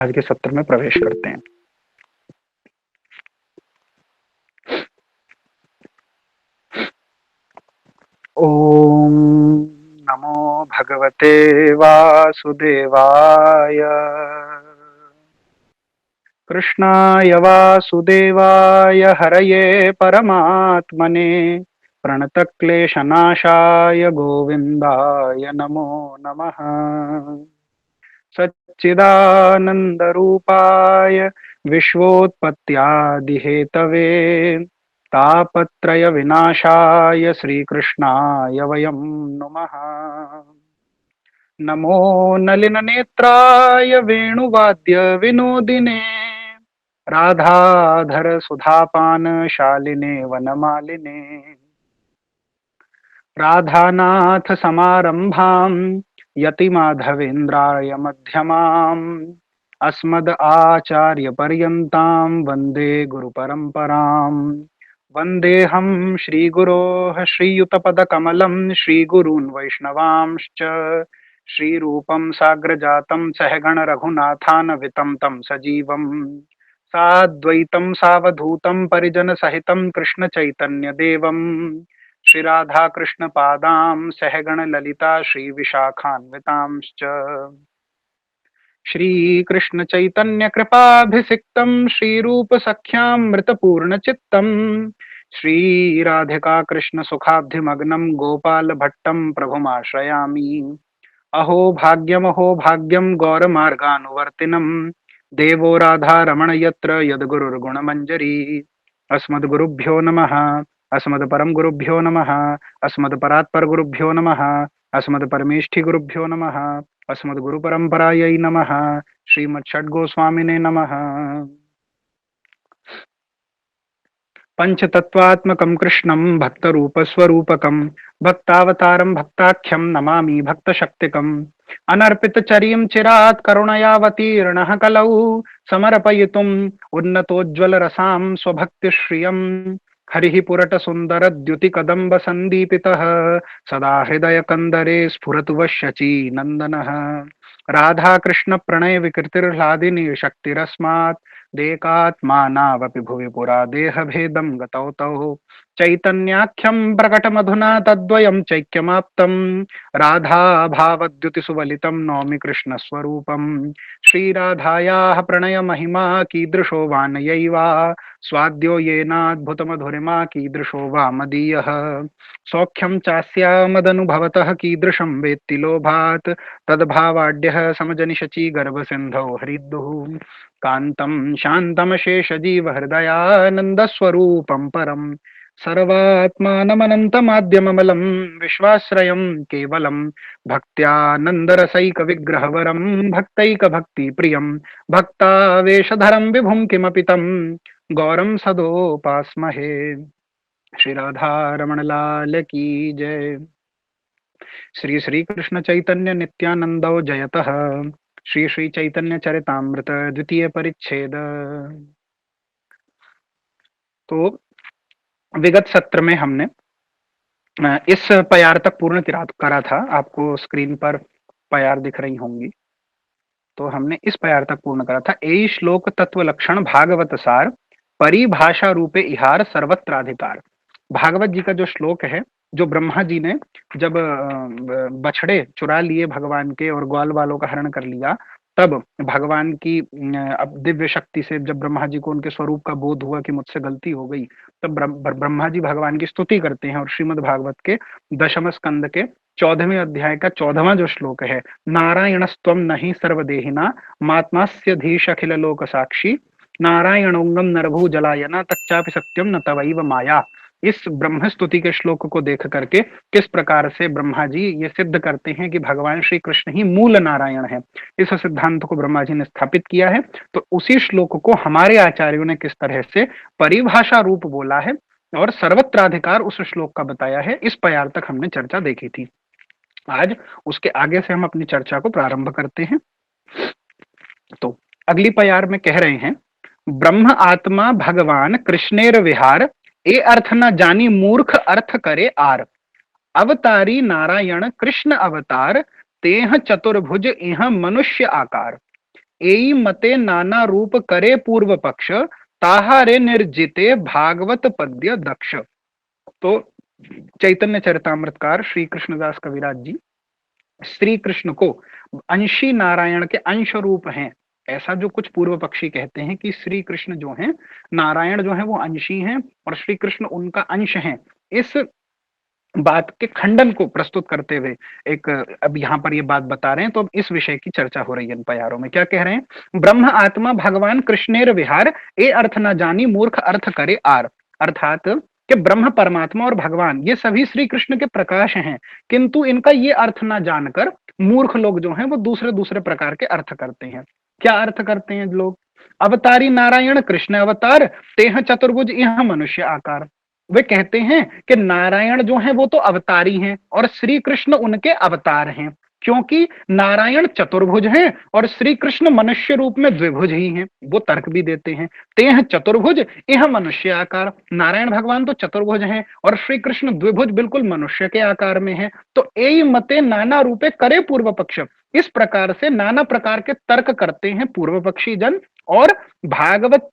आज के सत्र में प्रवेश करते हैं। ओम नमो भगवते वासुदेवाय। कृष्णाय वासुदेवाय हरये परमात्मने प्रणतक्लेशनाशाय गोविन्दाय नमो नमः। सच्चिदानन्दरूपाय विश्वोत्पत्त्यादिहेतवे तापत्रयविनाशाय श्रीकृष्णाय वयं नुमः। नमो नलिननेत्राय वेणुवाद्यविनोदिने राधाधर सुधापानशालिने वनमालिने राधानाथ समारंभां यतिमाधवेन्द्राय मध्यमाम् अस्मद् आचार्य पर्यन्तां वन्दे गुरुपरम्पराम्। वन्देऽहं श्रीगुरोः श्रीयुतपदकमलं श्रीगुरून् वैष्णवांश्च श्रीरूपं साग्रजातं सहगण रघुनाथान्वितं तं सजीवं साद्वैतं सावधूतं परिजनसहितं कृष्णचैतन्यदेवम् श्री राधा कृष्ण पादां सहगण ललिता श्री विशाखान्वितांश्च श्री कृष्ण चैतन्य कृपाभिषिक्तं श्री रूप सख्यामृतपूर्ण चित्तम श्री राधिका कृष्ण सुखाब्धिमग्नं गोपाल भट्टं प्रभुमाश्रयामि। अहो भाग्यम गौरमार्गानुवर्तिनं देवो राधा रमण यत्र यद्गुरुर्गुणमञ्जरी। अस्मद्गुरुभ्यो नमः। अस्मद्परमगुरुभ्यो नमः। अस्मद्परात्परगुरुभ्यो नमः। अस्मद्परमेष्ठिगुरुभ्यो नमः। अस्मद्गुरुपरम्परायै नमः। श्रीमच्छड्गोस्वामिने नमः। पंचतत्वात्मकं कृष्णं भक्तरूपस्वरूपकं भक्तावतारं भक्ताख्यं नमामि भक्तशक्तिकम्। अनर्पितचरीं चिरात् करुणयावतीर्णः कलौ समर्पयितुम् उन्नतोज्ज्वलरसां स्वभक्तिश्रियम्। हरिः पुरटसुन्दरद्युतिकदम्ब सन्दीपितः सदा हृदयकन्दरे स्फुरतु वश्यची नन्दनः। राधाकृष्ण प्रणय विकृतिर्ह्लादिनी शक्तिरस्मात् देकात्मानावपि भुवि पुरा देहभेदं गतौ तौ चैतन्याख्यं प्रकटमधुना तद्वयं चैक्यमाप्तं राधा भावद्युतिसुवलितं नौमि कृष्णस्वरूपं। श्रीराधायाः प्रणयमहिमा कीदृशो वा नयैवा स्वाद्यो येनाद्भुतमधुरिमा कीदृशो वा मदीयः। सौख्यं चास्यामदनुभवतः कीदृशं वेत्ति लोभात् तद्भावाढ्यः समजनिशची गर्भसिन्धौ हरिद्युः। कान्तं शान्तमशेषजीवहृदयानन्दस्वरूपं परं सर्वात्मानमनन्तमाद्यममलं विश्वाश्रयं केवलं भक्त्यानन्दरसैकविग्रहवरं भक्तैकभक्तिप्रियं भक्तावेशधरं विभुं किमपि तं गौरं सदोपास्महे। श्री राधा रमण लाल की जय। श्री श्री कृष्ण चैतन्य नित्यानंदो जयतः। श्री श्री चैतन्य चरितामृत द्वितीय परिच्छेद। तो विगत सत्र में हमने इस प्यार तक पूर्ण करा था। आपको स्क्रीन पर प्यार दिख रही होंगी। तो हमने इस प्यार तक पूर्ण करा था। ए श्लोक तत्व लक्षण भागवत सार परिभाषा रूपे इहार सर्वत्राधिकार। भागवत जी का जो श्लोक है, जो ब्रह्मा जी ने जब बछड़े चुरा लिए भगवान के और ग्वाल वालों का हरण कर लिया, तब भगवान की अब दिव्य शक्ति से जब ब्रह्मा जी को उनके स्वरूप का बोध हुआ कि मुझसे गलती हो गई, तब ब्रह्मा जी भगवान की स्तुति करते हैं। और श्रीमद् भागवत के दशम स्कंद के 14वें अध्याय का 14वां जो श्लोक है, नारायणस्त्वं नहि सर्वदेहिना मात्मास्य धीश अखिल लोक साक्षी नारायणोंगम नरभू जलायना तच्चापि सत्यम न तवैव माया। इस ब्रह्म स्तुति के श्लोक को देख करके किस प्रकार से ब्रह्मा जी ये सिद्ध करते हैं कि भगवान श्री कृष्ण ही मूल नारायण है, इस सिद्धांत को ब्रह्मा जी ने स्थापित किया है। तो उसी श्लोक को हमारे आचार्यों ने किस तरह से परिभाषा रूप बोला है और सर्वत्राधिकार उस श्लोक का बताया है, इस प्यार तक हमने चर्चा देखी थी। आज उसके आगे से हम अपनी चर्चा को प्रारंभ करते हैं। तो अगली प्यार में कह रहे हैं, ब्रह्म आत्मा भगवान कृष्णेर विहार ए अर्थ न जानी मूर्ख अर्थ करे आर। अवतारी नारायण कृष्ण अवतार तेह चतुर्भुज इह मनुष्य आकार। एई मते नाना रूप करे पूर्व पक्ष, ताहारे निर्जिते भागवत पद्य दक्ष। तो चैतन्य चरितामृतकार श्री कृष्णदास कविराज जी श्री कृष्ण को अंशी नारायण के अंश रूप हैं, ऐसा जो कुछ पूर्व पक्षी कहते हैं कि श्री कृष्ण जो हैं नारायण जो है वो अंशी हैं और श्री कृष्ण उनका अंश हैं, इस बात के खंडन को प्रस्तुत करते हुए एक अब यहाँ पर ये बात बता रहे हैं। तो अब इस विषय की चर्चा हो रही है इन प्यारों में। क्या कह रहे हैं? ब्रह्म आत्मा भगवान कृष्णेर विहार, ए अर्थ न जानी मूर्ख अर्थ करे आर। अर्थात कि ब्रह्म परमात्मा और भगवान ये सभी श्री कृष्ण के प्रकाश हैं, किंतु इनका ये अर्थ ना जानकर मूर्ख लोग जो हैं वो दूसरे दूसरे प्रकार के अर्थ करते हैं। क्या अर्थ करते हैं लोग? अवतारी नारायण कृष्ण अवतार, तेह चतुर्भुज यह मनुष्य आकार। वे कहते हैं कि नारायण जो हैं वो तो अवतारी हैं और श्री कृष्ण उनके अवतार हैं, क्योंकि नारायण चतुर्भुज हैं और श्री कृष्ण मनुष्य रूप में द्विभुज ही हैं। वो तर्क भी देते हैं, तेह चतुर्भुज यह मनुष्य आकार। नारायण भगवान तो चतुर्भुज हैं और श्री कृष्ण द्विभुज बिल्कुल मनुष्य के आकार में है। तो एई मते नाना रूपे करे पूर्व पक्ष, इस प्रकार से नाना प्रकार के तर्क करते हैं पूर्व पक्षी जन और भागवत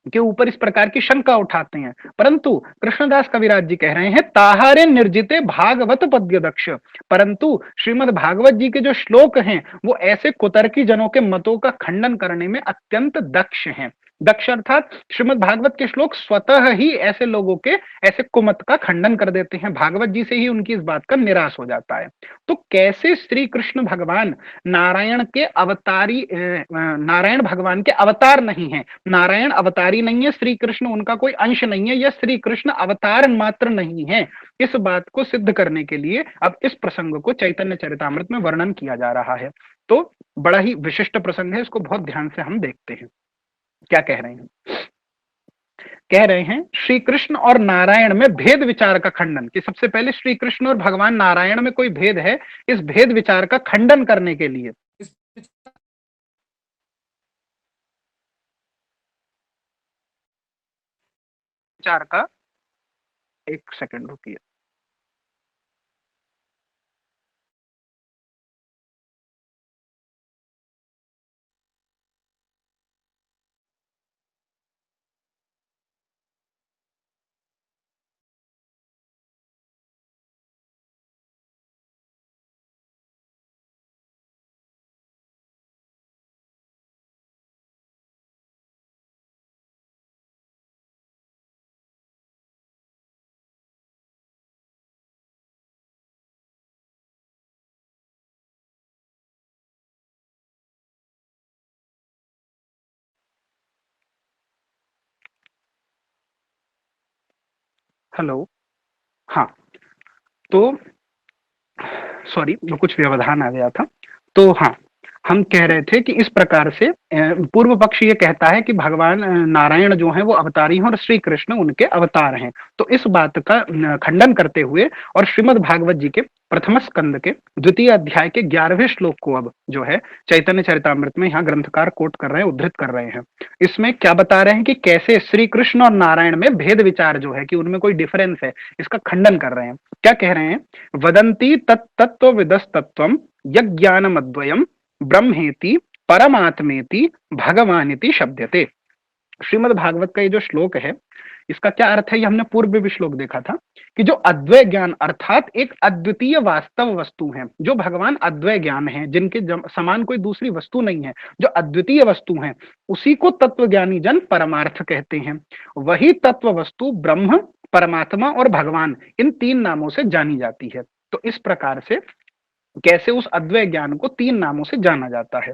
के ऊपर इस प्रकार की शंका उठाते हैं। परंतु कृष्णदास कविराज जी कह रहे हैं ताहारे निर्जिते भागवत पद्य दक्ष। परंतु श्रीमद् भागवत जी के जो श्लोक हैं वो ऐसे कुतर्की जनों के मतों का खंडन करने में अत्यंत दक्ष हैं। दक्ष अर्थात श्रीमद् भागवत के श्लोक स्वतः ही ऐसे लोगों के ऐसे कुमत का खंडन कर देते हैं, भागवत जी से ही उनकी इस बात का निराश हो जाता है। तो कैसे श्री कृष्ण भगवान नारायण के अवतारी नारायण भगवान के अवतार नहीं है, नारायण अवतारी नहीं है, श्री कृष्ण उनका कोई अंश नहीं है, या श्री कृष्ण अवतार मात्र नहीं है, इस बात को सिद्ध करने के लिए अब इस प्रसंग को चैतन्य चरितामृत में वर्णन किया जा रहा है। तो बड़ा ही विशिष्ट प्रसंग है, इसको बहुत ध्यान से हम देखते हैं। क्या कह रहे हैं? कह रहे हैं श्री कृष्ण और नारायण में भेद विचार का खंडन, कि सबसे पहले श्री कृष्ण और भगवान नारायण में कोई भेद है, इस भेद विचार का खंडन करने के लिए इस विचार का, एक सेकंड रुकिए। हेलो, हाँ, तो सॉरी वो कुछ व्यवधान आ गया था। तो हाँ, हम कह रहे थे कि इस प्रकार से पूर्व पक्ष ये कहता है कि भगवान नारायण जो हैं वो अवतारी हैं और श्री कृष्ण उनके अवतार हैं। तो इस बात का खंडन करते हुए और श्रीमद् भागवत जी के प्रथम स्कंद के द्वितीय अध्याय के 11वें श्लोक को अब जो है चैतन्य चरितामृत में यहाँ ग्रंथकार कोट कर रहे हैं, उद्धृत कर रहे हैं। इसमें क्या बता रहे हैं कि कैसे श्री कृष्ण और नारायण में भेद विचार जो है कि उनमें कोई डिफरेंस है, इसका खंडन कर रहे हैं। क्या कह रहे हैं? वदंती तत्तत्व विदस्तत्वम यज्ञानमद्वयम ब्रह्मेति परमात्मेति भगवानिति शब्दते। श्रीमद् भागवत का ये जो श्लोक है इसका क्या अर्थ है, ये हमने पूर्व में भी श्लोक देखा था कि जो अद्वय ज्ञान अर्थात एक अद्वितीय वास्तव वस्तु है, जो भगवान अद्वय ज्ञान है, जिनके समान कोई दूसरी वस्तु नहीं है, जो अद्वितीय वस्तु है, उसी को तत्वज्ञानी जन परमार्थ कहते हैं। वही तत्व वस्तु ब्रह्म, परमात्मा और भगवान इन तीन नामों से जानी जाती है। तो इस प्रकार से कैसे उस अद्वय ज्ञान को तीन नामों से जाना जाता है।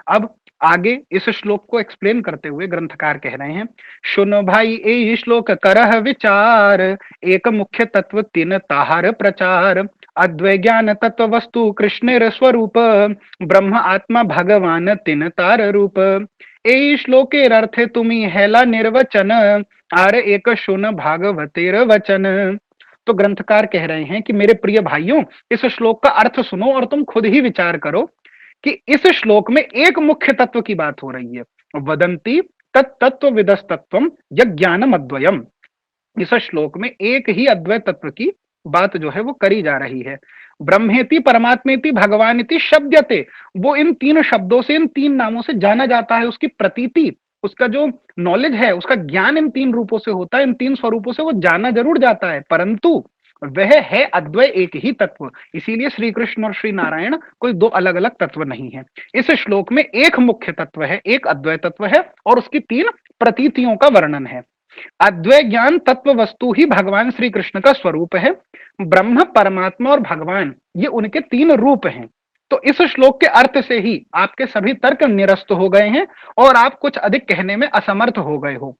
अब आगे इस श्लोक को एक्सप्लेन करते हुए ग्रंथकार कह रहे हैं, सुनो भाई ए श्लोक करह विचार, एक मुख्य तत्व तीन ताहार प्रचार, अद्वय ज्ञान तत्व वस्तु कृष्णेर स्वरूप, ब्रह्म आत्मा भगवान तीन तार रूप। ए श्लोकेर अर्थे तुमी हेला निर्वचन, आर एक सुन भागवतेर वचन। तो ग्रंथकार कह रहे हैं कि मेरे प्रिय भाइयों, इस श्लोक का अर्थ सुनो और तुम खुद ही विचार करो कि इस श्लोक में एक मुख्य तत्व की बात हो रही है। वदंती तत्तत्व विदस्तत्वम यज्ञानम अद्वयम। इस श्लोक में एक ही अद्वैत तत्व की बात जो है वो करी जा रही है। ब्रह्मेति परमात्मेति भगवानिति शब्दते, वो इन तीन शब्दों से, इन तीन नामों से जाना जाता है। उसकी प्रतीति, उसका जो नॉलेज है, उसका ज्ञान इन तीन रूपों से होता है, इन तीन स्वरूपों से वो जाना जरूर जाता है, परंतु वह है अद्वय, एक ही तत्व। इसीलिए श्री कृष्ण और श्री नारायण कोई दो अलग अलग तत्व नहीं है। इस श्लोक में एक मुख्य तत्व है, एक अद्वय तत्व है, और उसकी तीन प्रतीतियों का वर्णन है। अद्वय ज्ञान तत्व वस्तु ही भगवान श्री कृष्ण का स्वरूप है। ब्रह्म, परमात्मा और भगवान, ये उनके तीन रूप हैं। तो इस श्लोक के अर्थ से ही आपके सभी तर्क निरस्त हो गए हैं और आप कुछ अधिक कहने में असमर्थ हो गए हो।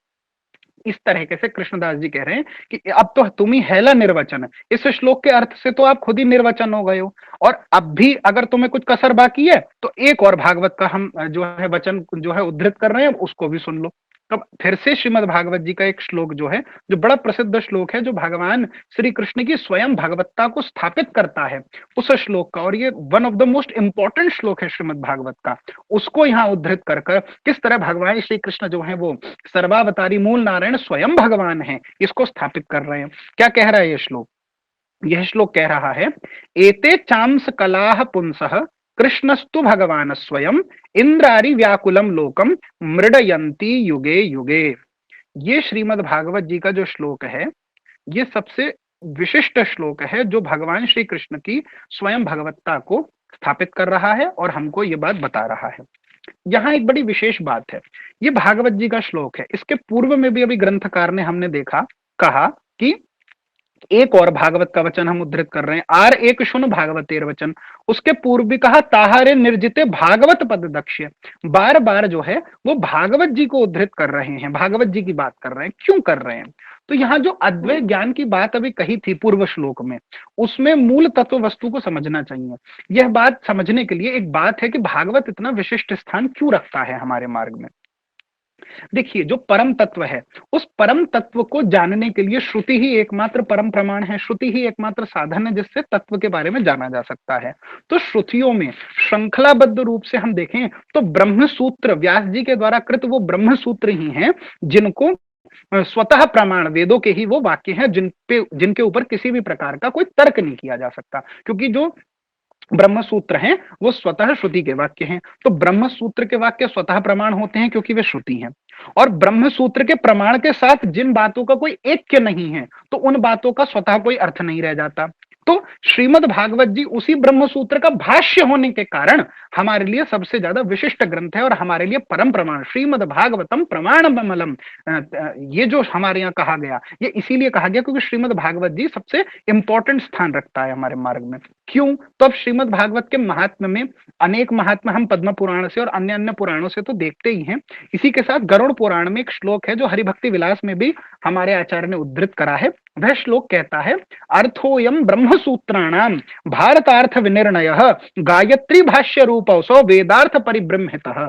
इस तरीके से कृष्णदास जी कह रहे हैं कि अब तो तुम ही हैला निर्वचन, इस श्लोक के अर्थ से तो आप खुद ही निर्वचन हो गए हो, और अब भी अगर तुम्हें कुछ कसर बाकी है तो एक और भागवत का हम जो है वचन जो है उद्धृत कर रहे हैं, उसको भी सुन लो। तब फिर से श्रीमद् भागवत जी का एक श्लोक जो है, जो बड़ा प्रसिद्ध श्लोक है, जो भगवान श्री कृष्ण की स्वयं भगवत्ता को स्थापित करता है, उस श्लोक का, और ये one of the most important श्लोक है श्रीमद् भागवत का, उसको यहाँ उद्धृत कर किस तरह भगवान श्री कृष्ण जो है वो सर्वावतारी मूल नारायण स्वयं भगवान है, इसको स्थापित कर रहे हैं। क्या कह रहा है ये श्लोक? यह श्लोक कह रहा है, एते चांस कलाह पुंसः कृष्णस्तु भगवान स्वयं इंद्रारि व्याकुलम लोकम मृडयंती युगे युगे। ये श्रीमद् भागवत जी का जो श्लोक है, ये सबसे विशिष्ट श्लोक है, जो भगवान श्री कृष्ण की स्वयं भगवत्ता को स्थापित कर रहा है और हमको ये बात बता रहा है। यहाँ एक बड़ी विशेष बात है, ये भागवत जी का श्लोक है, इसके पूर्व में भी अभी ग्रंथकार ने हमने देखा, कहा कि एक और भागवत का वचन हम उद्धृत कर रहे हैं, आर एक शुन भागवतेर वचन, उसके पूर्व भी कहा ताहारे निर्जिते भागवत पद दक्ष्य। बार बार जो है वो भागवत जी को उद्धृत कर रहे हैं, भागवत जी की बात कर रहे हैं। क्यों कर रहे हैं? तो यहाँ जो अद्वैत ज्ञान की बात अभी कही थी पूर्व श्लोक में, उसमें मूल तत्व वस्तु को समझना चाहिए। यह बात समझने के लिए एक बात है कि भागवत इतना विशिष्ट स्थान क्यों रखता है हमारे मार्ग में। देखिए, जो परम तत्व है, उस परम तत्व को जानने के लिए श्रुति ही एकमात्र परम प्रमाण है, श्रुति ही एकमात्र साधन है जिससे तत्व के बारे में जाना जा सकता है। तो श्रुतियों में श्रृंखलाबद्ध रूप से हम देखें तो ब्रह्म सूत्र, व्यास जी के द्वारा कृत वो ब्रह्म सूत्र ही हैं, जिनको स्वतः प्रमाण, वेदों के ही वो वाक्य हैं जिनके ऊपर किसी भी प्रकार का कोई तर्क नहीं किया जा सकता, क्योंकि जो ब्रह्म सूत्र हैं वो स्वतः श्रुति के वाक्य हैं। तो ब्रह्म सूत्र के वाक्य स्वतः प्रमाण होते हैं क्योंकि वे श्रुति हैं, और ब्रह्म सूत्र के प्रमाण के साथ जिन बातों का कोई ऐक्य नहीं है, तो उन बातों का स्वतः कोई अर्थ नहीं रह जाता। तो श्रीमद् भागवत जी उसी ब्रह्म सूत्र का भाष्य होने के कारण हमारे लिए सबसे ज्यादा विशिष्ट ग्रंथ है और हमारे लिए परम प्रमाण, श्रीमद् भागवतम प्रमाणमलम, ये जो हमारे यहाँ कहा गया, ये इसीलिए कहा गया क्योंकि श्रीमद् भागवत जी सबसे इंपॉर्टेंट स्थान रखता है हमारे मार्ग में। क्यों? तो अब श्रीमद् भागवत के महात्म्य में अनेक महात्मा हम पद्म पुराण से और अन्य अन्य पुराणों से तो देखते ही हैं। इसी के साथ गरुड़ पुराण में एक श्लोक है जो हरिभक्ति विलास में भी हमारे आचार्य ने उद्धृत करा है। वह श्लोक कहता है, अर्थोयम ब्रह्म सूत्राणाम भारतार्थ विनिर्णय गायत्री भाष्य रूपौ वेदार्थ परिब्रह्मितः।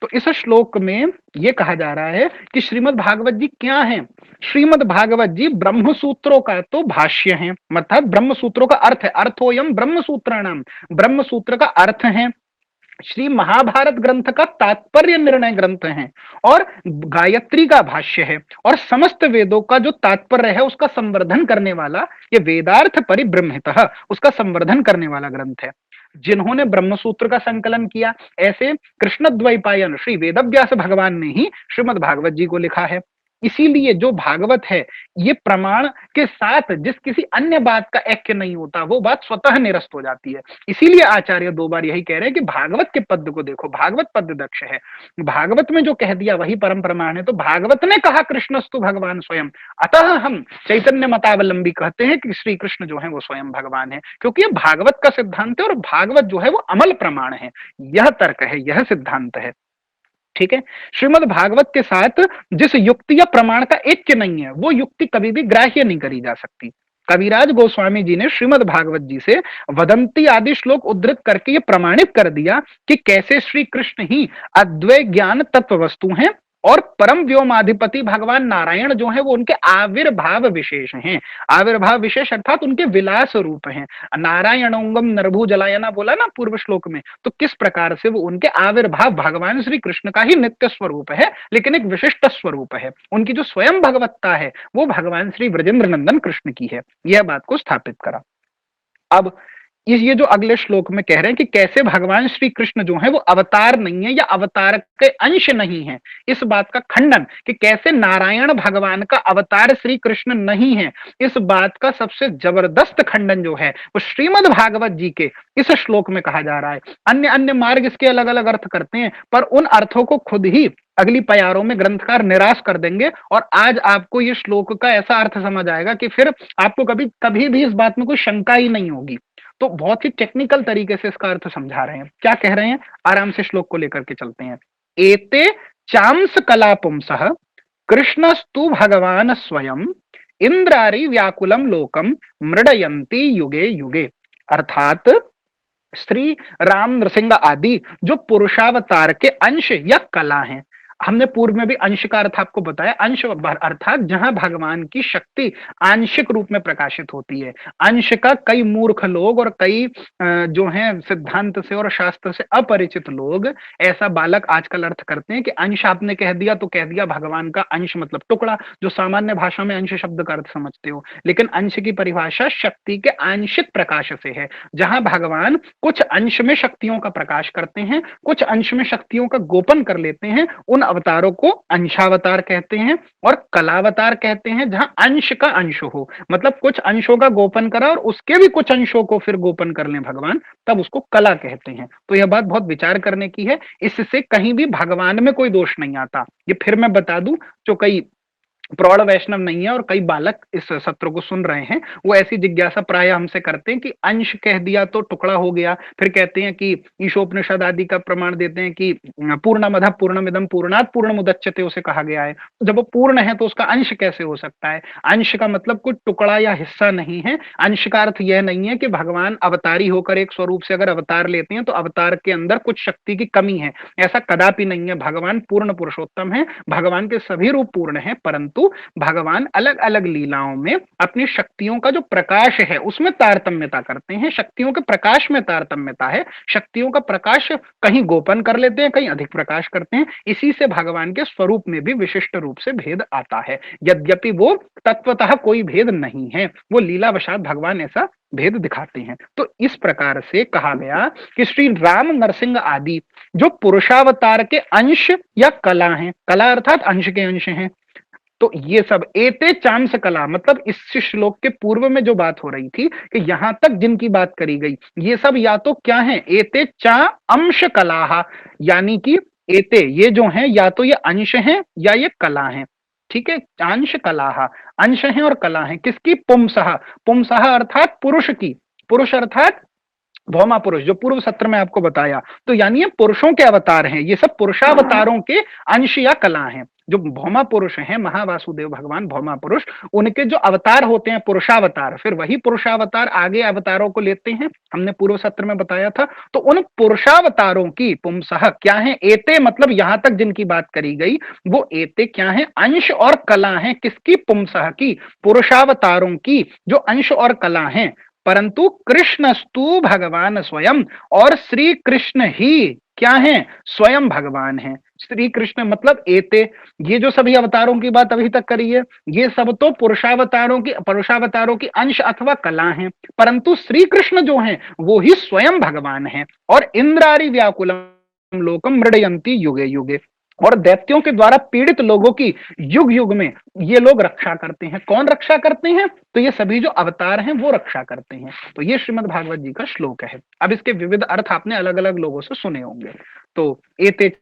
तो इस श्लोक में यह कहा जा रहा है कि श्रीमद् भागवत जी क्या है? श्रीमद् भागवत जी ब्रह्म सूत्रों का तो भाष्य है, अर्थात ब्रह्म सूत्रों का अर्थ है। अर्थोयम ब्रह्म सूत्राणाम, ब्रह्म सूत्र का अर्थ है। श्री महाभारत ग्रंथ का तात्पर्य निर्णय ग्रंथ है, और गायत्री का भाष्य है, और समस्त वेदों का जो तात्पर्य है उसका संवर्धन करने वाला, ये वेदार्थ परिब्रह्मितः, उसका संवर्धन करने वाला ग्रंथ है। जिन्होंने ब्रह्म सूत्र का संकलन किया, ऐसे कृष्णद्वैपायन श्री वेदव्यास भगवान ने ही श्रीमद् भागवत जी को लिखा है। इसीलिए जो भागवत है, ये प्रमाण के साथ जिस किसी अन्य बात का ऐक्य नहीं होता, वो बात स्वतः निरस्त हो जाती है। इसीलिए आचार्य दो बार यही कह रहे हैं कि भागवत के पद को देखो, भागवत पद दक्ष है, भागवत में जो कह दिया वही परम प्रमाण है। तो भागवत ने कहा कृष्णस्तु भगवान स्वयं, अतः हम चैतन्य मतावलंबी कहते हैं कि श्री कृष्ण जो है वो स्वयं भगवान है, क्योंकि ये भागवत का सिद्धांत है और भागवत जो है वो अमल प्रमाण है। यह तर्क है, यह सिद्धांत है। ठीक है, श्रीमद् भागवत के साथ जिस युक्ति या प्रमाण का ऐक्य नहीं है, वो युक्ति कभी भी ग्राह्य नहीं करी जा सकती। कविराज गोस्वामी जी ने श्रीमद् भागवत जी से वदंती आदि श्लोक उद्धृत करके ये प्रमाणित कर दिया कि कैसे श्री कृष्ण ही अद्वैत ज्ञान तत्व वस्तु हैं, और परम व्योमाधिपति भगवान नारायण जो है वो उनके आविर्भाव विशेष हैं। आविर्भाव विशेष अर्थात उनके विलास रूप हैं। नारायणोंगम नरभु जलायना बोला ना पूर्व श्लोक में, तो किस प्रकार से वो उनके आविर्भाव भगवान श्री कृष्ण का ही नित्य स्वरूप है, लेकिन एक विशिष्ट स्वरूप है। उनकी जो स्वयं भगवत्ता है वो भगवान श्री ब्रजेंद्र नंदन कृष्ण की है। यह बात को स्थापित करा। अब ये जो अगले श्लोक में कह रहे हैं कि कैसे भगवान श्री कृष्ण जो है वो अवतार नहीं है या अवतार के अंश नहीं है, इस बात का खंडन कि कैसे नारायण भगवान का अवतार श्री कृष्ण नहीं है, इस बात का सबसे जबरदस्त खंडन जो है वो श्रीमद् भागवत जी के इस श्लोक में कहा जा रहा है। अन्य अन्य मार्ग इसके अलग अलग अर्थ करते हैं, पर उन अर्थों को खुद ही अगली प्यारों में ग्रंथकार निराश कर देंगे और आज आपको ये श्लोक का ऐसा अर्थ समझ आएगा कि फिर आपको कभी कभी भी इस बात में कोई शंका ही नहीं होगी। तो बहुत ही टेक्निकल तरीके से इसका अर्थ समझा रहे हैं। क्या कह रहे हैं, आराम से श्लोक को लेकर के चलते हैं। एते चांस कला पुंसः कृष्णस्तु भगवान स्वयं इंद्रारी व्याकुलम लोकम मृडयंती युगे युगे। अर्थात श्री राम नृसिंह आदि जो पुरुषावतार के अंश या कला हैं, हमने पूर्व में भी अंश का अर्थ आपको बताया। अंश अर्थात जहां भगवान की शक्ति आंशिक रूप में प्रकाशित होती है। अंश का कई मूर्ख लोग और कई जो हैं सिद्धांत से और शास्त्र से अपरिचित लोग ऐसा बालक आजकल अर्थ करते हैं कि अंश आपने कह दिया तो कह दिया भगवान का अंश मतलब टुकड़ा, जो सामान्य भाषा में अंश शब्द का अर्थ समझते हो। लेकिन अंश की परिभाषा शक्ति के आंशिक प्रकाश से है, जहां भगवान कुछ अंश में शक्तियों का प्रकाश करते हैं, कुछ अंश में शक्तियों का गोपन कर लेते हैं। उन अवतारों को अंशावतार कहते हैं और कलावतार कहते हैं, जहां अंश का अंश हो, मतलब कुछ अंशों का गोपन करा और उसके भी कुछ अंशों को फिर गोपन कर लें भगवान, तब उसको कला कहते हैं। तो यह बात बहुत विचार करने की है, इससे कहीं भी भगवान में कोई दोष नहीं आता। ये फिर मैं बता दूं, जो कई प्रौढ़ वैष्णव नहीं है और कई बालक इस सत्र को सुन रहे हैं, वो ऐसी जिज्ञासा प्राय हमसे करते हैं कि अंश कह दिया तो टुकड़ा हो गया, फिर कहते हैं कि ईशोपनिषद आदि का प्रमाण देते हैं कि पूर्णमदः पूर्णमिदं पूर्णात् पूर्णमुदच्यते उसे कहा गया है। जब वो पूर्ण है तो उसका अंश कैसे हो सकता है? अंश का मतलब कुछ टुकड़ा या हिस्सा नहीं है। अंश का अर्थ यह नहीं है कि भगवान अवतारी होकर एक स्वरूप से अगर अवतार लेते हैं तो अवतार के अंदर कुछ शक्ति की कमी है, ऐसा कदापि नहीं है। भगवान पूर्ण पुरुषोत्तम है, भगवान के सभी रूप पूर्ण है, परंतु भगवान अलग अलग लीलाओं में अपनी शक्तियों का जो प्रकाश है उसमें तारतम्यता करते हैं। शक्तियों के प्रकाश में तारतम्यता है, शक्तियों का प्रकाश कहीं गोपन कर लेते हैं, कहीं अधिक प्रकाश करते हैं। इसी से भगवान के स्वरूप में भी विशिष्ट रूप से भेद आता है, यद्यपि वो तत्वतः कोई भेद नहीं है, वो लीलावशात भगवान ऐसा भेद दिखाते हैं। तो इस प्रकार से कहा गया कि श्री राम नरसिंह आदि जो पुरुषावतार के अंश या कला हैं, कला अर्थात अंश के अंश हैं, तो ये सब एते चांस कला, मतलब इस श्लोक के पूर्व में जो बात हो रही थी कि यहां तक जिनकी बात करी गई, ये सब या तो क्या है, एते चा अंश कला, यानी कि एते ये जो हैं या तो ये अंश हैं या ये कला हैं। ठीक है, अंश कला, अंश हैं और कला हैं किसकी? पुंसः, पुंसः अर्थात पुरुष की, पुरुष अर्थात भौमा पुरुष, जो पूर्व सत्र में आपको बताया। तो यानी ये पुरुषों के अवतार हैं, ये सब पुरुषावतारों के अंश या कला हैं। जो भौमा पुरुष हैं, महावासुदेव भगवान भौमा पुरुष, उनके जो अवतार होते हैं पुरुषावतार, फिर वही पुरुषावतार आगे अवतारों को लेते हैं, हमने पूर्व सत्र में बताया था। तो उन पुरुषावतारों की पुंसः क्या है? एते मतलब यहां तक जिनकी बात करी गई वो एते क्या है? अंश और कला हैं। किसकी? पुंसः की, पुरुषावतारों की जो अंश और कला हैं। परंतु कृष्णस्तु भगवान स्वयं, और श्री कृष्ण ही क्या है? स्वयं भगवान है। श्री कृष्ण मतलब एते, ये जो सभी अवतारों की बात अभी तक करी है, ये सब तो पुरुषावतारों की अंश अथवा कला हैं, परंतु श्री कृष्ण जो हैं वो ही स्वयं भगवान हैं। और इंद्रारी व्याकुलम लोकम मृडयंती युगे युगे, और दैत्यों के द्वारा पीड़ित लोगों की युग युग में ये लोग रक्षा करते हैं। कौन रक्षा करते हैं? तो ये सभी जो अवतार हैं वो रक्षा करते हैं। तो ये श्रीमद् भागवत जी का श्लोक है। अब इसके विविध अर्थ आपने अलग अलग लोगों से सुने होंगे। तो एते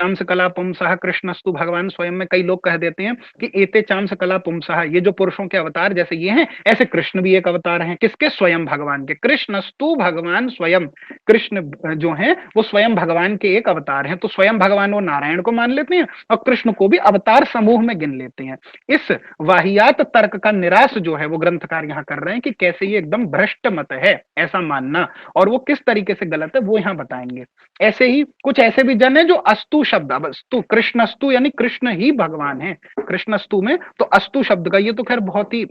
चांस कला पुंसः कृष्णस्तु भगवान स्वयं में कई लोग कह देते हैं कि एते चांस कला पुंसः, ये जो पुरुषों के अवतार जैसे ये हैं, ऐसे कृष्ण भी एक अवतार हैं। किसके? स्वयं भगवान के। कृष्णस्तु भगवान स्वयं, कृष्ण जो हैं वो स्वयं भगवान के एक अवतार हैं। तो स्वयं भगवान वो नारायण को मान लेते हैं और कृष्ण को भी अवतार समूह में गिन लेते हैं। इस वाहियात तर्क का निराश जो है वो ग्रंथकार यहाँ कर रहे हैं कि कैसे ये एकदम भ्रष्ट मत है ऐसा मानना, और वो किस तरीके से गलत है वो यहाँ बताएंगे। ऐसे ही कुछ ऐसे भी जन है जो अस्तु शब्द, अब अस्तु कृष्णस्तु यानी कृष्ण ही भगवान है कृष्णस्तु में, तो अस्तु शब्द का ये तो खैर बहुत ही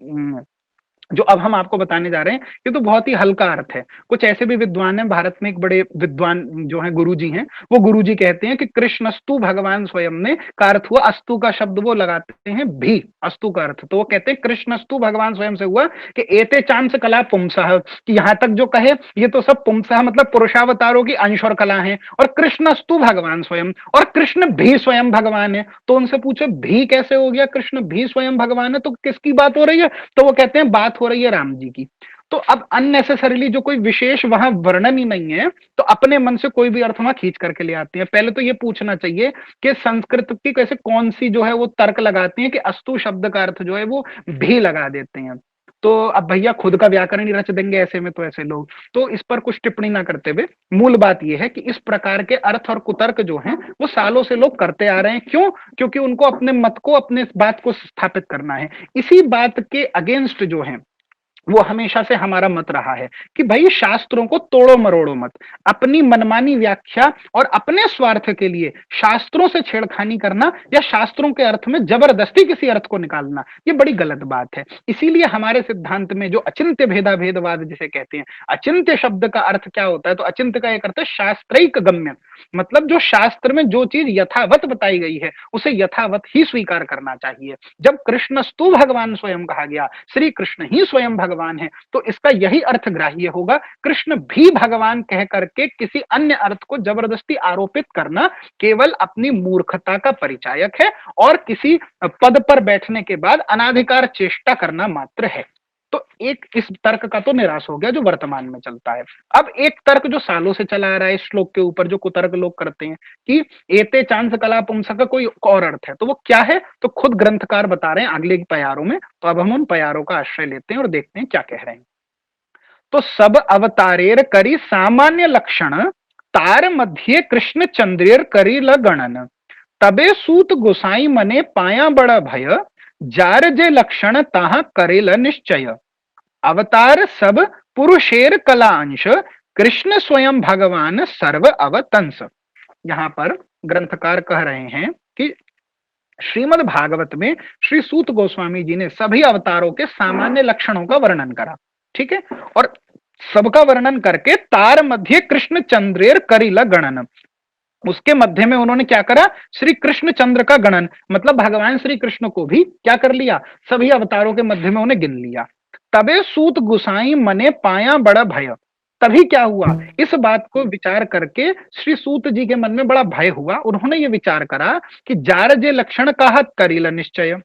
जो अब हम आपको बताने जा रहे हैं ये तो बहुत ही हल्का अर्थ है। कुछ ऐसे भी विद्वान हैं, भारत में एक बड़े विद्वान जो हैं गुरुजी हैं, वो गुरुजी कहते हैं कि कृष्णस्तु भगवान स्वयं ने, का अर्थ हुआ अस्तु का शब्द वो लगाते हैं भी, अस्तु का अर्थ, तो वो कहते हैं कृष्णस्तु भगवान स्वयं से हुआ कि एते चांस कला पुंसः, कि यहां तक जो कहे ये तो सब पुंसः मतलब पुरुषावतारों की अंश और कला है, और कृष्णस्तु भगवान स्वयं, और कृष्ण भी स्वयं भगवान है। तो उनसे पूछे भी कैसे हो गया, कृष्ण भी स्वयं भगवान है, तो किसकी बात हो रही है? तो वो कहते हैं बात हो रही है राम जी की। तो अब अननेसेसरीली जो कोई विशेष वहां वर्णन ही नहीं है, तो अपने मन से कोई भी अर्थ वहां खींच करके ले आते हैं। पहले तो ये पूछना चाहिए कि संस्कृत की कैसे कौन सी जो है वो तर्क लगाते हैं कि अस्तु शब्द का अर्थ जो है वो भी लगा देते हैं। तो अब भैया खुद का व्याकरण ही रच देंगे ऐसे में, तो ऐसे लोग तो इस पर कुछ टिप्पणी ना करते हुए मूल बात यह है कि इस प्रकार के अर्थ और कुतर्क जो हैं वो सालों से लोग करते आ रहे हैं। क्यों? क्योंकि उनको अपने मत को, अपने बात को स्थापित करना है। इसी बात के अगेंस्ट जो है वो हमेशा से हमारा मत रहा है कि भाई शास्त्रों को तोड़ो मरोड़ो मत, अपनी मनमानी व्याख्या और अपने स्वार्थ के लिए शास्त्रों से छेड़खानी करना या शास्त्रों के अर्थ में जबरदस्ती किसी अर्थ को निकालना, ये बड़ी गलत बात है। इसीलिए हमारे सिद्धांत में जो अचिंत्य भेदा भेदवाद जिसे कहते हैं, अचिंत्य शब्द का अर्थ क्या होता है? तो अचिंत्य का एक अर्थ है शास्त्रिक गम्य, मतलब जो शास्त्र में जो चीज यथावत बताई गई है उसे यथावत ही स्वीकार करना चाहिए। जब कृष्णस्तु भगवान स्वयं कहा गया, श्री कृष्ण ही स्वयं भगवान है, तो इसका यही अर्थ ग्राह्य होगा। कृष्ण भी भगवान कह करके किसी अन्य अर्थ को जबरदस्ती आरोपित करना केवल अपनी मूर्खता का परिचायक है और किसी पद पर बैठने के बाद अनाधिकार चेष्टा करना मात्र है। तो एक इस तर्क का तो निराश हो गया जो वर्तमान में चलता है। अब एक तर्क जो सालों से चला आ रहा है इस श्लोक के ऊपर, जो कुतर्क लोग करते हैं कि एते चांस कला पुंस का कोई और अर्थ है, तो वो क्या है? तो खुद ग्रंथकार बता रहे हैं अगले प्यारों में। तो अब हम उन प्यारों का आश्रय लेते हैं और देखते हैं क्या कह रहे हैं। तो सब अवतारेर करी सामान्य लक्षण, तार मध्य कृष्ण चंद्रेर करी लगणन, तबे सूत गोसाई मने पाया बड़ा भय, जार जे लक्षण ताहा करेल निश्चय, अवतार सब पुरुषेर कला अंश, कृष्ण स्वयं भगवान सर्व अवतंस। यहां पर ग्रंथकार कह रहे हैं कि श्रीमद् भागवत में श्री सूत गोस्वामी जी ने सभी अवतारों के सामान्य लक्षणों का वर्णन करा, ठीक है, और सबका वर्णन करके तार मध्य कृष्ण चंद्रेर करिला गणन, उसके मध्य में उन्होंने क्या करा? श्री कृष्ण चंद्र का गणन, मतलब भगवान श्री कृष्ण को भी क्या कर लिया? सभी अवतारों के मध्य में उन्हें गिन लिया। तबे सूत गुसाई मने पाया बड़ा भय, तभी क्या हुआ? इस बात को विचार करके श्री सूत जी के मन में बड़ा भय हुआ। उन्होंने ये विचार करा कि जार जे लक्षण कहत करीला निश्चय,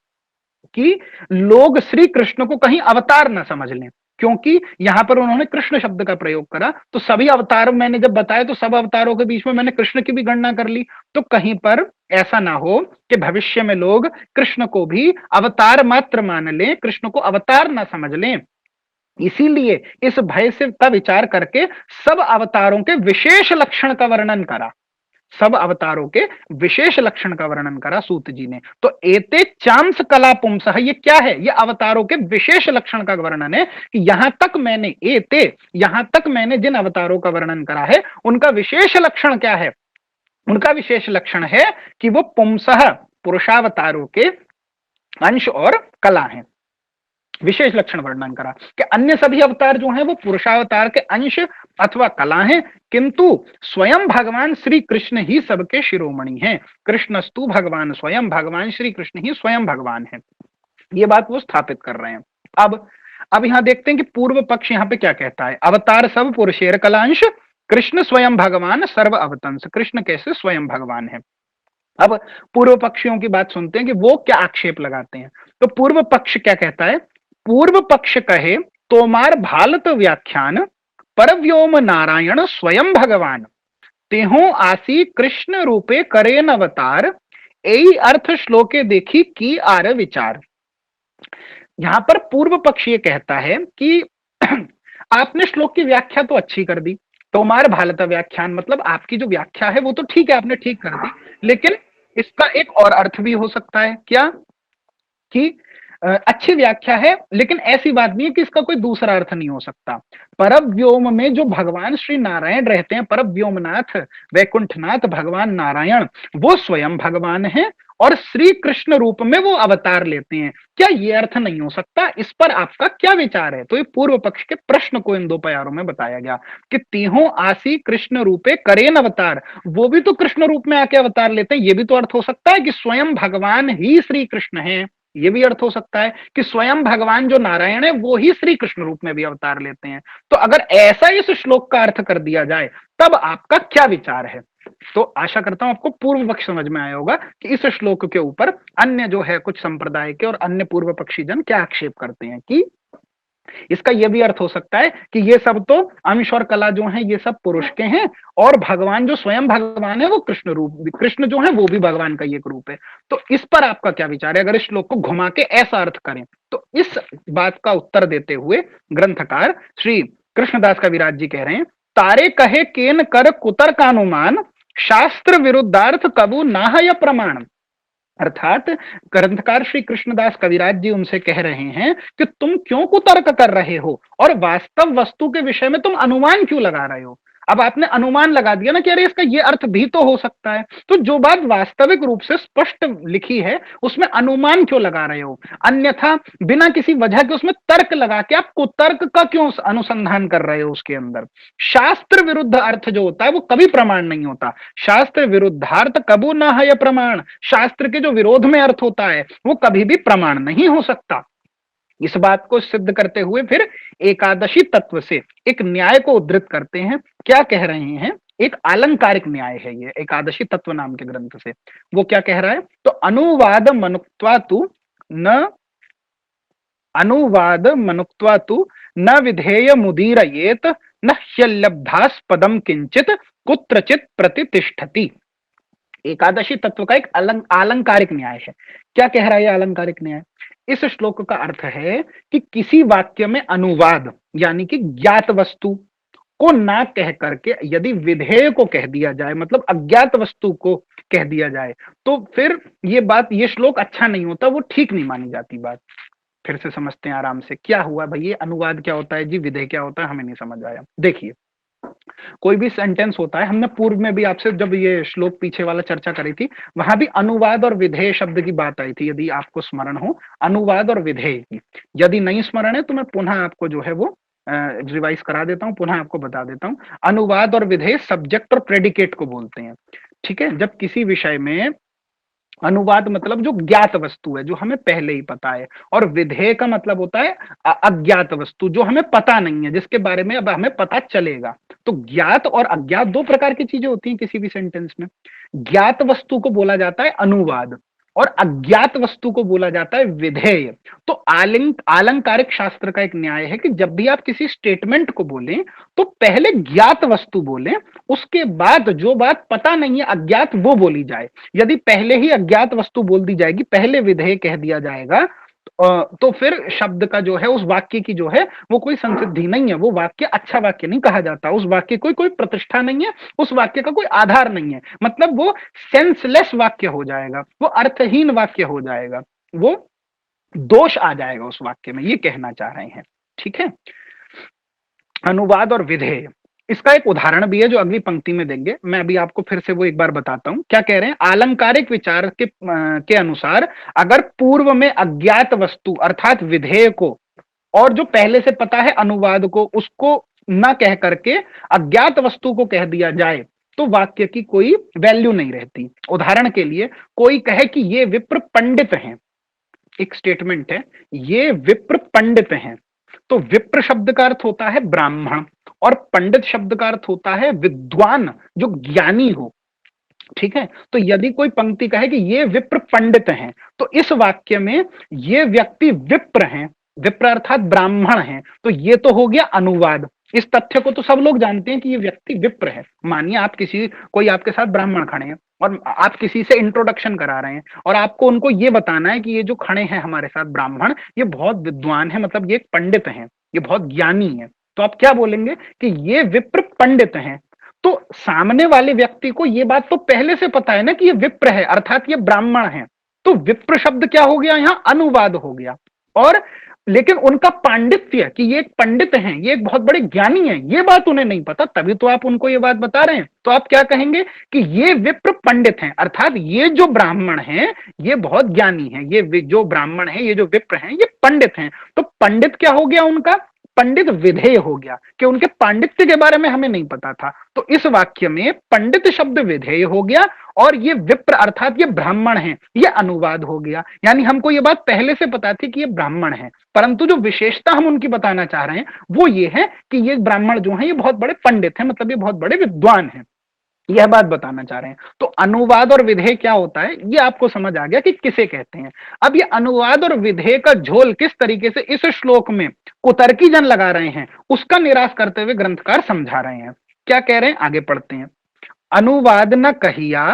कि लोग श्री कृष्ण को कहीं अवतार ना समझ लें, क्योंकि यहां पर उन्होंने कृष्ण शब्द का प्रयोग करा। तो सभी अवतार मैंने जब बताया तो सब अवतारों के बीच में मैंने कृष्ण की भी गणना कर ली, तो कहीं पर ऐसा ना हो कि भविष्य में लोग कृष्ण को भी अवतार मात्र मान लें, कृष्ण को अवतार ना समझ लें। इसीलिए इस भय से का विचार करके सब अवतारों के विशेष लक्षण का वर्णन करा, सब अवतारों के विशेष लक्षण का वर्णन करा सूत जी ने। तो एते चांस कला पुंसः, ये क्या है? ये अवतारों के विशेष लक्षण का वर्णन है कि यहां तक मैंने एते, यहां तक मैंने जिन अवतारों का वर्णन करा है उनका विशेष लक्षण क्या है? उनका विशेष लक्षण है कि वो पुंसः पुरुषावतारों के अंश और कला हैं। विशेष लक्षण वर्णन करा कि अन्य सभी अवतार जो हैं वो पुरुषावतार के अंश अथवा कला हैं, किंतु स्वयं भगवान श्री कृष्ण ही सबके शिरोमणि हैं। कृष्णस्तु भगवान स्वयं, भगवान श्री कृष्ण ही स्वयं भगवान है। ये बात वो स्थापित कर रहे हैं। अब यहां देखते हैं कि पूर्व पक्ष यहां पे क्या कहता है। अवतार सब पुरुषेर कलांश, कृष्ण स्वयं भगवान सर्व अवतंस, कृष्ण कैसे स्वयं भगवान है। अब पूर्व पक्षियों की बात सुनते हैं कि वो क्या आक्षेप लगाते हैं। तो पूर्व पक्ष क्या कहता है? पूर्व पक्ष कहे तोमार भालत व्याख्यान, परव्योम नारायण स्वयं भगवान, तेहो आसी कृष्ण रूपे करेन अवतार, यही अर्थ श्लोके देखी की आर विचार। यहां पर पूर्व पक्ष ये कहता है कि आपने श्लोक की व्याख्या तो अच्छी कर दी, तोमार भालत व्याख्यान मतलब आपकी जो व्याख्या है वो तो ठीक है, आपने ठीक कर दी, लेकिन इसका एक और अर्थ भी हो सकता है। क्या? कि अच्छी व्याख्या है, लेकिन ऐसी बात नहीं है कि इसका कोई दूसरा अर्थ नहीं हो सकता। परम व्योम में जो भगवान श्री नारायण रहते हैं, परम व्योमनाथ वैकुंठनाथ भगवान नारायण, वो स्वयं भगवान है और श्री कृष्ण रूप में वो अवतार लेते हैं। क्या ये अर्थ नहीं हो सकता? इस पर आपका क्या विचार है? तो ये पूर्व पक्ष के प्रश्न को इन दो प्यारों में बताया गया कि तीहों आसी कृष्ण रूपे करेन अवतार, वो भी तो कृष्ण रूप में आके अवतार लेते हैं। ये भी तो अर्थ हो सकता है कि स्वयं भगवान ही श्री कृष्ण है। ये भी अर्थ हो सकता है कि स्वयं भगवान जो नारायण है वो ही श्री कृष्ण रूप में भी अवतार लेते हैं। तो अगर ऐसा इस श्लोक का अर्थ कर दिया जाए तब आपका क्या विचार है? तो आशा करता हूं आपको पूर्व पक्ष समझ में आया होगा कि इस श्लोक के ऊपर अन्य जो है कुछ संप्रदाय के और अन्य पूर्व पक्षी जन क्या आक्षेप करते हैं कि इसका यह भी अर्थ हो सकता है कि ये सब तो अंश और कला जो है ये सब पुरुष के हैं और भगवान जो स्वयं भगवान है वो कृष्ण रूप, कृष्ण जो है वो भी भगवान का एक रूप है। तो इस पर आपका क्या विचार है? अगर इस श्लोक को घुमा के ऐसा अर्थ करें तो इस बात का उत्तर देते हुए ग्रंथकार श्री कृष्णदास कविराज जी कह रहे हैं, तारे कहे केन कर कुतर का अनुमान, शास्त्र विरुद्धार्थ कबू नाहय प्रमाण। अर्थात ग्रंथकार श्री कृष्णदास कविराज जी उनसे कह रहे हैं कि तुम क्यों कुतर्क कर रहे हो और वास्तव वस्तु के विषय में तुम अनुमान क्यों लगा रहे हो? अब आपने अनुमान लगा दिया ना कि अरे इसका ये अर्थ भी तो हो सकता है, तो जो बात वास्तविक रूप से स्पष्ट लिखी है उसमें अनुमान क्यों लगा रहे हो? अन्यथा बिना किसी वजह के उसमें तर्क लगा के आप कुतर्क का क्यों अनुसंधान कर रहे हो उसके अंदर? शास्त्र विरुद्ध अर्थ जो होता है वो कभी प्रमाण नहीं होता। शास्त्र विरुद्धार्थ कबू न है प्रमाण, शास्त्र के जो विरोध में अर्थ होता है वो कभी भी प्रमाण नहीं हो सकता। इस बात को सिद्ध करते हुए फिर एकादशी तत्व से एक न्याय को उद्धृत करते हैं। क्या कह रहे हैं? एक अलंकारिक न्याय है ये, एकादशी तत्व नाम के ग्रंथ से। वो क्या कह रहा है? तो अनुवाद मनुक्त्वा तु न अनुवाद मनुक्त्वा तु न विधेय मुदीरयेत न ह्यलब्धास्पदम किंचित कुत्रचित प्रतितिष्ठति। एकादशी तत्व का एक अलंकारिक न्याय है। क्या कह रहा है अलंकारिक न्याय? इस श्लोक का अर्थ है कि किसी वाक्य में अनुवाद यानी कि ज्ञात वस्तु को ना कह करके यदि विधेय को कह दिया जाए, मतलब अज्ञात वस्तु को कह दिया जाए, तो फिर ये बात, ये श्लोक अच्छा नहीं होता, वो ठीक नहीं मानी जाती बात। फिर से समझते हैं आराम से क्या हुआ भाई, ये अनुवाद क्या होता है जी, विधेय क्या होता है, हमें नहीं समझ आया। देखिए, कोई भी सेंटेंस होता है, हमने पूर्व में भी आपसे जब ये श्लोक पीछे वाला चर्चा करी थी वहां भी अनुवाद और विधेय शब्द की बात आई थी, यदि आपको स्मरण हो, अनुवाद और विधेय की। यदि नहीं स्मरण है तो मैं पुनः आपको जो है वो रिवाइज करा देता हूं, पुनः आपको बता देता हूं। अनुवाद और विधेय सब्जेक्ट और प्रेडिकेट को बोलते हैं। ठीक है, जब किसी विषय में अनुवाद मतलब जो ज्ञात वस्तु है जो हमें पहले ही पता है, और विधेय का मतलब होता है अज्ञात वस्तु जो हमें पता नहीं है, जिसके बारे में अब हमें पता चलेगा। तो ज्ञात और अज्ञात दो प्रकार की चीजें होती हैं किसी भी सेंटेंस में। ज्ञात वस्तु को बोला जाता है अनुवाद और अज्ञात वस्तु को बोला जाता है विधेय। तो आलंकारिक शास्त्र का एक न्याय है कि जब भी आप किसी स्टेटमेंट को बोलें तो पहले ज्ञात वस्तु बोलें, उसके बाद जो बात पता नहीं है अज्ञात वो बोली जाए। यदि पहले ही अज्ञात वस्तु बोल दी जाएगी, पहले विधेय कह दिया जाएगा, तो फिर शब्द का जो है, उस वाक्य की जो है वो कोई संसिद्धि नहीं है, वो वाक्य अच्छा वाक्य नहीं कहा जाता, उस वाक्य कोई कोई प्रतिष्ठा नहीं है, उस वाक्य का कोई आधार नहीं है, मतलब वो सेंसलेस वाक्य हो जाएगा, वो अर्थहीन वाक्य हो जाएगा, वो दोष आ जाएगा उस वाक्य में, ये कहना चाह रहे हैं। ठीक है, अनुवाद और विधेय, इसका एक उदाहरण भी है जो अगली पंक्ति में देंगे, मैं अभी आपको फिर से वो एक बार बताता हूं। क्या कह रहे हैं? आलंकारिक विचार के अनुसार अगर पूर्व में अज्ञात वस्तु अर्थात विधेय को और जो पहले से पता है अनुवाद को, उसको न कह करके अज्ञात वस्तु को कह दिया जाए तो वाक्य की कोई वैल्यू नहीं रहती। उदाहरण के लिए कोई कहे कि ये विप्र पंडित हैं, एक स्टेटमेंट है, ये विप्र पंडित हैं, तो विप्र शब्द का अर्थ होता है ब्राह्मण और पंडित शब्द का अर्थ होता है विद्वान, जो ज्ञानी हो। ठीक है, तो यदि कोई पंक्ति कहे कि ये विप्र पंडित हैं, तो इस वाक्य में ये व्यक्ति विप्र हैं, विप्र अर्थात ब्राह्मण हैं, तो ये तो हो गया अनुवाद। इस तथ्य को तो सब लोग जानते हैं कि ये व्यक्ति विप्र है। मानिए आप कोई आपके साथ ब्राह्मण खड़े हैं और आप किसी से इंट्रोडक्शन करा रहे हैं और आपको उनको ये बताना है कि ये जो खड़े हैं हमारे साथ ब्राह्मण, ये बहुत विद्वान है, मतलब ये एक पंडित हैं, ये बहुत ज्ञानी है। तो आप क्या बोलेंगे कि ये विप्र पंडित हैं। तो सामने वाले व्यक्ति को ये बात तो पहले से पता है ना कि ये विप्र है, अर्थात ये ब्राह्मण है। तो विप्र शब्द क्या हो गया? यहां अनुवाद हो गया। और लेकिन उनका पांडित्य, कि ये एक पंडित हैं, ये एक बहुत बड़े ज्ञानी हैं, ये बात उन्हें नहीं पता, तभी तो आप उनको ये बात बता रहे हैं। तो आप क्या कहेंगे कि ये विप्र पंडित हैं, अर्थात ये जो ब्राह्मण हैं ये बहुत ज्ञानी हैं, ये जो ब्राह्मण हैं, ये जो विप्र हैं, ये पंडित हैं। तो पंडित क्या हो गया उनका? पंडित विधेय हो गया, कि उनके पांडित्य के बारे में हमें नहीं पता था। तो इस वाक्य में पंडित शब्द विधेय हो गया, और ये विप्र अर्थात ये ब्राह्मण हैं, ये अनुवाद हो गया। यानी हमको ये बात पहले से पता थी कि ये ब्राह्मण हैं, परंतु जो विशेषता हम उनकी बताना चाह रहे हैं वो ये है कि ये ब्राह्मण जो हैं ये बहुत बड़े पंडित हैं, मतलब ये बहुत बड़े विद्वान हैं, यह बात बताना चाह रहे हैं। तो अनुवाद और विधेय क्या होता है ये आपको समझ आ गया कि किसे कहते हैं। अब ये अनुवाद और विधेय का झोल किस तरीके से इस श्लोक में कुतर्की जन लगा रहे हैं उसका निराश करते हुए ग्रंथकार समझा रहे हैं। क्या कह रहे हैं, आगे पढ़ते हैं। अनुवाद न कहिया,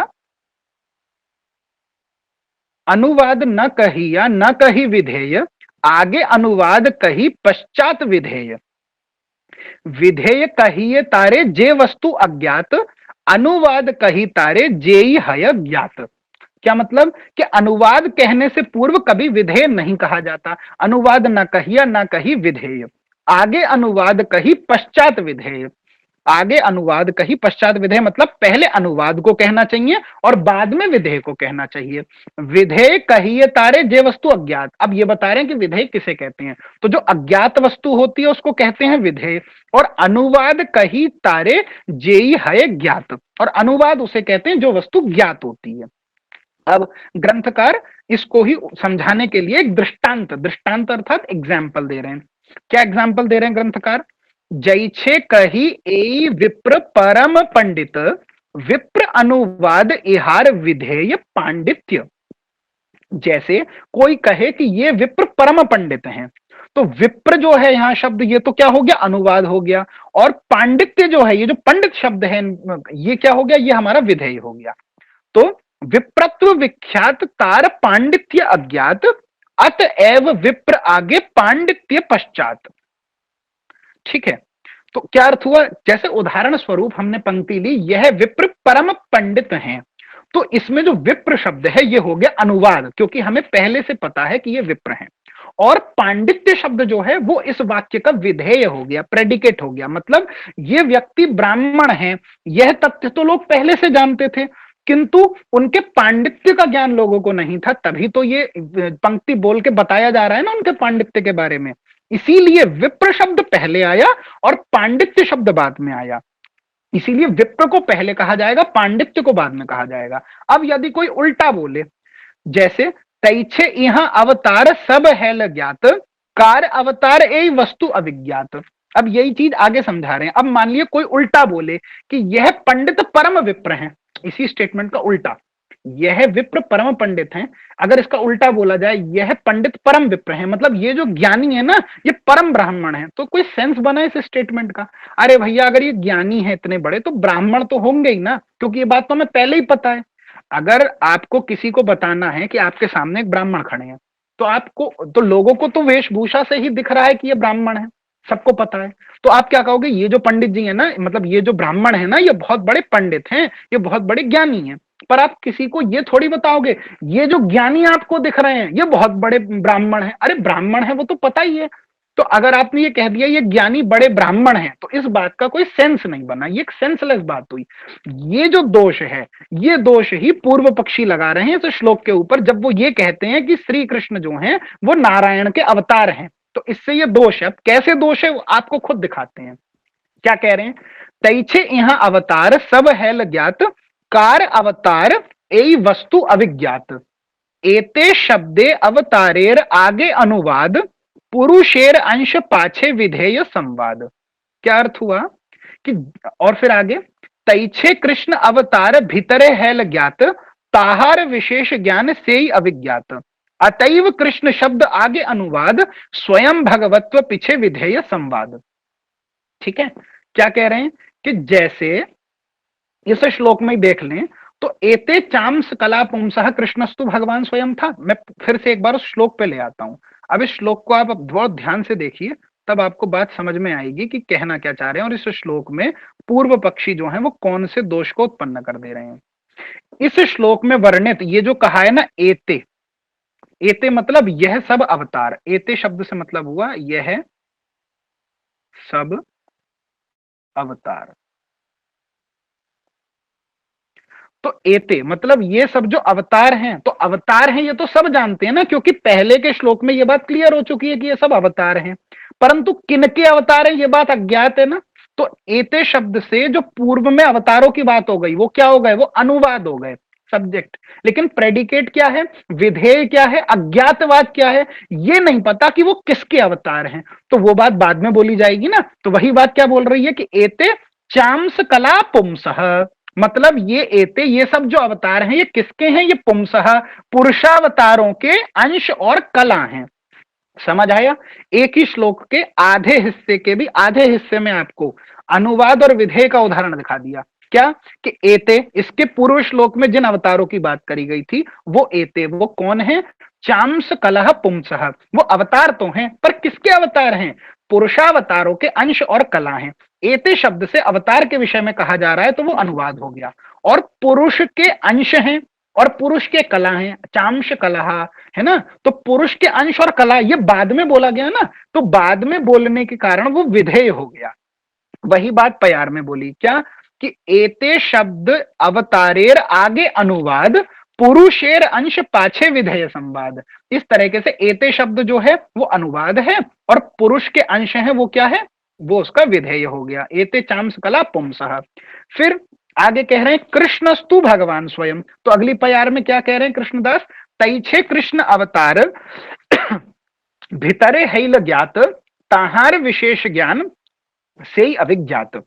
अनुवाद न कहिया न कही विधेय, आगे अनुवाद कही पश्चात विधेय। विधेय कहिए तारे जे वस्तु अज्ञात, अनुवाद कही तारे जेई हय ज्ञात। क्या मतलब कि अनुवाद कहने से पूर्व कभी विधेय नहीं कहा जाता। अनुवाद न कहिया न कही विधेय, आगे अनुवाद कही पश्चात विधेय। आगे अनुवाद कही पश्चात विधेय मतलब पहले अनुवाद को कहना चाहिए और बाद में विधेय को कहना चाहिए। विधेय कहिए तारे जे वस्तु अज्ञात, अब ये बता रहे हैं कि विधेय किसे कहते हैं। तो जो अज्ञात वस्तु होती है उसको कहते हैं विधेय, और अनुवाद कही तारे जेई है ज्ञात, और अनुवाद उसे कहते हैं जो वस्तु ज्ञात होती है। अब ग्रंथकार इसको ही समझाने के लिए एक दृष्टांत, दृष्टांत अर्थात एग्जाम्पल दे रहे हैं। क्या एग्जाम्पल दे रहे हैं ग्रंथकार? जैछे कही ए विप्र परम पंडित, विप्र अनुवाद इहार विधेय पांडित्य। जैसे कोई कहे कि ये विप्र परम पंडित हैं, तो विप्र जो है यहां शब्द ये तो क्या हो गया, अनुवाद हो गया, और पांडित्य जो है ये जो पंडित शब्द है ये क्या हो गया, ये हमारा विधेय हो गया। तो विप्रत्व विख्यात तार पांडित्य अज्ञात, अतएव विप्र आगे पांडित्य पश्चात। ठीक है, तो क्या अर्थ हुआ? जैसे उदाहरण स्वरूप हमने पंक्ति ली, यह विप्र परम पंडित हैं, तो इसमें जो विप्र शब्द है ये हो गया अनुवाद, क्योंकि हमें पहले से पता है कि ये विप्र हैं। और पांडित्य शब्द जो है वो इस वाक्य का विधेय हो गया, प्रेडिकेट हो गया, मतलब ये व्यक्ति ब्राह्मण हैं, यह तथ्य तो लोग पहले से जानते थे, किंतु उनके पांडित्य का ज्ञान लोगों को नहीं था, तभी तो ये पंक्ति बोल के बताया जा रहा है ना उनके पांडित्य के बारे में। इसीलिए विप्र शब्द पहले आया और पांडित्य शब्द बाद में आया। इसीलिए विप्र को पहले कहा जाएगा, पांडित्य को बाद में कहा जाएगा। अब यदि कोई उल्टा बोले, जैसे तैछे यहां अवतार सब है ज्ञात, कार अवतार ए वस्तु अविज्ञात। अब यही चीज आगे समझा रहे हैं। अब मान लिया कोई उल्टा बोले कि यह पंडित परम विप्र हैं, इसी स्टेटमेंट का उल्टा, यह विप्र परम पंडित हैं, अगर इसका उल्टा बोला जाए यह पंडित परम विप्र हैं, मतलब ये जो ज्ञानी है ना ये परम ब्राह्मण है, तो कोई सेंस बना इस स्टेटमेंट का? अरे भैया अगर ये ज्ञानी है इतने बड़े तो ब्राह्मण तो होंगे ही ना, क्योंकि ये बात तो हमें पहले ही पता है। अगर आपको किसी को बताना है कि आपके सामने एक ब्राह्मण खड़े हैं, तो आपको तो लोगों को तो वेशभूषा से ही दिख रहा है कि ये ब्राह्मण है, सबको पता है। तो आप क्या कहोगे, ये जो पंडित जी है ना, मतलब ये जो ब्राह्मण है ना, ये बहुत बड़े पंडित हैं, ये बहुत बड़े ज्ञानी हैं। पर आप किसी को ये थोड़ी बताओगे ये जो ज्ञानी आपको दिख रहे हैं ये बहुत बड़े ब्राह्मण हैं। अरे ब्राह्मण है वो तो पता ही है। तो अगर आपने ये कह दिया ये ज्ञानी बड़े ब्राह्मण हैं, तो इस बात का कोई सेंस नहीं बना, ये एक सेंसलेस बात हुई। ये जो दोष है, ये दोष ही पूर्व पक्षी लगा रहे हैं इस श्लोक के ऊपर, जब वो ये कहते हैं कि श्री कृष्ण जो हैं वो नारायण के अवतार हैं। तो इससे ये दोष है। अब कैसे दोष है वो आपको खुद दिखाते हैं। क्या कह रहे हैं? तैछे यहां अवतार सब है ज्ञात, कार अवतार ए वस्तु अविज्ञात, एते शब्दे अवतारेर आगे अनुवाद, पुरुषेर अंश पाछे विधेय संवाद। क्या अर्थ हुआ कि, और फिर आगे, तैछे कृष्ण अवतार भीतरे है ज्ञात, ताहार विशेष ज्ञान से ही अविज्ञात, अतैव कृष्ण शब्द आगे अनुवाद, स्वयं भगवत्व पीछे विधेय संवाद। ठीक है, क्या कह रहे हैं कि जैसे इस श्लोक में देख लें तो एते चाम्स कला पुंसः कृष्णस्तु भगवान स्वयं था। मैं फिर से एक बार उस श्लोक पे ले आता हूं। अब इस श्लोक को आप बहुत ध्यान से देखिए, तब आपको बात समझ में आएगी कि कहना क्या चाह रहे हैं और इस श्लोक में पूर्व पक्षी जो है वो कौन से दोष को उत्पन्न कर दे रहे हैं। इस श्लोक में वर्णित ये जो कहा है ना एते, एते मतलब यह सब अवतार, एते शब्द से मतलब हुआ यह सब अवतार। तो एते मतलब ये सब जो अवतार हैं, तो अवतार हैं ये तो सब जानते हैं ना, क्योंकि पहले के श्लोक में ये बात क्लियर हो चुकी है कि ये सब अवतार हैं। परंतु किनके अवतार हैं ये बात अज्ञात है ना। तो एते शब्द से जो पूर्व में अवतारों की बात हो गई वो क्या हो गए, वो अनुवाद हो गए, सब्जेक्ट। लेकिन प्रेडिकेट क्या है, विधेय क्या है, अज्ञातवाद क्या है, ये नहीं पता कि वो किसके अवतार हैं। तो वो बात बाद में बोली जाएगी ना। तो वही बात क्या बोल रही है कि एते चांस कला पुंसः, मतलब ये एते ये सब जो अवतार हैं ये किसके हैं, ये पुंसः पुरुषावतारों के अंश और कला हैं। समझ आया। एक ही श्लोक के आधे हिस्से के भी आधे हिस्से में आपको अनुवाद और विधेय का उदाहरण दिखा दिया। क्या कि एते, इसके पूर्व श्लोक में जिन अवतारों की बात करी गई थी वो एते, वो कौन है, चांस कलह पुंसः, वो अवतार तो हैं पर किसके अवतार हैं, पुरुषावतारों के अंश और कला हैं। एते शब्द से अवतार के विषय में कहा जा रहा है तो वो अनुवाद हो गया। और पुरुष के अंश हैं और पुरुष के कला हैं, चांश कलह, है ना। तो पुरुष के अंश और कला ये बाद में बोला गया ना, तो बाद में बोलने के कारण वो विधेय हो गया। वही बात प्यार में बोली क्या कि एते शब्द अवतारेर आगे अनुवाद, पुरुषेर अंश पाछे विधेय संवाद। इस तरीके से एते शब्द जो है वो अनुवाद है और पुरुष के अंश है वो क्या है, वो उसका विधेय हो गया। एते चांस कला पुंसः। फिर आगे कह रहे हैं कृष्णस्तु भगवान स्वयं। तो अगली प्यार में क्या कह रहे हैं कृष्णदास, तैछे कृष्ण अवतार भितरे हैल ज्ञात, ताहार विशेष ज्ञान से ही अभिज्ञात।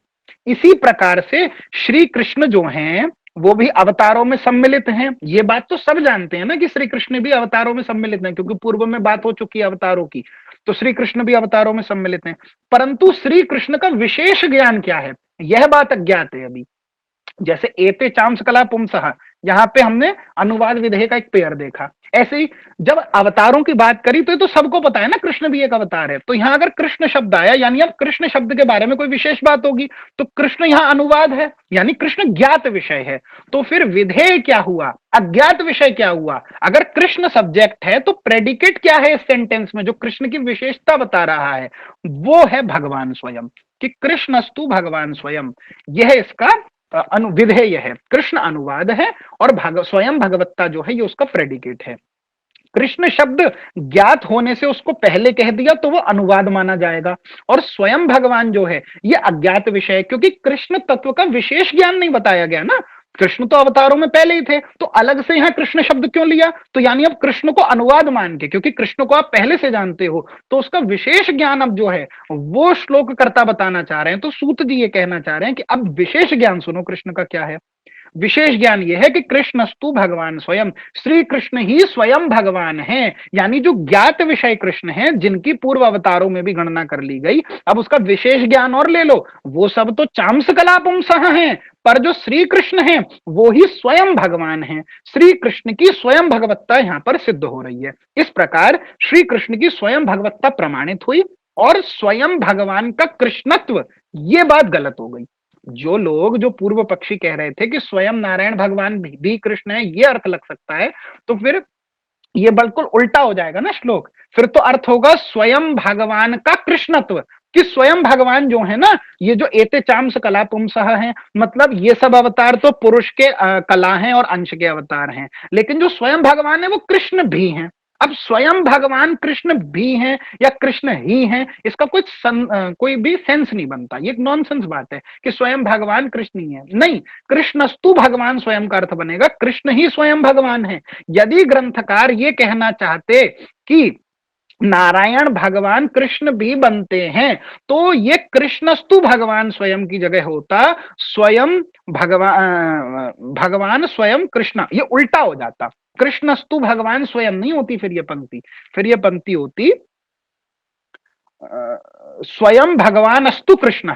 इसी प्रकार से श्री कृष्ण जो हैं वो भी अवतारों में सम्मिलित हैं। ये बात तो सब जानते हैं ना कि श्री कृष्ण भी अवतारों में सम्मिलित हैं, क्योंकि पूर्व में बात हो चुकी है अवतारों की। तो श्री कृष्ण भी अवतारों में सम्मिलित हैं, परंतु श्री कृष्ण का विशेष ज्ञान क्या है यह बात अज्ञात है अभी। जैसे एते चांस कला पुंसः, यहां पे हमने अनुवाद विधेय का एक पेयर देखा। ऐसे ही जब अवतारों की बात करी तो ये तो सबको पता है ना कृष्ण भी एक अवतार है। तो यहां अगर कृष्ण शब्द आया यानी अब कृष्ण शब्द के बारे में कोई विशेष बात होगी, तो कृष्ण यहां अनुवाद है यानी कृष्ण ज्ञात विषय है। तो फिर विधेय क्या हुआ, अज्ञात विषय क्या हुआ। अगर कृष्ण सब्जेक्ट है तो प्रेडिकेट क्या है इस सेंटेंस में जो कृष्ण की विशेषता बता रहा है, वो है भगवान स्वयं, कि कृष्णस्तु भगवान स्वयं। यह इसका विधेय है, कृष्ण अनुवाद है और स्वयं भगवत्ता जो है ये उसका प्रेडिकेट है। कृष्ण शब्द ज्ञात होने से उसको पहले कह दिया तो वो अनुवाद माना जाएगा, और स्वयं भगवान जो है ये अज्ञात विषय है, क्योंकि कृष्ण तत्व का विशेष ज्ञान नहीं बताया गया ना। कृष्ण तो अवतारों में पहले ही थे, तो अलग से यहां कृष्ण शब्द क्यों लिया, तो यानी अब कृष्ण को अनुवाद मान के, क्योंकि कृष्ण को आप पहले से जानते हो तो उसका विशेष ज्ञान अब जो है वो श्लोक कर्ता बताना चाह रहे हैं। तो सूत जी ये कहना चाह रहे हैं कि अब विशेष ज्ञान सुनो कृष्ण का क्या है। विशेष ज्ञान यह है कि कृष्णस्तु भगवान स्वयं, श्री कृष्ण ही स्वयं भगवान है। यानी जो ज्ञात विषय कृष्ण है जिनकी पूर्व अवतारों में भी गणना कर ली गई, अब उसका विशेष ज्ञान और ले लो, वो सब तो चांस कला पुंसः हैं, पर जो श्री कृष्ण है वो ही स्वयं भगवान है। श्री कृष्ण की स्वयं भगवत्ता यहां पर सिद्ध हो रही है। इस प्रकार श्री कृष्ण की स्वयं भगवत्ता प्रमाणित हुई और स्वयं भगवान का कृष्णत्व, ये बात गलत हो गई। जो लोग, जो पूर्व पक्षी कह रहे थे कि स्वयं नारायण भगवान भी कृष्ण है, ये अर्थ लग सकता है, तो फिर ये बिल्कुल उल्टा हो जाएगा ना श्लोक। फिर तो अर्थ होगा स्वयं भगवान का कृष्णत्व, कि स्वयं भगवान जो है ना, ये जो एते चांस कला पुंसः है, मतलब ये सब अवतार तो पुरुष के कला हैं और अंश के अवतार हैं, लेकिन जो स्वयं भगवान है वो कृष्ण भी हैं। अब स्वयं भगवान कृष्ण भी हैं या कृष्ण ही हैं, इसका कोई भी सेंस नहीं बनता। ये एक नॉनसेंस बात है कि स्वयं भगवान कृष्ण ही है, नहीं, कृष्णस्तु भगवान स्वयं का अर्थ बनेगा कृष्ण ही स्वयं भगवान है। यदि ग्रंथकार ये कहना चाहते कि नारायण भगवान कृष्ण भी बनते हैं, तो ये कृष्णस्तु भगवान स्वयं की जगह होता स्वयं भगवान स्वयं कृष्ण, ये उल्टा हो जाता। कृष्णस्तु भगवान स्वयं नहीं होती फिर ये पंक्ति, फिर ये पंक्ति होती स्वयं भगवान अस्तु कृष्ण,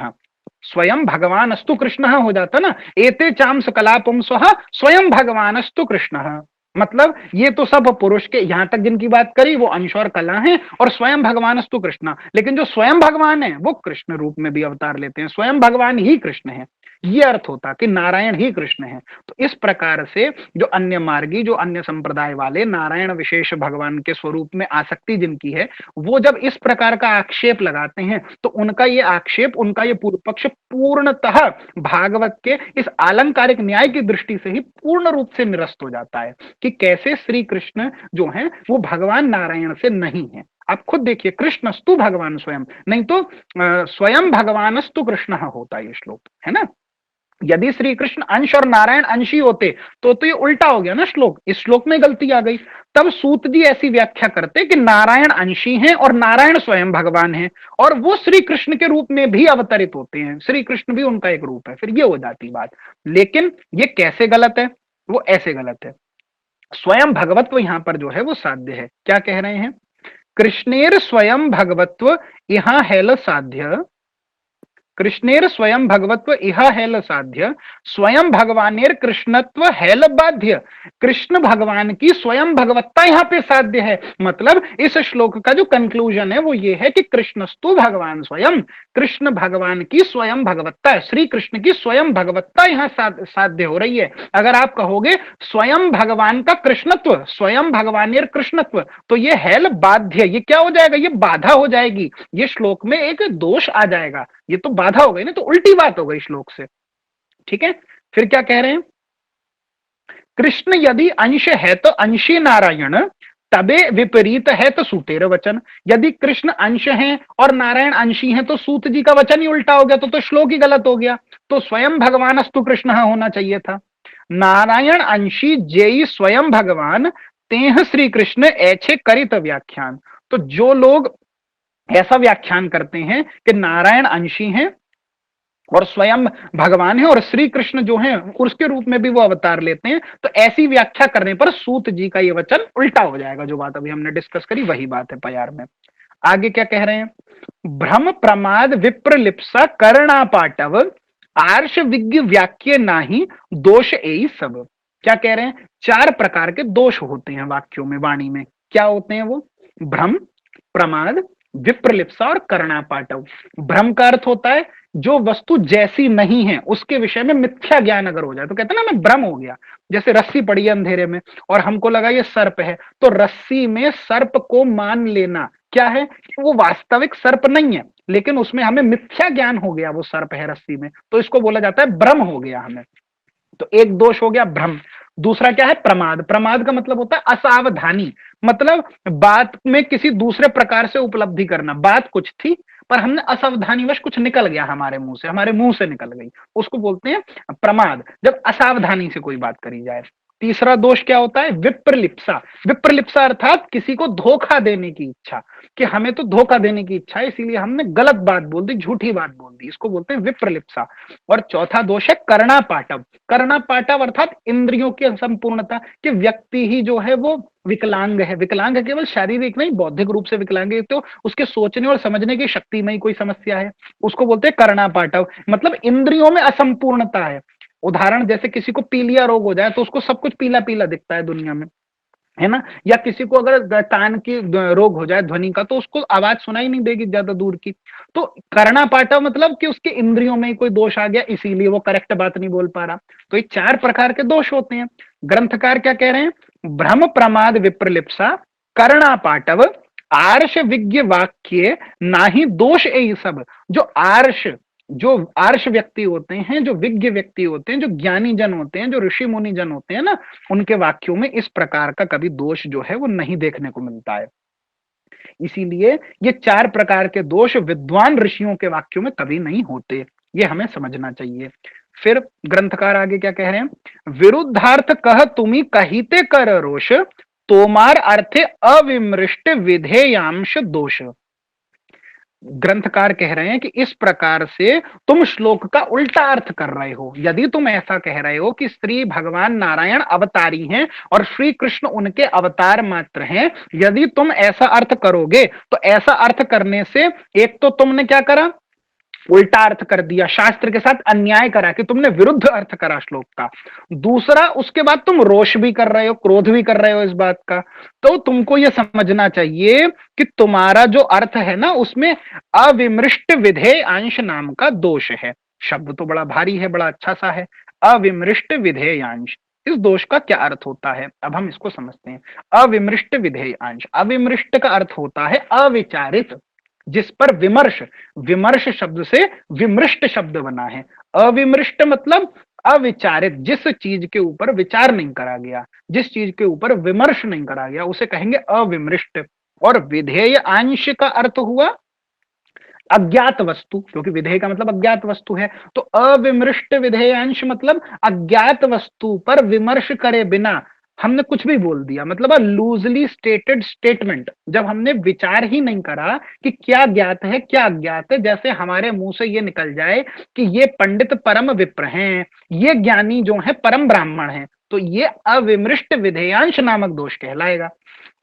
स्वयं भगवान अस्तु कृष्ण हो जाता ना। एते चांस कला पुंसः स्वयं भगवान अस्तु कृष्ण, मतलब ये तो सब पुरुष के, यहां तक जिनकी बात करी वो अंश और कला हैं, और स्वयं भगवान अस्तु कृष्ण, लेकिन जो स्वयं भगवान है वो कृष्ण रूप में भी अवतार लेते हैं, स्वयं भगवान ही कृष्ण है। ये अर्थ होता कि नारायण ही कृष्ण है। तो इस प्रकार से जो अन्य मार्गी, जो अन्य संप्रदाय वाले नारायण विशेष भगवान के स्वरूप में आसक्ति जिनकी है, वो जब इस प्रकार का आक्षेप लगाते हैं तो उनका ये आक्षेप, उनका ये पूर्व पक्ष पूर्णतः भागवत के इस आलंकारिक न्याय की दृष्टि से ही पूर्ण रूप से निरस्त हो जाता है कि कैसे श्री कृष्ण जो है वो भगवान नारायण से नहीं है। आप खुद देखिए, कृष्णस्तु भगवान स्वयं, नहीं तो स्वयं भगवानस्तु कृष्ण होता ये श्लोक, है ना। यदि श्री कृष्ण अंश और नारायण अंशी होते तो ये उल्टा हो गया ना श्लोक, इस श्लोक में गलती आ गई। तब सूत जी ऐसी व्याख्या करते कि नारायण अंशी हैं और नारायण स्वयं भगवान हैं और वो श्री कृष्ण के रूप में भी अवतरित होते हैं, श्री कृष्ण भी उनका एक रूप है, फिर ये हो जाती बात। लेकिन ये कैसे गलत है? वो ऐसे गलत है, स्वयं भगवत्व यहां पर जो है वो साध्य है। क्या कह रहे हैं? कृष्णेर स्वयं भगवत्व यहां हेल साध्य, कृष्णेर स्वयं भगवत्व इह हेल साध्य, स्वयं भगवानेर कृष्णत्व हेल बाध्य। कृष्ण भगवान की स्वयं भगवत्ता यहाँ पे साध्य है। मतलब इस श्लोक का जो कंक्लूजन है वो ये है कि कृष्णस्तु भगवान स्वयं, कृष्ण भगवान की स्वयं भगवत्ता है, श्री कृष्ण की स्वयं भगवत्ता यहाँ साध्य हो रही है। अगर आप कहोगे स्वयं भगवान का कृष्णत्व, स्वयं भगवानेर कृष्णत्व, तो ये हेल बाध्य, ये क्या हो जाएगा? ये बाधा हो जाएगी, ये श्लोक में एक दोष आ जाएगा, ये तो बाधा हो गई ना, तो उल्टी बात हो गई श्लोक से। ठीक है, फिर क्या कह रहे हैं? कृष्ण यदि अंश है तो अंशी नारायण, तबे विपरीत है तो सूतेर वचन। यदि कृष्ण अंश हैं और नारायण अंशी हैं तो सूत जी का वचन ही उल्टा हो गया, तो श्लोक ही गलत हो गया। तो स्वयं भगवान अस्तु कृष्ण होना चाहिए था। नारायण अंशी जेई स्वयं भगवान, तेह श्री कृष्ण ऐछे करित व्याख्यान। तो जो लोग ऐसा व्याख्यान करते हैं कि नारायण अंशी हैं और स्वयं भगवान है और श्री कृष्ण जो है उसके रूप में भी वो अवतार लेते हैं, तो ऐसी व्याख्या करने पर सूत जी का ये वचन उल्टा हो जाएगा। जो बात अभी हमने डिस्कस करी वही बात है पयार में। आगे क्या कह रहे हैं? भ्रम प्रमाद विप्रलिप्सा करना पाटव, आर्ष विज्ञ व्याक्य नाही दोष एई सब। क्या कह रहे हैं? चार प्रकार के दोष होते हैं वाक्यों में, वाणी में। क्या होते हैं वो? भ्रम, प्रमाद, विप्रलिप्सा और करणापाटव। भ्रम का अर्थ होता है जो वस्तु जैसी नहीं है उसके विषय में मिथ्या ज्ञान अगर हो जाए तो कहते हैं ना मैं भ्रम हो गया। जैसे रस्सी पड़ी है अंधेरे में और हमको लगा ये सर्प है, तो रस्सी में सर्प को मान लेना क्या है कि वो वास्तविक सर्प नहीं है, लेकिन उसमें हमें मिथ्या ज्ञान हो गया वो सर्प है रस्सी में, तो इसको बोला जाता है भ्रम हो गया हमें। तो एक दोष हो गया भ्रम। दूसरा क्या है? प्रमाद। प्रमाद का मतलब होता है असावधानी, मतलब बात में किसी दूसरे प्रकार से उपलब्धि करना। बात कुछ थी पर हमने असावधानीवश कुछ निकल गया हमारे मुंह से, हमारे मुंह से निकल गई, उसको बोलते हैं प्रमाद, जब असावधानी से कोई बात करी जाए। तीसरा दोष क्या होता है? विप्रलिप्सा। विप्रलिप्सा अर्थात किसी को धोखा देने की इच्छा, कि हमें तो धोखा देने की इच्छा है इसीलिए हमने गलत बात बोल दी, झूठी बात बोल दी, इसको बोलते हैं विप्रलिप्सा। और चौथा दोष है करना पाटव। करना पाटव अर्थात इंद्रियों की असंपूर्णता, कि व्यक्ति ही जो है वो विकलांग है। विकलांग केवल शारीरिक नहीं, बौद्धिक रूप से विकलांग है, तो उसके सोचने और समझने की शक्ति में ही कोई समस्या है, उसको बोलते हैं करना पाटव। मतलब इंद्रियों में असंपूर्णता है। उदाहरण, जैसे किसी को पीलिया रोग हो जाए तो उसको सब कुछ पीला पीला दिखता है दुनिया में, है ना। या किसी को अगर कान की रोग हो जाए ध्वनि का, तो उसको आवाज सुनाई नहीं देगी ज्यादा दूर की। तो करना पाटा मतलब कि उसके इंद्रियों में कोई दोष आ गया, इसीलिए वो करेक्ट बात नहीं बोल पा रहा। तो ये चार प्रकार के दोष होते हैं। ग्रंथकार क्या कह रहे हैं? भ्रम प्रमाद विप्रलिप्सा करना पाटव आर्ष विज्ञ वाक्य नाही दोष ये सब। जो आर्ष व्यक्ति होते हैं, जो विज्ञ व्यक्ति होते हैं, जो ज्ञानी जन होते हैं, जो ऋषि मुनि जन होते हैं ना, उनके वाक्यों में इस प्रकार का कभी दोष जो है वो नहीं देखने को मिलता है। इसीलिए ये चार प्रकार के दोष विद्वान ऋषियों के वाक्यों में कभी नहीं होते, ये हमें समझना चाहिए। फिर ग्रंथकार आगे क्या कह रहे हैं? विरुद्धार्थ कह तुम्ही कहिते कर रोष, तोमार अर्थे अविमृष्ट विधेयांश दोष। ग्रंथकार कह रहे हैं कि इस प्रकार से तुम श्लोक का उल्टा अर्थ कर रहे हो। यदि तुम ऐसा कह रहे हो कि श्री भगवान नारायण अवतारी हैं और श्री कृष्ण उनके अवतार मात्र हैं, यदि तुम ऐसा अर्थ करोगे तो ऐसा अर्थ करने से एक तो तुमने क्या करा? उल्टा अर्थ कर दिया, शास्त्र के साथ अन्याय करा कि तुमने विरुद्ध अर्थ करा श्लोक का। दूसरा, उसके बाद तुम रोष भी कर रहे हो, क्रोध भी कर रहे हो इस बात का। तो तुमको यह समझना चाहिए कि तुम्हारा जो अर्थ है ना, उसमें अविमृष्ट विधेय अंश नाम का दोष है। शब्द तो बड़ा भारी है, बड़ा अच्छा सा है। अविमृष्ट विधेयांश, इस दोष का क्या अर्थ होता है, अब हम इसको समझते हैं। अविमृष्ट विधेयांश, अविमृष्ट का अर्थ होता है अविचारित, जिस पर विमर्श, विमर्श शब्द से विमृष्ट शब्द बना है। अविमृष्ट मतलब अविचारित, जिस चीज के ऊपर विचार नहीं करा गया, जिस चीज के ऊपर विमर्श नहीं करा गया, उसे कहेंगे अविमृष्ट। और विधेय अंश का अर्थ हुआ अज्ञात वस्तु, क्योंकि विधेय का मतलब अज्ञात वस्तु है। तो अविमृष्ट विधेयांश मतलब अज्ञात वस्तु पर विमर्श करे बिना हमने कुछ भी बोल दिया, मतलब लूजली स्टेटेड स्टेटमेंट, जब हमने विचार ही नहीं करा कि क्या ज्ञात है क्या अज्ञात है, जैसे हमारे मुंह से ये निकल जाए कि ये पंडित परम विप्र हैं, ये ज्ञानी जो है परम ब्राह्मण हैं, तो ये अविमृष्ट विधेयांश नामक दोष कहलाएगा।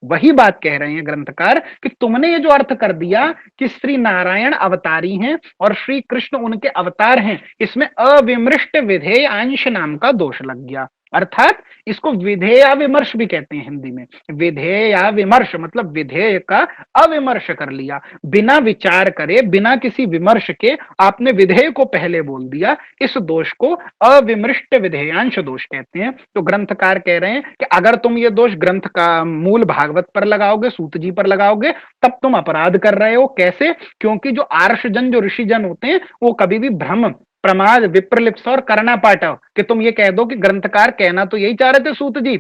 वही बात कह रहे हैं ग्रंथकार कि तुमने ये जो अर्थ कर दिया कि श्री नारायण अवतारी हैं और श्री कृष्ण उनके अवतार हैं, इसमें अविमृष्ट विधेय अंश नाम का दोष लग गया। अर्थात इसको विधेया विमर्श भी कहते हैं हिंदी में। विधेया विमर्श मतलब विधेय का अविमर्श कर लिया, बिना विचार करे, बिना किसी विमर्श के आपने विधेय को पहले बोल दिया, इस दोष को अविमृष्ट विधेयांश दोष कहते हैं। तो ग्रंथकार कह रहे हैं कि अगर तुम ये दोष ग्रंथ का मूल भागवत पर लगाओगे, सूत जी पर लगाओगे, तब तुम अपराध कर रहे हो। कैसे? क्योंकि जो आर्षजन, जो ऋषिजन होते हैं, वो कभी भी भ्रम, प्रमाद, विप्रलिप्स और करना पाठव, कि तुम ये कह दो कि ग्रंथकार कहना तो यही चाह रहे थे सूत जी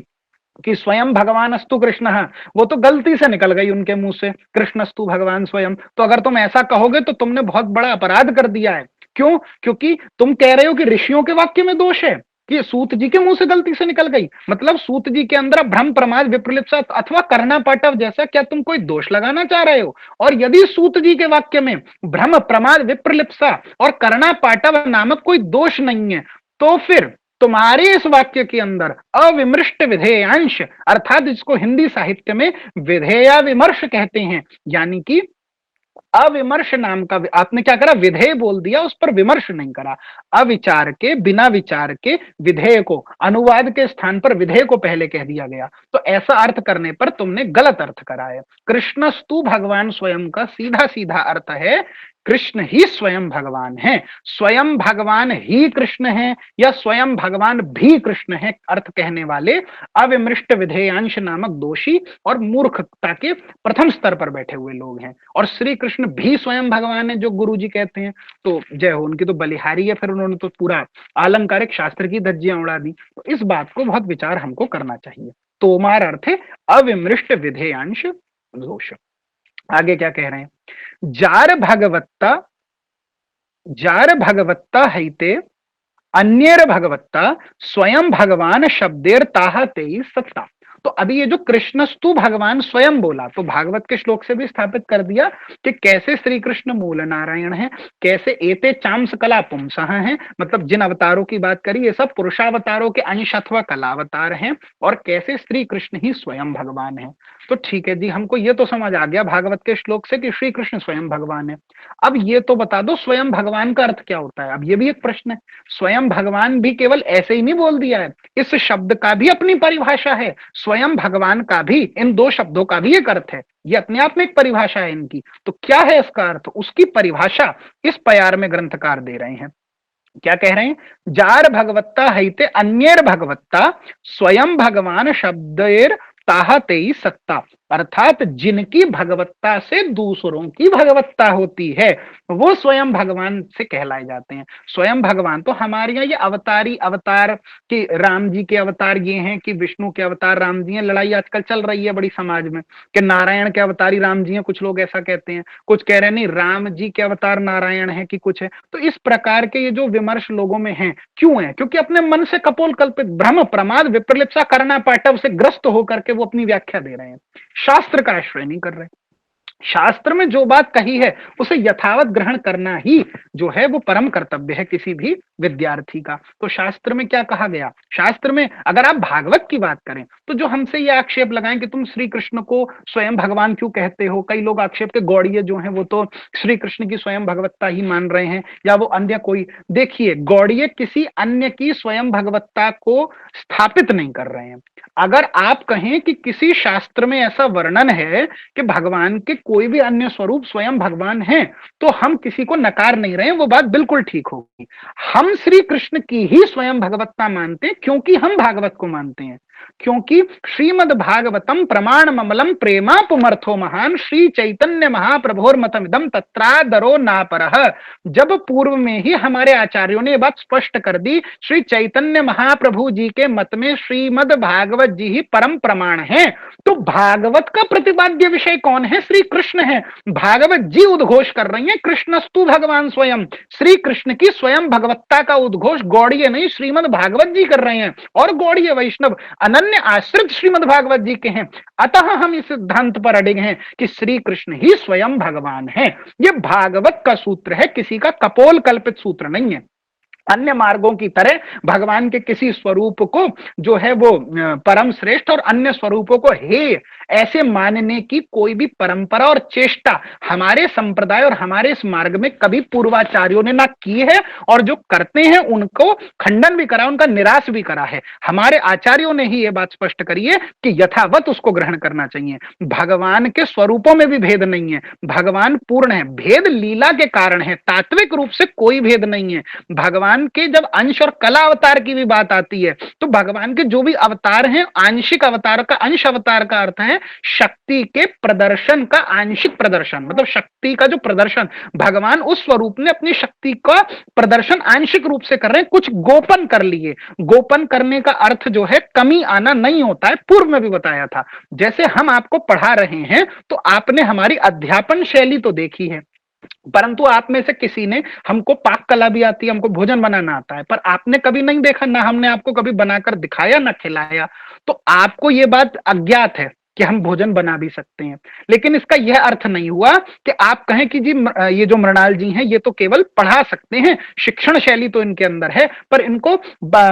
कि स्वयं भगवान अस्तु कृष्ण, वो तो गलती से निकल गई उनके मुंह से कृष्णस्तु भगवान स्वयं। तो अगर तुम ऐसा कहोगे तो तुमने बहुत बड़ा अपराध कर दिया है। क्यों? क्योंकि तुम कह रहे हो कि ऋषियों के वाक्य में दोष है, कि सूत जी के मुंह से गलती से निकल गई, मतलब सूत जी के अंदर भ्रम, प्रमाद, विप्रलिप्सा अथवा करना पाटव जैसा क्या तुम कोई दोष लगाना चाह रहे हो? और यदि सूत जी के वाक्य में भ्रम, प्रमाद, विप्रलिप्सा और करना पाटव नामक कोई दोष नहीं है, तो फिर तुम्हारे इस वाक्य के अंदर अविमृष्ट विधेयांश, अर्थात जिसको हिंदी साहित्य में विधेया विमर्श कहते हैं, यानी कि अविमर्श नाम का, आपने क्या करा, विधेय बोल दिया, उस पर विमर्श नहीं करा। अविचार के, बिना विचार के विधेय को, अनुवाद के स्थान पर विधेय को पहले कह दिया गया, तो ऐसा अर्थ करने पर तुमने गलत अर्थ करा है। कृष्णस्तु भगवान स्वयं का सीधा सीधा अर्थ है कृष्ण ही स्वयं भगवान है। स्वयं भगवान ही कृष्ण है या स्वयं भगवान भी कृष्ण है, अर्थ कहने वाले अविमृष्ट विधेयांश नामक दोषी और मूर्खता के प्रथम स्तर पर बैठे हुए लोग हैं। और श्री कृष्ण भी स्वयं भगवान है जो गुरु जी कहते हैं, तो जय हो, उनकी तो बलिहारी है, फिर उन्होंने तो पूरा आलंकारिक शास्त्र की धज्जियां उड़ा दी। तो इस बात को बहुत विचार हमको करना चाहिए। तोमार अर्थ है अविमृष्ट विधेयांश दोष। आगे क्या कह रहे हैं? जार भगवत्ता, जार भगवत्ता हैते अन्येर भगवत्ता स्वयं भगवान शब्देर ताहा तेई सत्ता। तो अभी ये जो कृष्णस्तु भगवान स्वयं बोला, तो भागवत के श्लोक से भी स्थापित कर दिया कि कैसे श्री कृष्ण मूल नारायण है, कैसे एते चांस कला पुंसः हैं, मतलब जिन अवतारों की बात करी ये सब पुरुषावतारों के अंश अथवा कलावतार हैं, और कैसे श्री कृष्ण ही स्वयं भगवान है। तो ठीक है जी, हमको ये तो समझ आ गया भागवत के श्लोक से कि श्री कृष्ण स्वयं भगवान है। अब ये तो बता दो स्वयं भगवान का अर्थ क्या होता है। अब ये भी एक प्रश्न है। स्वयं भगवान भी केवल ऐसे ही नहीं बोल दिया है, इस शब्द का भी अपनी परिभाषा है। स्वयं भगवान का भी, इन दो शब्दों का भी एक अर्थ है, ये अपने आप में एक परिभाषा है इनकी। तो क्या है इसका अर्थ, उसकी परिभाषा इस प्यार में ग्रंथकार दे रहे हैं। क्या कह रहे हैं? जार भगवत्ता हैते अन्येर भगवत्ता स्वयं भगवान शब्देर ताहा तेई सत्ता, अर्थात जिनकी भगवत्ता से दूसरों की भगवत्ता होती है वो स्वयं भगवान से कहलाए जाते हैं। स्वयं भगवान तो हमारे यहाँ ये अवतारी अवतार कि राम जी के अवतार ये हैं कि विष्णु के अवतार राम जी हैं, लड़ाई आजकल चल रही है बड़ी समाज में कि नारायण के अवतारी राम जी हैं, कुछ लोग ऐसा कहते हैं, कुछ कह रहे हैं नहीं राम जी के अवतार नारायण है कि कुछ है। तो इस प्रकार के ये जो विमर्श लोगों में है, क्यों है? क्योंकि अपने मन से कपोल कल्पित भ्रम, प्रमाद, विप्रलिप्सा, करना पाटव से ग्रस्त होकर के वो अपनी व्याख्या दे रहे हैं, शास्त्र का आश्रय नहीं कर रहे। शास्त्र में जो बात कही है उसे यथावत ग्रहण करना ही जो है वो परम कर्तव्य है किसी भी विद्यार्थी का। तो शास्त्र में क्या कहा गया? शास्त्र में अगर आप भागवत की बात करें तो जो हमसे ये आक्षेप लगाएं कि तुम श्री कृष्ण को स्वयं भगवान क्यों कहते हो, कई लोग आक्षेप के गौड़िये जो हैं वो तो श्री कृष्ण की स्वयं भगवत्ता ही मान रहे हैं, या वो अन्य कोई। देखिए, गौड़िये किसी अन्य की स्वयं भगवत्ता को स्थापित नहीं कर रहे हैं। अगर आप कहें कि किसी शास्त्र में ऐसा वर्णन है कि भगवान के कोई भी अन्य स्वरूप स्वयं भगवान है, तो हम किसी को नकार नहीं रहे हैं, वो बात बिल्कुल ठीक होगी। हम श्री कृष्ण की ही स्वयं भगवत्ता मानते हैं क्योंकि हम भागवत को मानते हैं, क्योंकि श्रीमद् भागवतम प्रमाण ममलम प्रेमापुमर्थो महान श्री चैतन्य महाप्रभोर मतमिदम तत्रादरो नापरः। जब पूर्व में ही हमारे आचार्यों ने ये बात स्पष्ट कर दी, श्री चैतन्य महाप्रभु जी के मत में श्रीमद् भागवत जी ही परम प्रमाण है, तो भागवत का प्रतिपाद्य विषय कौन है? श्री कृष्ण है। भागवत जी उद्घोष कर रही है कृष्णस्तु भगवान स्वयं, श्री कृष्ण की स्वयं भगवत्ता का उद्घोष गौड़ीय नहीं श्रीमद् भागवत जी कर रहे हैं, और गौड़ीय वैष्णव अनन्य आश्रित श्रीमद् भागवत जी के हैं। अतः हम इस सिद्धांत पर अडिग हैं कि श्री कृष्ण ही स्वयं भगवान है। यह भागवत का सूत्र है, किसी का कपोल कल्पित सूत्र नहीं है। अन्य मार्गों की तरह भगवान के किसी स्वरूप को जो है वो परम श्रेष्ठ और अन्य स्वरूपों को हे ऐसे मानने की कोई भी परंपरा और चेष्टा हमारे संप्रदाय और हमारे इस मार्ग में कभी पूर्वाचार्यों ने ना की है, और जो करते हैं उनको खंडन भी करा, उनका निराश भी करा है। हमारे आचार्यों ने ही ये बात स्पष्ट करी है कि यथावत उसको ग्रहण करना चाहिए। भगवान के स्वरूपों में भी भेद नहीं है, भगवान पूर्ण है, भेद लीला के कारण है, तात्विक रूप से कोई भेद नहीं है। भगवान के जब अंश और कला अवतार की भी बात आती है तो भगवान के जो भी अवतार हैं, आंशिक अवतार का, अंश अवतार का अर्थ है शक्ति के प्रदर्शन का आंशिक प्रदर्शन, मतलब शक्ति का जो प्रदर्शन भगवान उस स्वरूप में अपनी शक्ति का प्रदर्शन आंशिक रूप से कर रहे हैं, कुछ गोपन कर लिए। गोपन करने का अर्थ जो है कमी आना नहीं होता है, पूर्व में भी बताया था। जैसे हम आपको पढ़ा रहे हैं तो आपने हमारी अध्यापन शैली तो देखी है, परंतु आप में से किसी ने, हमको पाक कला भी आती है, हमको भोजन बनाना आता है, पर आपने कभी नहीं देखा, ना हमने आपको कभी बनाकर दिखाया ना खिलाया, तो आपको यह बात अज्ञात है कि हम भोजन बना भी सकते हैं। लेकिन इसका यह अर्थ नहीं हुआ कि आप कहें कि जी ये जो मृणाल जी हैं ये तो केवल पढ़ा सकते हैं, शिक्षण शैली तो इनके अंदर है, पर इनको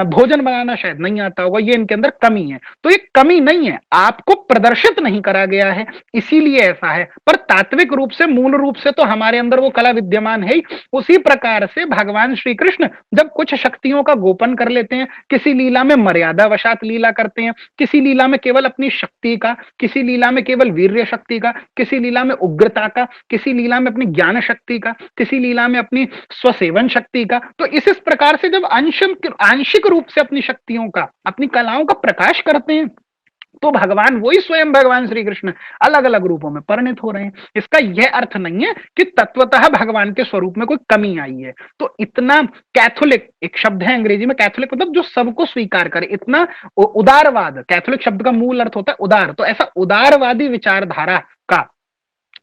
भोजन बनाना शायद नहीं आता होगा, ये इनके अंदर कमी है। तो ये कमी नहीं है, आपको प्रदर्शित नहीं करा गया है, इसीलिए ऐसा है। पर तात्विक रूप से, मूल रूप से तो हमारे अंदर वो कला विद्यमान है ही। उसी प्रकार से भगवान श्री कृष्ण जब कुछ शक्तियों का गोपन कर लेते हैं, किसी लीला में मर्यादा वशात लीला करते हैं, किसी लीला में केवल अपनी शक्ति का, किसी लीला में केवल वीर्य शक्ति का, किसी लीला में उग्रता का, किसी लीला में अपनी ज्ञान शक्ति का, किसी लीला में अपनी स्वसेवन शक्ति का, तो इस प्रकार से जब आंशिक रूप से अपनी शक्तियों का, अपनी कलाओं का प्रकाश करते हैं, तो भगवान वही स्वयं भगवान श्री कृष्ण अलग अलग रूपों में परिणित हो रहे हैं। इसका यह अर्थ नहीं है कि तत्वतः भगवान के स्वरूप में कोई कमी आई है। तो इतना कैथोलिक, एक शब्द है अंग्रेजी में कैथोलिक, मतलब जो सबको स्वीकार करे, इतना उदारवाद, कैथोलिक शब्द का मूल अर्थ होता है उदार, तो ऐसा उदारवादी विचारधारा का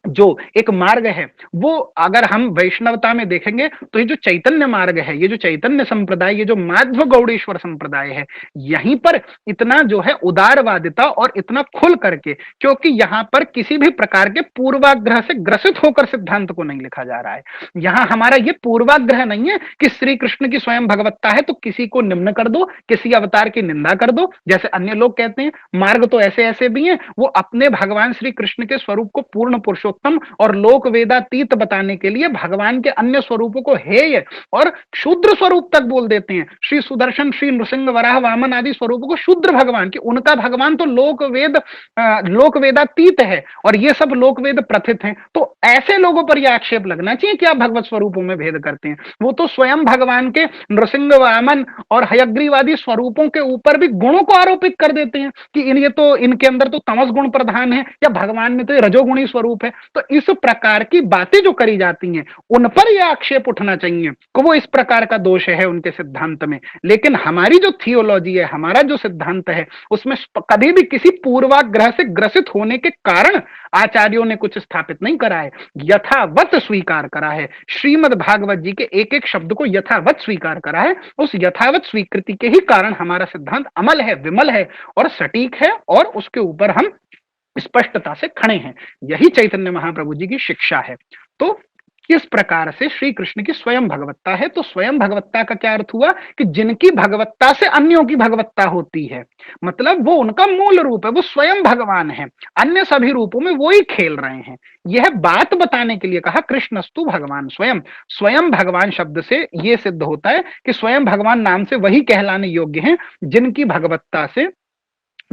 जो एक मार्ग है, वो अगर हम वैष्णवता में देखेंगे तो ये जो चैतन्य मार्ग है, ये जो चैतन्य संप्रदाय, ये जो माध्व गौड़ेश्वर संप्रदाय है, यहीं पर इतना जो है उदारवादिता और इतना खुल करके, क्योंकि यहां पर किसी भी प्रकार के पूर्वाग्रह से ग्रसित होकर सिद्धांत को नहीं लिखा जा रहा है। यहां हमारा ये पूर्वाग्रह नहीं है कि श्री कृष्ण की स्वयं भगवत्ता है तो किसी को निम्न कर दो, किसी अवतार की निंदा कर दो, जैसे अन्य लोग कहते हैं। मार्ग तो ऐसे ऐसे भी हैं, वो अपने भगवान श्री कृष्ण के स्वरूप को पूर्ण पुरुषोत्तम और लोक वेदातीत बताने के लिए भगवान के अन्य स्वरूपों को हेय और शूद्र स्वरूप तक बोल देते हैं। श्री सुदर्शन, श्री नृसिंह, वराह, वामन आदि स्वरूपों को शूद्र भगवान की, उनका भगवान तो लोक वेदातीत है और ये सब लोक वेद प्रथित हैं। तो ऐसे लोगों पर यह आक्षेप लगना चाहिए कि आप भगवत स्वरूपों में भेद करते हैं। वो तो स्वयं भगवान के नृसिंह, वामन और हयग्रीवादी स्वरूपों के ऊपर भी गुणों को आरोपित कर देते हैं कि ये तो, इनके अंदर तो तमस गुण प्रधान है, या भगवान में तो ये रजोगुणी स्वरूप है। तो इस प्रकार की बातें जो करी जाती हैं उन पर यह आक्षेप उठना चाहिए कि वो इस प्रकार का दोष है उनके सिद्धांत में। लेकिन हमारी जो थियोलॉजी है, हमारा जो सिद्धांत है, उसमें कभी भी किसी पूर्वाग्रह से ग्रसित होने के कारण आचार्यों ने कुछ स्थापित नहीं करा है, यथावत स्वीकार करा है। श्रीमद् भागवत जी के एक एक शब्द को यथावत स्वीकार करा है। उस यथावत स्वीकृति के ही कारण हमारा सिद्धांत अमल है, विमल है और सटीक है, और उसके ऊपर हम स्पष्टता से खड़े हैं। यही चैतन्य महाप्रभु जी की शिक्षा है। तो इस प्रकार से श्री कृष्ण की स्वयं भगवत्ता है। तो स्वयं भगवत्ता का क्या अर्थ हुआ कि जिनकी भगवत्ता से अन्यों की भगवत्ता होती है, मतलब वो उनका मूल रूप है, वो स्वयं भगवान है, अन्य सभी रूपों में वो ही खेल रहे हैं। यह बात बताने के लिए कहा कृष्णस्तु भगवान स्वयं। स्वयं भगवान शब्द से यह सिद्ध होता है कि स्वयं भगवान नाम से वही कहलाने योग्य हैं जिनकी भगवत्ता से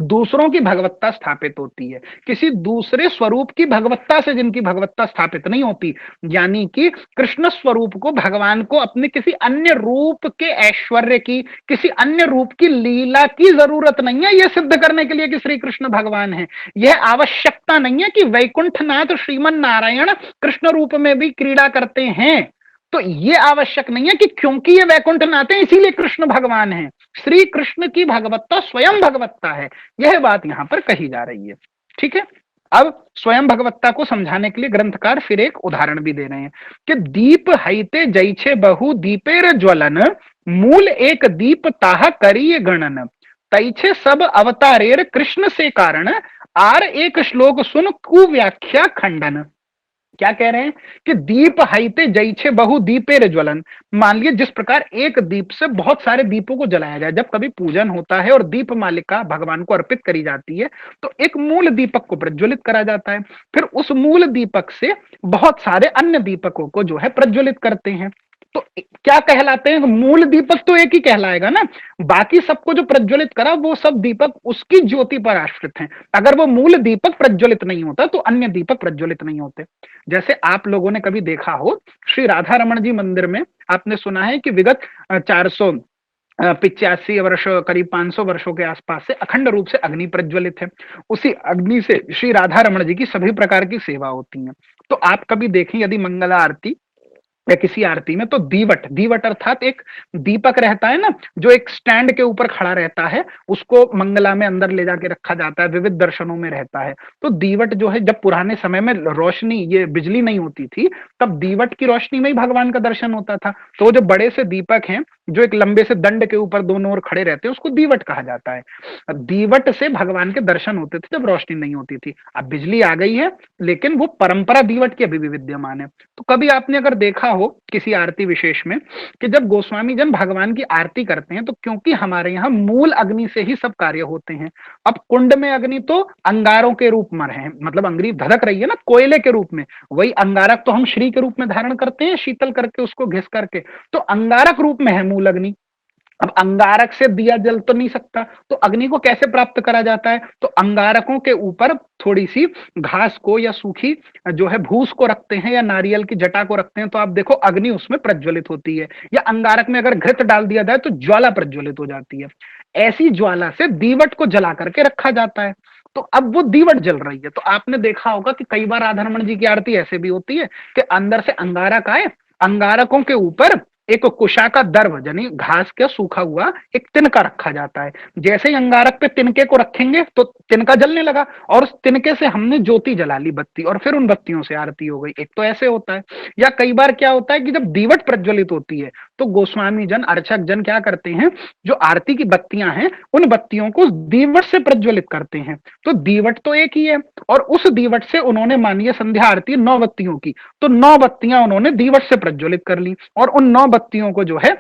दूसरों की भगवत्ता स्थापित होती है, किसी दूसरे स्वरूप की भगवत्ता से जिनकी भगवत्ता स्थापित नहीं होती। यानी कि कृष्ण स्वरूप को, भगवान को अपने किसी अन्य रूप के ऐश्वर्य की, किसी अन्य रूप की लीला की जरूरत नहीं है यह सिद्ध करने के लिए कि श्री कृष्ण भगवान है। यह आवश्यकता नहीं है कि वैकुंठनाथ श्रीमन नारायण कृष्ण रूप में भी क्रीड़ा करते हैं। तो यह आवश्यक नहीं है कि क्योंकि ये वैकुंठनाथ है इसीलिए कृष्ण भगवान है। श्री कृष्ण की भगवत्ता स्वयं भगवत्ता है, यह बात यहां पर कही जा रही है। ठीक है। अब स्वयं भगवत्ता को समझाने के लिए ग्रंथकार फिर एक उदाहरण भी दे रहे हैं कि दीप हईते जैछे बहु दीपेर ज्वलन, मूल एक दीप ताह करिय गणन, तैछे सब अवतारेर कृष्ण से कारण, आर एक श्लोक सुन कुव्याख्या खंडन। क्या कह रहे हैं कि दीप हईते जैछे बहु दीपेर ज्वलन। मान लीजिए जिस प्रकार एक दीप से बहुत सारे दीपों को जलाया जाए, जब कभी पूजन होता है और दीप मालिका भगवान को अर्पित करी जाती है तो एक मूल दीपक को प्रज्वलित करा जाता है, फिर उस मूल दीपक से बहुत सारे अन्य दीपकों को जो है प्रज्वलित करते हैं। तो क्या कहलाते हैं? मूल दीपक तो एक ही कहलाएगा ना, बाकी सबको जो प्रज्वलित करा वो सब दीपक उसकी ज्योति पर आश्रित हैं। अगर वो मूल दीपक प्रज्वलित नहीं होता तो अन्य दीपक प्रज्वलित नहीं होते। जैसे आप लोगों ने कभी देखा हो श्री राधा रमण जी मंदिर में, आपने सुना है कि विगत 400 85 वर्ष, करीब 500 वर्षों के आसपास से अखंड रूप से अग्नि प्रज्वलित है। उसी अग्नि से श्री राधा रमण जी की सभी प्रकार की सेवा होती है। तो आप कभी देखें यदि मंगला आरती या किसी आरती में, तो दीवट, दीवट अर्थात एक दीपक रहता है ना जो एक स्टैंड के ऊपर खड़ा रहता है, उसको मंगला में अंदर ले जाके रखा जाता है, विविध दर्शनों में रहता है। तो दीवट जो है, जब पुराने समय में रोशनी, ये बिजली नहीं होती थी, तब दीवट की रोशनी में ही भगवान का दर्शन होता था। तो जो बड़े से दीपक हैं जो एक लंबे से दंड के ऊपर दोनों ओर खड़े रहते हैं, उसको दीवट कहा जाता है। दीवट से भगवान के दर्शन होते थे जब रोशनी नहीं होती थी। अब बिजली आ गई है लेकिन वो परंपरा दीवट की अभी भी विद्यमान है। तो कभी आपने अगर देखा हो किसी आरती विशेष में कि जब गोस्वामी जन भगवान की आरती करते हैं, तो क्योंकि हमारे यहाँ मूल अग्नि से ही सब कार्य होते हैं। अब कुंड में अग्नि तो अंगारों के रूप में है, मतलब अंग्री धधक रही है ना कोयले के रूप में, वही अंगारक तो हम श्री के रूप में धारण करते हैं शीतल करके, उसको घिस करके, तो अंगारक रूप में है मूल अग्नि। अब अंगारक से दिया जल तो नहीं सकता, तो अग्नि को कैसे प्राप्त करा जाता है? तो अंगारकों के ऊपर थोड़ी सी घास को या सूखी जो है भूस को रखते हैं या नारियल की जटा को रखते हैं, तो आप देखो अग्नि उसमें प्रज्वलित होती है। या अंगारक में अगर घृत डाल दिया जाए तो ज्वाला प्रज्वलित हो जाती है। ऐसी ज्वाला से दीवट को जला करके रखा जाता है। तो अब वो दीवट जल रही है। तो आपने देखा होगा कि कई बार राधा रमण जी की आरती ऐसे भी होती है कि अंदर से अंगारक आए, अंगारकों के ऊपर एक कुशा का दर्भ यानी घास का सूखा हुआ एक तिनका रखा जाता है। जैसे ही अंगारक पे तिनके को रखेंगे तो तिनका जलने लगा और उस तिनके से हमने ज्योति जला ली, बत्ती, और फिर उन बत्तियों से आरती हो गई। एक तो ऐसे होता है। या कई बार क्या होता है कि जब दीवट प्रज्वलित होती है तो गोस्वामी जन, अर्चक जन क्या करते हैं, जो आरती की बत्तियां हैं उन बत्तियों को दीवट से प्रज्वलित करते हैं। तो दीवट तो एक ही है और उस दीवट से उन्होंने, मानिए संध्या आरती 9 बत्तियों की, तो 9 बत्तियां उन्होंने दीवट से प्रज्वलित कर ली और उन 9 बत्तियों को जो है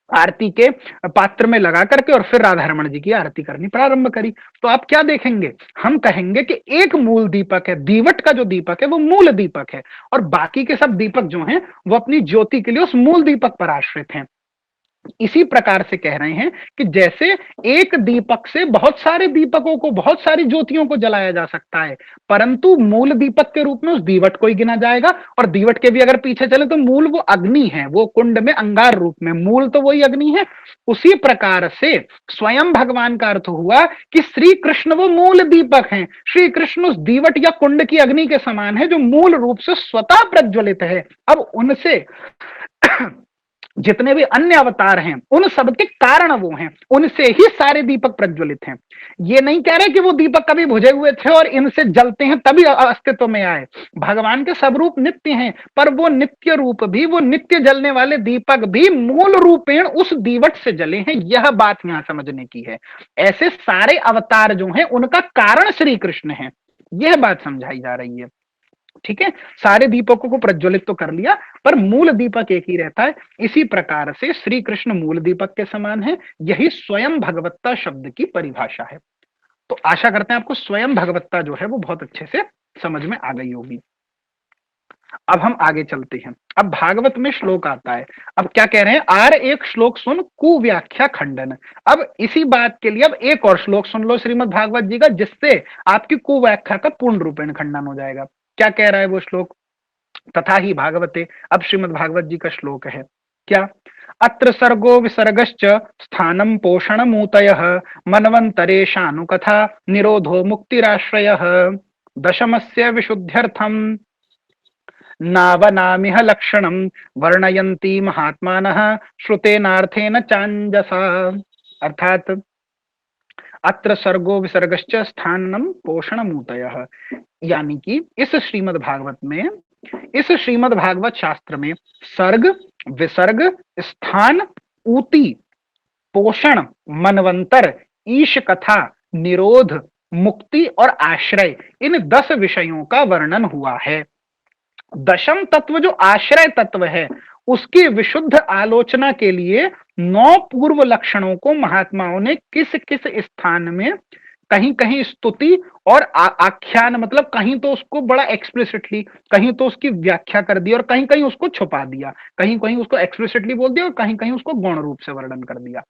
आरती के पात्र में लगा करके और फिर राधा रमण जी की आरती करनी प्रारंभ करी। तो आप क्या देखेंगे, हम कहेंगे कि एक मूल दीपक है, दीवट का जो दीपक है वो मूल दीपक है और बाकी के सब दीपक जो हैं वो अपनी ज्योति के लिए उस मूल दीपक पर आश्रित हैं। इसी प्रकार से कह रहे हैं कि जैसे एक दीपक से बहुत सारे दीपकों को, बहुत सारी ज्योतियों को जलाया जा सकता है, परंतु मूल दीपक के रूप में उस दीवट को ही गिना जाएगा। और दीवट के भी अगर पीछे चले तो मूल वो अग्नि है, वो कुंड में अंगार रूप में, मूल तो वही अग्नि है। उसी प्रकार से स्वयं भगवान का अर्थ हुआ कि श्री कृष्ण वो मूल दीपक हैं। श्री कृष्ण उस दीवट या कुंड की अग्नि के समान है जो मूल रूप से स्वतः प्रज्वलित है। अब उनसे जितने भी अन्य अवतार हैं उन सबके कारण वो हैं, उनसे ही सारे दीपक प्रज्वलित हैं। ये नहीं कह रहे कि वो दीपक कभी बुझे हुए थे और इनसे जलते हैं तभी अस्तित्व में आए। भगवान के सब रूप नित्य हैं, पर वो नित्य रूप भी, वो नित्य जलने वाले दीपक भी मूल रूपेण उस दीवट से जले हैं। यह बात यहां समझने की है। ऐसे सारे अवतार जो हैं उनका कारण श्री कृष्ण है, यह बात समझाई जा रही है। ठीक है, सारे दीपकों को प्रज्वलित तो कर लिया, पर मूल दीपक एक ही रहता है। इसी प्रकार से श्री कृष्ण मूल दीपक के समान है, यही स्वयं भगवत्ता शब्द की परिभाषा है। तो आशा करते हैं आपको स्वयं भगवत्ता जो है वो बहुत अच्छे से समझ में आ गई होगी। अब हम आगे चलते हैं। अब भागवत में श्लोक आता है। अब क्या कह रहे हैं, आर एक श्लोक सुन कुव्याख्या खंडन। अब इसी बात के लिए अब एक और श्लोक सुन लो श्रीमद् भागवत जी का, जिससे आपकी कुव्याख्या का पूर्ण रूपेण खंडन हो जाएगा। क्या कह रहा है वो श्लोक, तथा ही भागवते। अब श्रीमद् भागवत जी का श्लोक है क्या, अत्र सर्गो विसर्गश्च स्थानं पोषणमूतयः मन्वन्तरेशानुकथा निरोधो मुक्तिराश्रयः दशमस्य विशुद्ध्यर्थम नावनामिह लक्षणम वर्णयन्ति महात्मानः श्रुतेनार्थेन चांजसा। अर्थात अत्र सर्गो विसर्गश्च स्थानम पोषणमूतयः, यानी कि इस श्रीमद् भागवत शास्त्र में सर्ग, विसर्ग, स्थान, ऊति, पोषण, मनवंतर, ईश कथा, निरोध, मुक्ति और आश्रय, इन 10 विषयों का वर्णन हुआ है। दशम तत्व जो आश्रय तत्व है, उसकी विशुद्ध आलोचना के लिए 9 पूर्व लक्षणों को महात्माओं ने किस किस स्थान में कहीं कहीं स्तुति और आख्यान, मतलब कहीं तो उसको बड़ा एक्सप्लिसिटली, कहीं तो उसकी व्याख्या कर दी और कहीं कहीं उसको छुपा दिया, कहीं कहीं उसको एक्सप्लिसिटली बोल दिया और कहीं कहीं उसको गौण रूप से वर्णन कर दिया।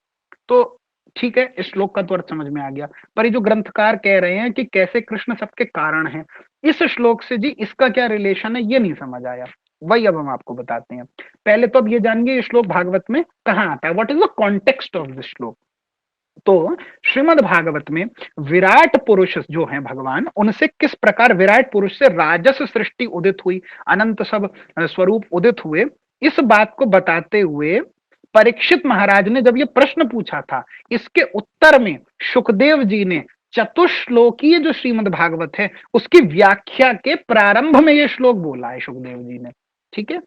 तो ठीक है, इस श्लोक का तो अर्थ समझ में आ गया, पर ये जो ग्रंथकार कह रहे हैं कि कैसे कृष्ण सबके कारण हैं, इस श्लोक से जी इसका क्या रिलेशन है ये नहीं समझ आया। वही अब हम आपको बताते हैं। पहले तो अब ये जानिए ये श्लोक भागवत में कहाँ आता है, what is the context of this श्लोक। तो श्रीमद् भागवत में विराट पुरुष जो हैं भगवान, उनसे किस प्रकार विराट पुरुष से राजस सृष्टि उदित हुई, अनंत सब स्वरूप उदित हुए, इस बात को बताते हुए परीक्षित महाराज ने जब ये प्रश्न पूछा था, इसके उत्तर में सुखदेव जी ने चतुश्लोकीय जो श्रीमद् भागवत है उसकी व्याख्या के प्रारंभ में ये श्लोक बोला है सुखदेव जी ने। ठीक है,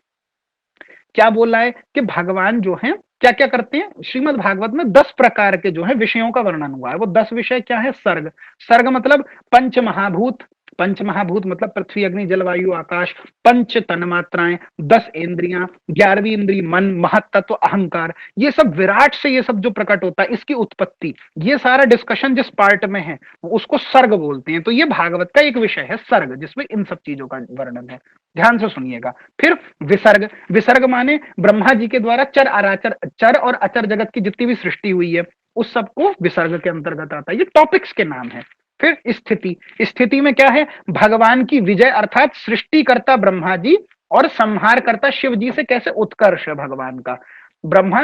क्या बोला है कि भगवान जो है क्या क्या करते हैं, श्रीमद् भागवत में 10 प्रकार के जो है विषयों का वर्णन हुआ है। वो 10 विषय क्या है, सर्ग, सर्ग मतलब पंच महाभूत, पंच महाभूत मतलब पृथ्वी अग्नि जल वायु आकाश, पंच तन्मात्राएं, 10 इंद्रियां, 11वीं इंद्री मन, महत्त्व, अहंकार, ये सब विराट से ये सब जो प्रकट होता है, इसकी उत्पत्ति, ये सारा डिस्कशन जिस पार्ट में है उसको सर्ग बोलते हैं। तो ये भागवत का एक विषय है सर्ग, जिसमें इन सब चीजों का वर्णन है। ध्यान से सुनिएगा। फिर विसर्ग, विसर्ग माने ब्रह्मा जी के द्वारा चर और अचर जगत की जितनी भी सृष्टि हुई है उस सबको विसर्ग के अंतर्गत आता है। ये टॉपिक्स के नाम है। फिर स्थिति, स्थिति में क्या है, भगवान की विजय, अर्थात सृष्टिकर्ता ब्रह्मा जी और संहारकर्ता शिव जी से कैसे उत्कर्ष है भगवान का, ब्रह्मा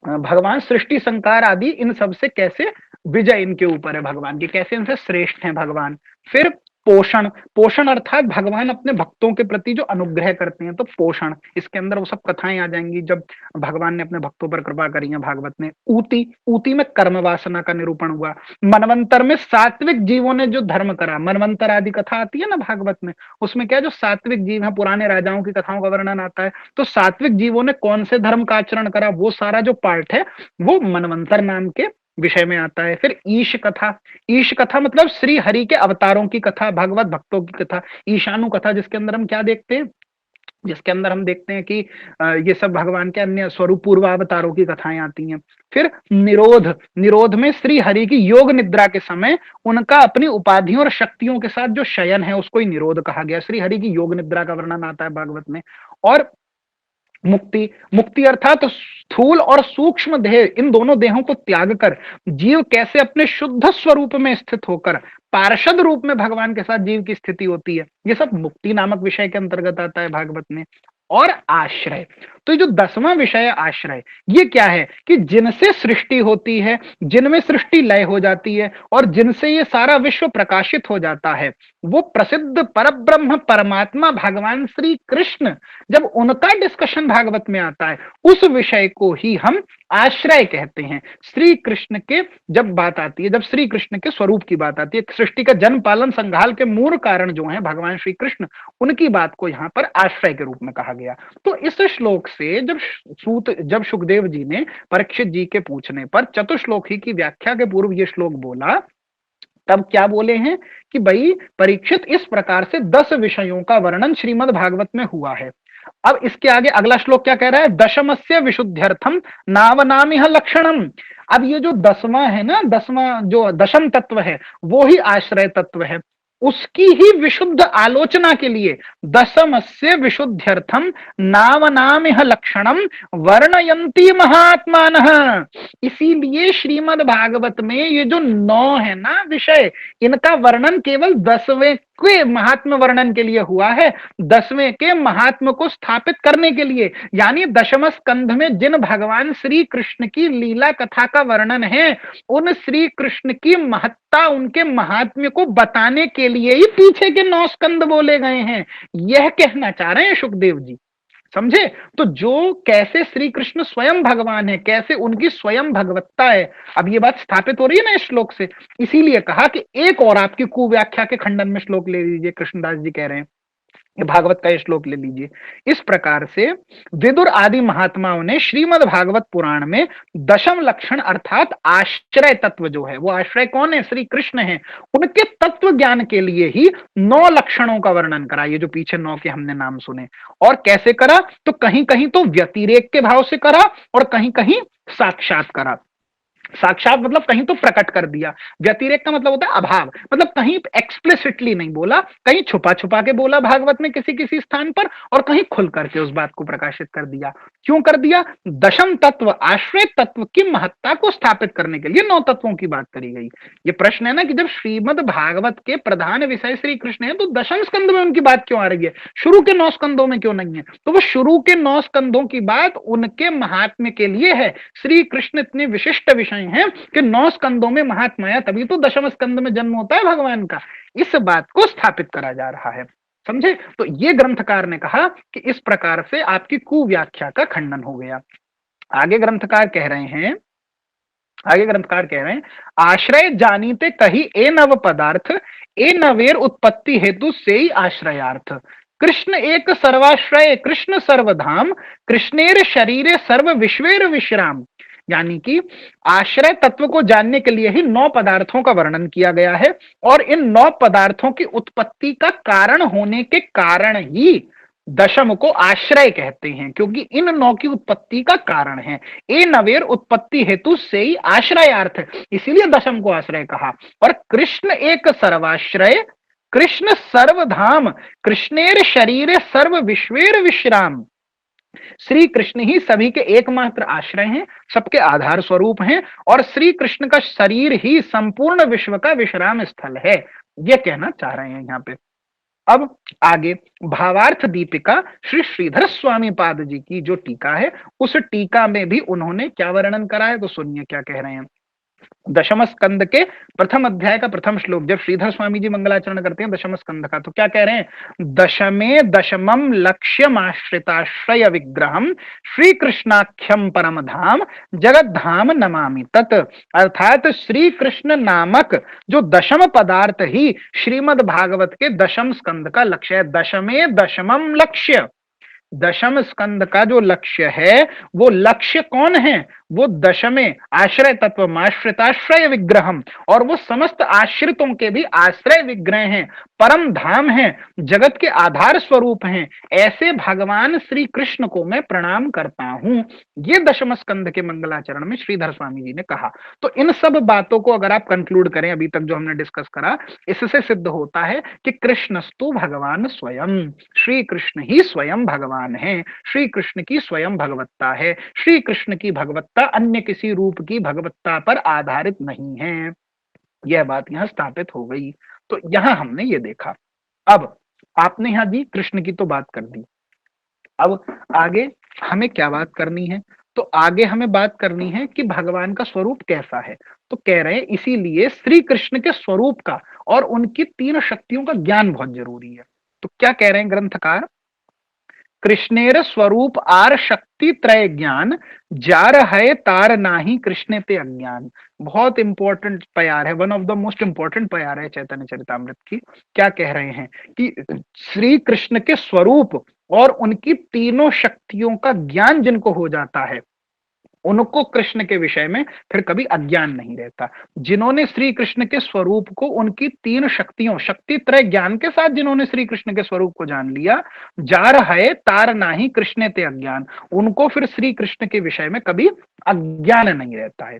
भगवान सृष्टि संकार आदि इन सब से कैसे विजय इनके ऊपर है भगवान की, कैसे इनसे श्रेष्ठ हैं भगवान। फिर पोषण, पोषण अर्थात भगवान अपने भक्तों के प्रति जो अनुग्रह करते हैं, तो पोषण, इसके अंदर वो सब कथाएं आ जाएंगी जब भगवान ने अपने भक्तों पर कृपा करी है भागवत में। ऊती, ऊती में कर्म वासना का निरूपण हुआ। मनवंतर में सात्विक जीवों ने जो धर्म करा, मनवंतर आदि कथा आती है ना भागवत में, उसमें क्या जो सात्विक जीव है, पुराने राजाओं की कथाओं का वर्णन आता है, तो सात्विक जीवों ने कौन से धर्म का आचरण करा, वो सारा जो पार्ट है वो मनवंतर नाम के विषय में आता है। फिर ईश कथा, ईश कथा मतलब श्री हरि के अवतारों की कथा, भागवत भक्तों की कथा, ईशानु कथा, जिसके अंदर हम क्या देखते हैं, जिसके अंदर हम देखते हैं कि ये सब भगवान के अन्य स्वरूप पूर्वावतारों की कथाएं आती हैं। फिर निरोध, निरोध में श्री हरि की योग निद्रा के समय उनका अपनी उपाधियों और शक्तियों के साथ जो शयन है उसको ही निरोध कहा गया। श्री हरि की योग निद्रा का वर्णन आता है भागवत में। और मुक्ति, मुक्ति अर्थात स्थूल और सूक्ष्म देह, इन दोनों देहों को त्याग कर जीव कैसे अपने शुद्ध स्वरूप में स्थित होकर पार्षद रूप में भगवान के साथ जीव की स्थिति होती है, ये सब मुक्ति नामक विषय के अंतर्गत आता है भागवत में। और आश्रय, तो ये जो 10वां विषय है आश्रय, ये क्या है कि जिनसे सृष्टि होती है, जिनमें सृष्टि लय हो जाती है और जिनसे ये सारा विश्व प्रकाशित हो जाता है, वो प्रसिद्ध परब्रह्म परमात्मा भगवान श्री कृष्ण, जब उनका डिस्कशन भागवत में आता है उस विषय को ही हम आश्रय कहते हैं। श्री कृष्ण के जब बात आती है, जब श्री कृष्ण के स्वरूप की बात आती है, सृष्टि का जन्म पालन संहार के मूल कारण जो है भगवान श्री कृष्ण, उनकी बात को यहाँ पर आश्रय के रूप में कहा गया। तो इस श्लोक से जब सुखदेव जी ने परीक्षित जी के पूछने पर चतुश्लोकी की व्याख्या के पूर्व ये श्लोक बोला, तब क्या बोले हैं कि भाई परीक्षित, इस प्रकार से 10 विषयों का वर्णन श्रीमद् भागवत में हुआ है। अब इसके आगे अगला श्लोक क्या कह रहा है? दशमस्य विशुद्ध्यर्थम नावनामिह लक्षणम। अब ये जो 10वां है ना, 10वां जो दशम तत्व है, वो ही आश्रय तत्व है। उसकी ही विशुद्ध आलोचना के लिए दशमस्य विशुद्ध्यर्थम नावनामिह लक्षणम वर्णयन्ति महात्मानः। इसीलिए श्रीमद् भागवत में ये जो 9 है ना विषय, इनका वर्णन केवल 10वें के महात्म वर्णन के लिए हुआ है, 10वें के महात्म को स्थापित करने के लिए। यानी दशम स्कंध में जिन भगवान श्री कृष्ण की लीला कथा का वर्णन है, उन श्री कृष्ण की महत्ता, उनके महात्म्य को बताने के लिए ही पीछे के 9 स्कंद बोले गए हैं। यह कहना चाह रहे हैं सुखदेव जी, समझे? तो जो कैसे श्री कृष्ण स्वयं भगवान है, कैसे उनकी स्वयं भगवत्ता है, अब ये बात स्थापित हो रही है ना इस श्लोक से। इसीलिए कहा कि एक और आपकी कुव्याख्या के खंडन में श्लोक ले लीजिए। कृष्णदास जी कह रहे हैं, ये भागवत का ये श्लोक ले लीजिए। इस प्रकार से विदुर आदि महात्माओं ने श्रीमद् भागवत पुराण में दशम लक्षण अर्थात आश्रय तत्व जो है, वो आश्रय कौन है? श्री कृष्ण है। उनके तत्व ज्ञान के लिए ही 9 लक्षणों का वर्णन करा। ये जो पीछे 9 के हमने नाम सुने, और कैसे करा? तो कहीं कहीं तो व्यतिरेक के भाव से करा और कहीं कहीं साक्षात करा। साक्षात मतलब कहीं तो प्रकट कर दिया, व्यतिरेक का मतलब होता है अभाव, मतलब कहीं एक्सप्लिसिटली नहीं बोला, कहीं छुपा छुपा के बोला भागवत में किसी किसी स्थान पर, और कहीं खुल करके उस बात को प्रकाशित कर दिया। क्यों कर दिया? दशम तत्व आश्रय तत्व की महत्ता को स्थापित करने के लिए 9 तत्वों की बात करी गई। ये प्रश्न है ना कि जब श्रीमद् भागवत के प्रधान विषय श्री कृष्ण है, तो दशम स्कंद में उनकी बात क्यों आ रही है, शुरू के 9 स्कंदों में क्यों नहीं है? तो वो शुरू के 9 स्कंदों की बात उनके महात्म्य के लिए है। श्री कृष्ण इतने विशिष्ट विषय हैं कि 9 स्कंदों में महात्मा है, तभी तो दशम स्कंद में जन्म होता है भगवान का। इस बात को स्थापित करा जा रहा है, समझे? तो ये ग्रंथकार ने कहा कि इस प्रकार से आपकी कुव्याख्या का खंडन हो गया। आगे ग्रंथकार कह रहे हैं, आश्रय जानीते कही ए नव पदार्थ, ए नवेर उत्पत्ति हेतु से ही आश्रयार्थ। कृष्ण एक सर्वाश्रय, कृष्ण सर्वधाम, कृष्णेर शरीरे सर्व विश्वेर विश्राम। यानी कि आश्रय तत्व को जानने के लिए ही 9 पदार्थों का वर्णन किया गया है, और इन 9 पदार्थों की उत्पत्ति का कारण होने के कारण ही दशम को आश्रय कहते हैं, क्योंकि इन 9 की उत्पत्ति का कारण है। ए नवेर उत्पत्ति हेतु से ही आश्रयार्थ, इसीलिए दशम को आश्रय कहा। और कृष्ण एक सर्वाश्रय, कृष्ण सर्वधाम, कृष्णेर शरीरे सर्व विश्वेर विश्राम। श्री कृष्ण ही सभी के एकमात्र आश्रय हैं, सबके आधार स्वरूप हैं, और श्री कृष्ण का शरीर ही संपूर्ण विश्व का विश्राम स्थल है। यह कहना चाह रहे हैं यहां पे। अब आगे भावार्थ दीपिका श्री श्रीधर स्वामी पाद जी की जो टीका है, उस टीका में भी उन्होंने क्या वर्णन करा है, तो सुनिए क्या कह रहे हैं। दशम स्कंद के प्रथम अध्याय का प्रथम श्लोक जब श्रीधर स्वामी जी मंगलाचरण करते हैं दशम स्कंद का, तो क्या कह रहे हैं? दशमे दशमम लक्ष्यम आश्रिताश्रय विग्रहम श्री कृष्णाख्यम परम धाम जगत धाम नमामि तत्। अर्थात श्री कृष्ण नामक जो दशम पदार्थ ही श्रीमद् भागवत के दशम स्कंद का लक्ष्य है। दशमे दशमम लक्ष्य, दशम स्कंद का जो लक्ष्य है, वो लक्ष्य कौन है? वो दशमे आश्रय तत्व आश्रिताश्रय विग्रहम, और वो समस्त आश्रितों के भी आश्रय विग्रह हैं, परम धाम है, जगत के आधार स्वरूप हैं। ऐसे भगवान श्री कृष्ण को मैं प्रणाम करता हूं। ये दशम स्कंद के मंगलाचरण में श्रीधर स्वामी जी ने कहा। तो इन सब बातों को अगर आप कंक्लूड करें, अभी तक जो हमने डिस्कस करा, इससे सिद्ध होता है कि कृष्णस्तु भगवान स्वयं, श्री कृष्ण ही स्वयं भगवान है, श्री कृष्ण की स्वयं भगवत्ता है। श्री कृष्ण की भगवत्ता अन्य किसी रूप की भगवत्ता पर आधारित नहीं है। यह बात यहां स्थापित हो गई। तो यहां हमने ये देखा। अब आपने यहां जी कृष्ण की तो बात कर दी, अब आगे हमें क्या बात करनी है? तो आगे हमें बात करनी है कि भगवान का स्वरूप कैसा है। तो कह रहे हैं इसीलिए श्री कृष्ण के स्वरूप का और उनकी 3 शक्तियों का ज्ञान बहुत जरूरी है। तो क्या कह रहे हैं ग्रंथकार? कृष्णेर स्वरूप आर शक्ति त्रय ज्ञान, जार है तार नाही कृष्ण ते अज्ञान। बहुत इंपॉर्टेंट प्यार है, one of the most important प्यार है चैतन्य चरितामृत की। क्या कह रहे हैं कि श्री कृष्ण के स्वरूप और उनकी तीनों शक्तियों का ज्ञान जिनको हो जाता है, उनको कृष्ण के विषय में फिर कभी अज्ञान नहीं रहता। जिन्होंने श्री कृष्ण के स्वरूप को उनकी तीन शक्तियों, शक्ति त्रय ज्ञान के साथ जिन्होंने श्री कृष्ण के स्वरूप को जान लिया, जार है तार नाही कृष्ण ते अज्ञान, उनको फिर श्री कृष्ण के विषय में कभी अज्ञान नहीं रहता है।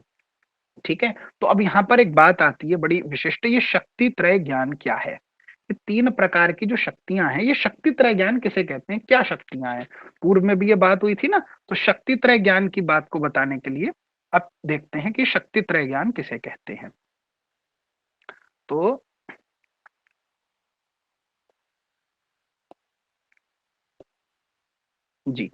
ठीक है, तो अब यहां पर एक बात आती है बड़ी विशिष्ट, ये शक्ति त्रय ज्ञान क्या है? ये तीन प्रकार की जो शक्तियां हैं, ये शक्ति त्रय ज्ञान किसे कहते हैं, क्या शक्तियां हैं? पूर्व में भी ये बात हुई थी ना, तो शक्ति त्रय ज्ञान की बात को बताने के लिए अब देखते हैं कि शक्ति त्रय ज्ञान किसे कहते हैं। तो जी,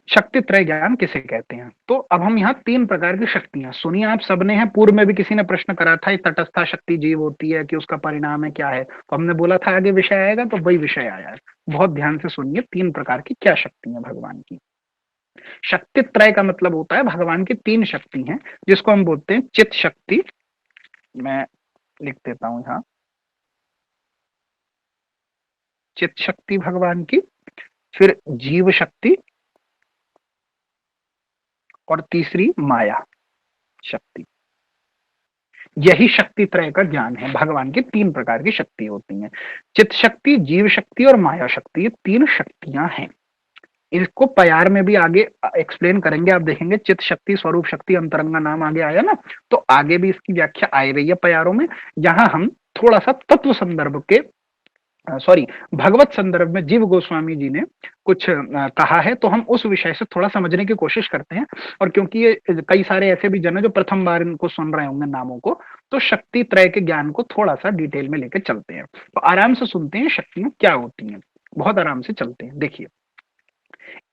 शक्ति त्रय ज्ञान किसे कहते हैं? तो अब हम यहाँ तीन प्रकार की शक्तियां सुनिए, आप सबने हैं, पूर्व में भी किसी ने प्रश्न करा था, तटस्था शक्ति जीव होती है कि उसका परिणाम है क्या है, तो हमने बोला था आगे विषय आएगा, तो वही विषय आया है। बहुत ध्यान से सुनिए, तीन प्रकार की क्या शक्ति है भगवान की। शक्ति त्रय का मतलब होता है भगवान की तीन शक्ति हैं, जिसको हम बोलते हैं चित शक्ति, मैं लिख देता हूं यहाँ, चित शक्ति भगवान की, फिर जीव शक्ति, और तीसरी माया शक्ति। यही शक्ति त्रय का ज्ञान है। भगवान की तीन प्रकार की शक्ति होती हैं, चित शक्ति, जीव शक्ति और माया शक्ति, ये तीन शक्तियां हैं। इसको प्यार में भी आगे एक्सप्लेन करेंगे, आप देखेंगे चित शक्ति, स्वरूप शक्ति, अंतरंगा नाम आगे आया ना, तो आगे भी इसकी व्याख्या आ रही है प्यारों में। यहां हम थोड़ा सा तत्व संदर्भ के, सॉरी, भगवत संदर्भ में जीव गोस्वामी जी ने कुछ कहा है, तो हम उस विषय से थोड़ा समझने की कोशिश करते हैं। और क्योंकि ये कई सारे ऐसे भी जन है जो प्रथम बार इनको सुन रहे होंगे नामों को, तो शक्ति त्रय के ज्ञान को थोड़ा सा डिटेल में लेकर चलते हैं। तो आराम से सुनते हैं शक्तियां क्या होती हैं, बहुत आराम से चलते हैं। देखिए,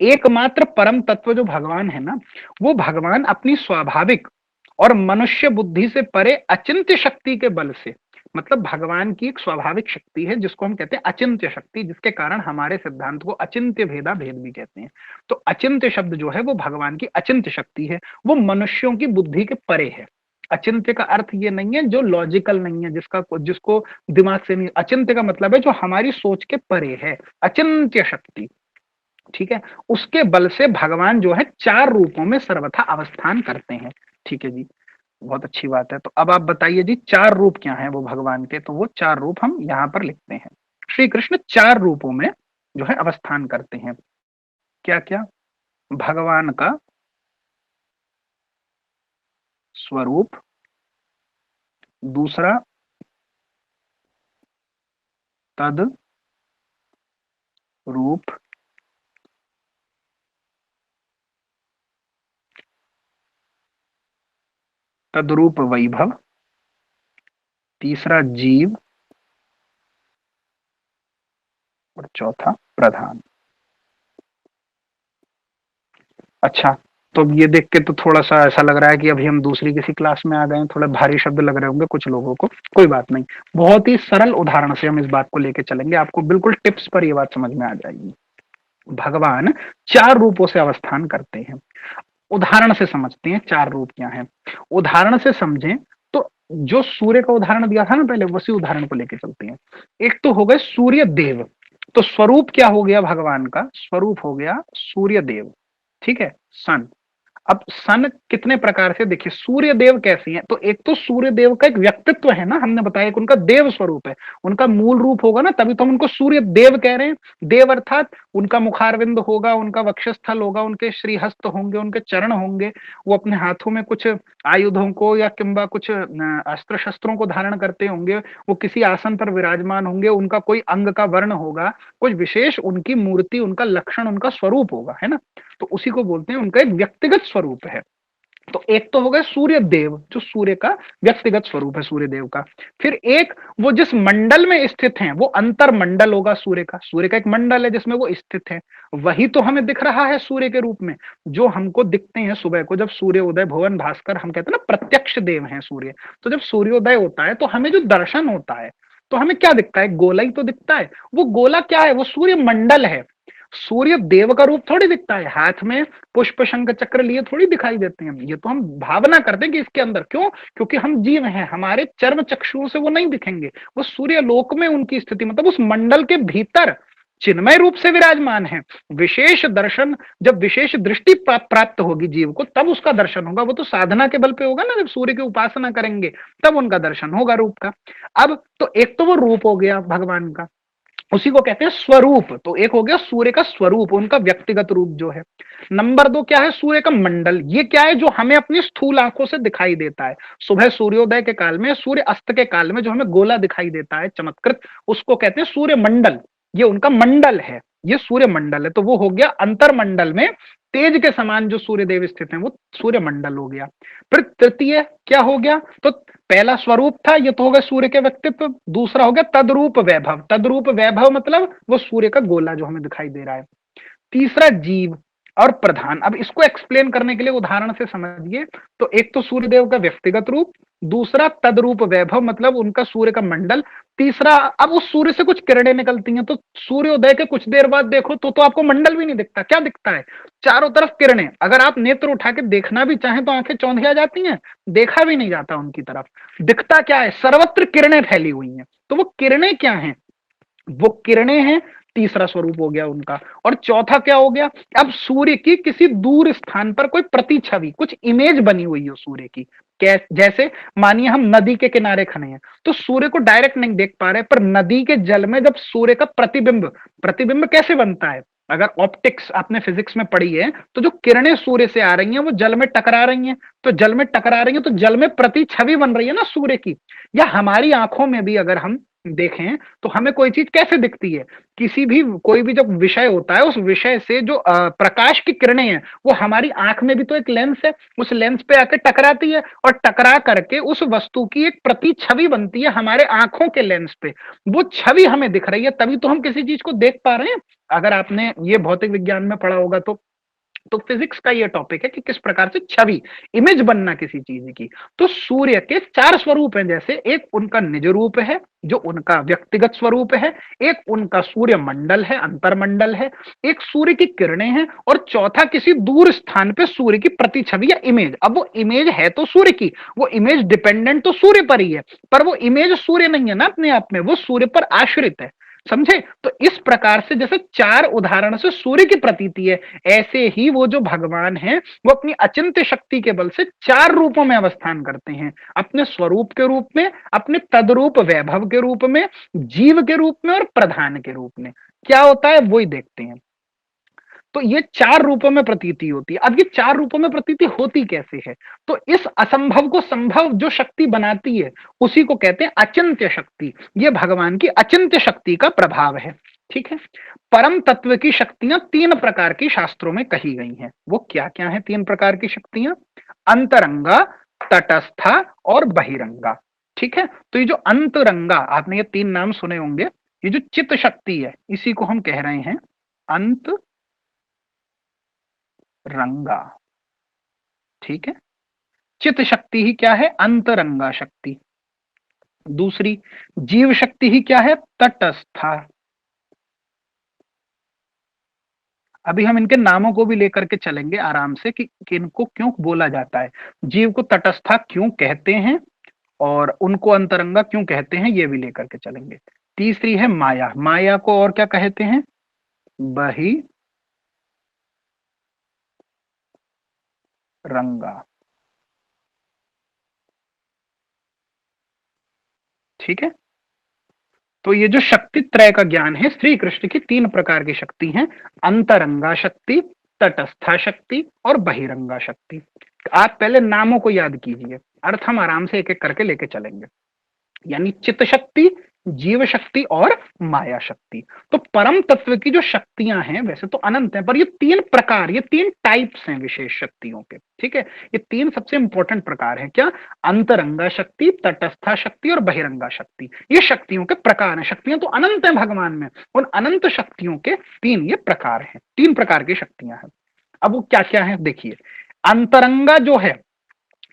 एकमात्र परम तत्व जो भगवान है ना, वो भगवान अपनी स्वाभाविक और मनुष्य बुद्धि से परे अचिंत्य शक्ति के बल से, मतलब भगवान की एक स्वाभाविक शक्ति है जिसको हम कहते हैं अचिंत्य शक्ति, जिसके कारण हमारे सिद्धांत को अचिंत्य भेदा भेद भी कहते हैं। तो अचिंत्य शब्द जो है वो भगवान की अचिंत्य शक्ति है, वो मनुष्यों की बुद्धि के परे है। अचिंत्य का अर्थ ये नहीं है जो लॉजिकल नहीं है, जिसका जिसको दिमाग से नहीं, अचिंत्य का मतलब है जो हमारी सोच के परे है, अचिंत्य शक्ति। ठीक है, उसके बल से भगवान जो है चार रूपों में सर्वथा अवस्थान करते हैं। ठीक है जी, बहुत अच्छी बात है। तो अब आप बताइए जी, चार रूप क्या हैं वो भगवान के? तो वो चार रूप हम यहां पर लिखते हैं। श्री कृष्ण चार रूपों में जो है अवस्थान करते हैं। क्या क्या? भगवान का स्वरूप, दूसरा तद रूप, तद्रूप वैभव, तीसरा जीव, और चौथा प्रधान। अच्छा, तो अब ये देख के तो थोड़ा सा ऐसा लग रहा है कि अभी हम दूसरी किसी क्लास में आ गए हैं, थोड़े भारी शब्द लग रहे होंगे कुछ लोगों को, कोई बात नहीं। बहुत ही सरल उदाहरण से हम इस बात को लेके चलेंगे, आपको बिल्कुल टिप्स पर ये बात समझ में आ जाएगी। भगवान चार रूपों से अवस्थान करते हैं। उदाहरण से समझते हैं चार रूप क्या हैं। उदाहरण से समझें तो जो सूर्य का उदाहरण दिया था ना पहले, उसी उदाहरण को लेके चलते हैं। एक तो हो गए सूर्य देव, तो स्वरूप क्या हो गया भगवान का? स्वरूप हो गया सूर्य देव। ठीक है, सन। अब सन कितने प्रकार से, देखिए सूर्य देव कैसे हैं, तो एक तो सूर्य देव का एक व्यक्तित्व है ना, हमने बताया कि उनका देव स्वरूप है, उनका मूल रूप होगा ना, तभी तो हम उनको सूर्य देव कह रहे हैं। देव अर्थात उनका मुखारविंद होगा, उनका वक्षस्थल होगा, उनके श्रीहस्त होंगे, उनके चरण होंगे, वो अपने हाथों में कुछ आयुधों को या किंबा कुछ अस्त्र शस्त्रों को धारण करते होंगे, वो किसी आसन पर विराजमान होंगे, उनका कोई अंग का वर्ण होगा, कुछ विशेष उनकी मूर्ति, उनका लक्षण, उनका स्वरूप होगा, है ना। तो उसी को बोलते हैं उनका एक व्यक्तिगत स्वरूप है। तो एक तो हो गया सूर्य देव, जो सूर्य का व्यक्तिगत स्वरूप है सूर्य देव का। फिर एक, वो जिस मंडल में स्थित हैं, वो अंतर मंडल होगा सूर्य का। सूर्य का एक मंडल है जिसमें वो स्थित है, वही तो हमें दिख रहा है सूर्य के रूप में। जो हमको दिखते हैं सुबह को, जब सूर्य उदय, भुवन भास्कर, हम कहते हैं ना प्रत्यक्ष देव है सूर्य। तो जब सूर्योदय होता है तो हमें जो दर्शन होता है, तो हमें क्या दिखता है? गोला ही तो दिखता है। वो गोला क्या है? वो सूर्य मंडल है। सूर्य देव का रूप थोड़ी दिखता है, हाथ में पुष्प शंख चक्र लिए थोड़ी दिखाई देते हैं। ये तो हम भावना करते हैं कि इसके अंदर, क्यों? क्योंकि हम जीव हैं, हमारे चर्म चक्षुओं से वो नहीं दिखेंगे। वो सूर्य लोक में उनकी स्थिति, मतलब उस मंडल के भीतर चिन्मय रूप से विराजमान है। विशेष दर्शन, जब विशेष दृष्टि प्राप्त होगी जीव को, तब उसका दर्शन होगा। वो तो साधना के बल पे होगा ना, जब सूर्य की उपासना करेंगे तब उनका दर्शन होगा रूप का। अब तो एक तो वो रूप हो गया भगवान का, उसी को कहते हैं स्वरूप। तो एक हो गया सूर्य का स्वरूप, उनका व्यक्तिगत रूप जो है। नंबर दो क्या है, सूर्य का मंडल। ये क्या है, जो हमें अपनी स्थूल आंखों से दिखाई देता है। सुबह सूर्योदय के काल में, सूर्य अस्त के काल में जो हमें गोला दिखाई देता है चमत्कृत, उसको कहते हैं सूर्य मंडल। ये उनका मंडल है, ये सूर्य मंडल है। तो वो हो गया अंतरमंडल में तेज के समान जो सूर्य देव स्थित है, वो सूर्य मंडल हो गया। फिर तृतीय क्या हो गया, तो पहला स्वरूप था, ये तो हो गया सूर्य के व्यक्तित्व। दूसरा हो गया तद्रूप वैभव। तद्रूप वैभव मतलब वो सूर्य का गोला जो हमें दिखाई दे रहा है। तीसरा जीव और प्रधान। अब इसको एक्सप्लेन करने के लिए उदाहरण से समझिए। तो एक तो सूर्यदेव का व्यक्तिगत रूप, दूसरा तद्रूप वैभव मतलब उनका सूर्य का मंडल, तीसरा अब उस सूर्य से कुछ किरणें निकलती हैं। तो सूर्योदय के कुछ देर बाद देखो तो आपको मंडल भी नहीं दिखता, क्या दिखता है, चारों तरफ किरणें। अगर आप नेत्र उठा के देखना भी चाहें तो आंखें चौंधिया जाती हैं, देखा भी नहीं जाता उनकी तरफ। दिखता क्या है, सर्वत्र किरणें फैली हुई हैं। तो वो किरणें क्या हैं, वो किरणें हैं, तीसरा स्वरूप हो गया उनका। और चौथा क्या हो गया, अब सूर्य की किसी दूर स्थान पर कोई प्रतिछवि, कुछ इमेज बनी हुई है सूर्य की। जैसे मानिए हम नदी के किनारे खड़े हैं, तो सूर्य को डायरेक्ट नहीं देख पा रहे, पर नदी के जल में जब सूर्य का प्रतिबिंब, प्रतिबिंब कैसे बनता है, अगर ऑप्टिक्स आपने फिजिक्स में पढ़ी है, तो जो किरणें सूर्य से आ रही हैं वो जल में टकरा रही हैं। तो जल में टकरा रही हैं तो जल में प्रतिछवि बन रही है ना सूर्य की। या हमारी आंखों में भी अगर हम देखें तो हमें कोई चीज कैसे दिखती है, किसी भी कोई भी जब विषय होता है, उस विषय से जो प्रकाश की किरणें हैं, वो हमारी आंख में भी तो एक लेंस है, उस लेंस पे आके टकराती है, और टकरा करके उस वस्तु की एक प्रति छवि बनती है हमारे आंखों के लेंस पे। वो छवि हमें दिख रही है, तभी तो हम किसी चीज को देख पा रहे हैं। अगर आपने ये भौतिक विज्ञान में पढ़ा होगा तो फिजिक्स का ये टॉपिक है कि किस प्रकार से छवि, इमेज बनना किसी चीज की। तो सूर्य के चार स्वरूप हैं, जैसे एक उनका निज रूप है जो उनका व्यक्तिगत स्वरूप है, एक उनका सूर्य मंडल है, अंतरमंडल है, एक सूर्य की किरणें हैं, और चौथा किसी दूर स्थान पे सूर्य की प्रतिछवि या इमेज। अब वो इमेज है तो सूर्य की, वो इमेज डिपेंडेंट तो सूर्य पर ही है, पर वो इमेज सूर्य नहीं है ना अपने आप में, वो सूर्य पर आश्रित है। समझे, तो इस प्रकार से जैसे चार उदाहरण से सूर्य की प्रतीति है, ऐसे ही वो जो भगवान है वो अपनी अचिंत्य शक्ति के बल से चार रूपों में अवस्थान करते हैं, अपने स्वरूप के रूप में, अपने तद्रूप वैभव के रूप में, जीव के रूप में, और प्रधान के रूप में। क्या होता है वही देखते हैं। तो ये चार रूपों में प्रतीति होती है। अब ये चार रूपों में प्रतीति होती कैसे है, तो इस असंभव को संभव जो शक्ति बनाती है उसी को कहते हैं अचिंत्य शक्ति। ये भगवान की अचिंत्य शक्ति का प्रभाव है। ठीक है, परम तत्व की शक्तियां तीन प्रकार की शास्त्रों में कही गई हैं। वो क्या क्या है तीन प्रकार की शक्तियां, अंतरंगा, तटस्था और बहिरंगा। ठीक है, तो ये जो अंतरंगा, आपने ये तीन नाम सुने होंगे, ये जो चित्त शक्ति है इसी को हम कह रहे हैं अंत रंगा। ठीक है, चित शक्ति ही क्या है, अंतरंगा शक्ति। दूसरी जीव शक्ति ही क्या है, तटस्था। अभी हम इनके नामों को भी लेकर के चलेंगे आराम से कि इनको क्यों बोला जाता है, जीव को तटस्था क्यों कहते हैं और उनको अंतरंगा क्यों कहते हैं, ये भी लेकर के चलेंगे। तीसरी है माया। माया को और क्या कहते हैं, बहिरंगा। ठीक है, तो ये जो शक्ति त्रय का ज्ञान है, श्री कृष्ण की तीन प्रकार की शक्ति हैं, अंतरंगा शक्ति, तटस्था शक्ति और बहिरंगा शक्ति। आप पहले नामों को याद कीजिए, अर्थ हम आराम से एक एक करके लेके चलेंगे। यानी चित्त शक्ति, जीव शक्ति और माया शक्ति। तो परम तत्व की जो शक्तियां हैं वैसे तो अनंत हैं, पर ये तीन प्रकार, ये तीन टाइप्स हैं विशेष शक्तियों के। ठीक है, ये तीन सबसे इंपॉर्टेंट प्रकार हैं, क्या, अंतरंगा शक्ति, तटस्था शक्ति और बहिरंगा शक्ति। ये शक्तियों के प्रकार हैं। शक्तियां तो अनंत हैं भगवान में, उन अनंत शक्तियों के तीन ये प्रकार हैं, तीन प्रकार की शक्तियां हैं। अब वो क्या क्या है देखिए। अंतरंगा जो है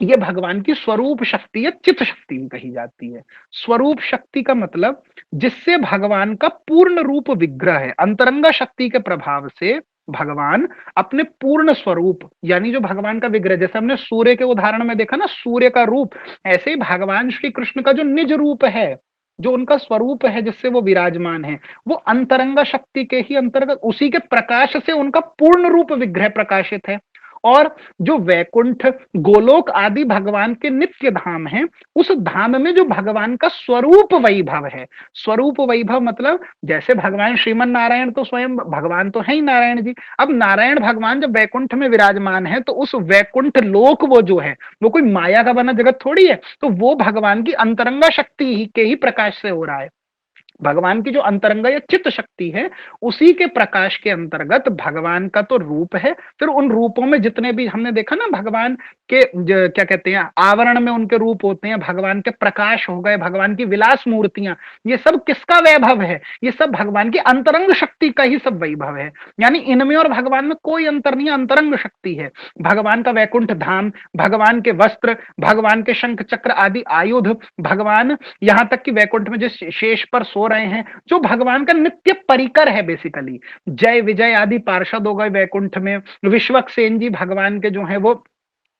ये भगवान की स्वरूप शक्ति या चित्त शक्ति भी कही जाती है। स्वरूप शक्ति का मतलब जिससे भगवान का पूर्ण रूप विग्रह है। अंतरंगा शक्ति के प्रभाव से भगवान अपने पूर्ण स्वरूप, यानी जो भगवान का विग्रह, जैसे हमने सूर्य के उदाहरण में देखा ना सूर्य का रूप, ऐसे ही भगवान श्री कृष्ण का जो निज रूप है, जो उनका स्वरूप है जिससे वो विराजमान है, वो अंतरंग शक्ति के ही अंतर्गत, उसी के प्रकाश से उनका पूर्ण रूप विग्रह प्रकाशित है। और जो वैकुंठ, गोलोक आदि भगवान के नित्य धाम हैं, उस धाम में जो भगवान का स्वरूप वैभव है, स्वरूप वैभव मतलब जैसे भगवान श्रीमन नारायण तो स्वयं भगवान तो है ही नारायण जी। अब नारायण भगवान जब वैकुंठ में विराजमान है तो उस वैकुंठ लोक वो जो है वो कोई माया का बना जगत थोड़ी है, तो वो भगवान की अंतरंगा शक्ति ही के ही प्रकाश से हो रहा है। भगवान की जो अंतरंग या चित्त शक्ति है, उसी के प्रकाश के अंतर्गत भगवान का तो रूप है। फिर उन रूपों में जितने भी हमने देखा ना, भगवान के क्या कहते हैं, आवरण में उनके रूप होते हैं, भगवान के प्रकाश हो गए, भगवान की विलास मूर्तियां, ये सब किसका वैभव है? ये सब भगवान की अंतरंग शक्ति का ही सब वैभव है। यानी इनमें और भगवान में कोई अंतर नहीं, अंतरंग शक्ति है। भगवान का वैकुंठ धाम, भगवान के वस्त्र, भगवान के शंख चक्र आदि आयुध, भगवान यहां तक कि वैकुंठ में जिस शेष पर सो रहे हैं, जो भगवान का नित्य परिकर है बेसिकली। जय विजय आदि पार्षद हो गए वैकुंठ में, विश्वक्सेन जी भगवान के जो है वो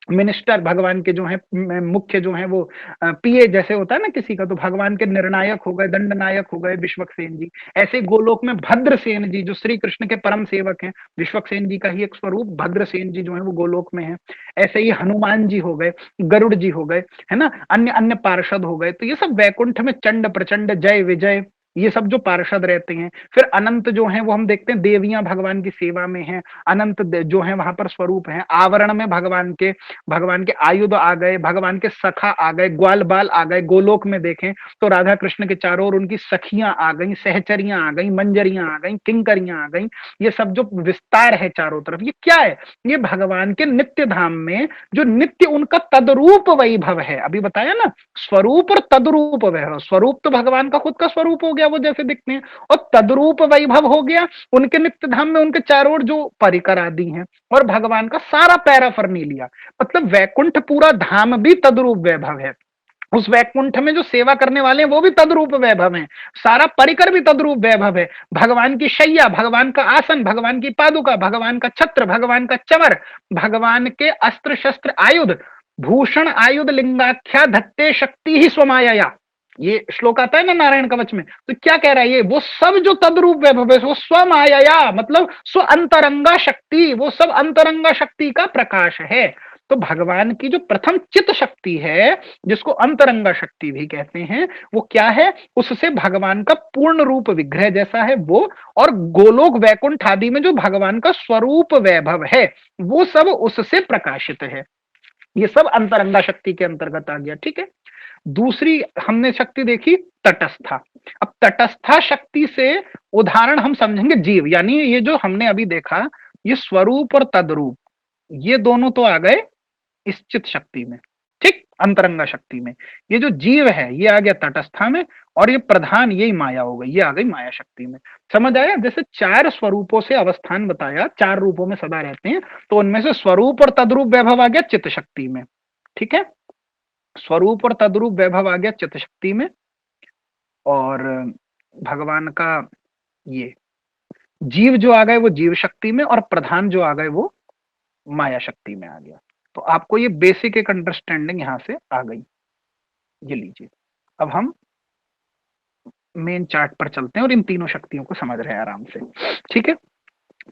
मिनिस्टर, भगवान के जो है मुख्य जो है वो पीए जैसे होता है ना किसी का, तो भगवान के निर्णायक हो गए, दंड नायक हो गए विश्वक्सेन जी। ऐसे गोलोक में भद्रसेन जी जो श्री कृष्ण के परम सेवक हैं, विश्वक्सेन जी का ही एक स्वरूप भद्रसेन जी जो है वो गोलोक में है। ऐसे ही हनुमान जी हो गए, गरुड़ जी हो गए, है ना, अन्य अन्य पार्षद हो गए। तो ये सब वैकुंठ में चंड प्रचंड जय विजय, ये सब जो पार्षद रहते हैं। फिर अनंत जो है वो हम देखते हैं देवियां भगवान की सेवा में हैं, अनंत जो है वहां पर स्वरूप है। आवरण में भगवान के आयुध आ गए, भगवान के सखा आ गए, ग्वाल बाल आ गए। गोलोक में देखें तो राधा कृष्ण के चारों ओर उनकी सखियां आ गई, सहचरियां आ गई, मंजरियां आ गई, किंकरियां आ गई। ये सब जो विस्तार है चारों तरफ, ये क्या है? ये भगवान के नित्य धाम में जो नित्य उनका तद्रूप वैभव है। अभी बताया ना, स्वरूप और तद्रूप वैभव। स्वरूप तो भगवान का खुद का स्वरूप हो गया, वो जैसे दिखते हैं, और तद्रूप वैभव हो गया उनके नित्य धाम में उनके चारों ओर जो परिकर आदि हैं, और भगवान का सारा पैराफर्नेलिया। मतलब वैकुंठ पूरा धाम भी तद्रूप वैभव है। उस वैकुंठ में जो सेवा करने वाले हैं वो भी तद्रूप वैभव हैं, सारा परिकर भी तद्रूप वैभव है। भगवान की शैया, भगवान का आसन, भगवान की पादुका, भगवान का छत्र, भगवान का चवर, भगवान के अस्त्र शस्त्र आयुध, भूषण आयुध लिंगाख्या धत्ते शक्ति ही स्वमाया, ये श्लोक आता है ना नारायण कवच में। तो क्या कह रहा है ये? वो सब जो तद्रूप वैभव है वो स्वमाया मतलब स्व अंतरंगा शक्ति, वो सब अंतरंगा शक्ति का प्रकाश है। तो भगवान की जो प्रथम चित्त शक्ति है, जिसको अंतरंगा शक्ति भी कहते हैं, वो क्या है? उससे भगवान का पूर्ण रूप विग्रह जैसा है वो, और गोलोक वैकुंठ आदि में जो भगवान का स्वरूप वैभव है वो सब उससे प्रकाशित है। ये सब अंतरंगा शक्ति के अंतर्गत आ गया, ठीक है। दूसरी हमने शक्ति देखी तटस्था। अब तटस्था शक्ति से उदाहरण हम समझेंगे जीव, यानी ये जो हमने अभी देखा, ये स्वरूप और तद्रूप, ये दोनों तो आ गए इस चित शक्ति में, ठीक, अंतरंगा शक्ति में। ये जो जीव है ये आ गया तटस्था में, और ये प्रधान यही माया हो गई, ये आ गई माया शक्ति में। समझ आया? जैसे चार स्वरूपों से अवस्थान बताया, चार रूपों में सदा रहते हैं, तो उनमें से स्वरूप और तद्रूप वैभव आ गया चित्त शक्ति में, ठीक है। स्वरूप और तद्रूप वैभव आ गया चित्त शक्ति में, और भगवान का ये जीव जो आ गए वो जीव शक्ति में, और प्रधान जो आ गए वो माया शक्ति में आ गया। तो आपको ये बेसिक एक अंडरस्टैंडिंग यहां से आ गई, ये लीजिए। अब हम मेन चार्ट पर चलते हैं और इन तीनों शक्तियों को समझ रहे हैं आराम से, ठीक है।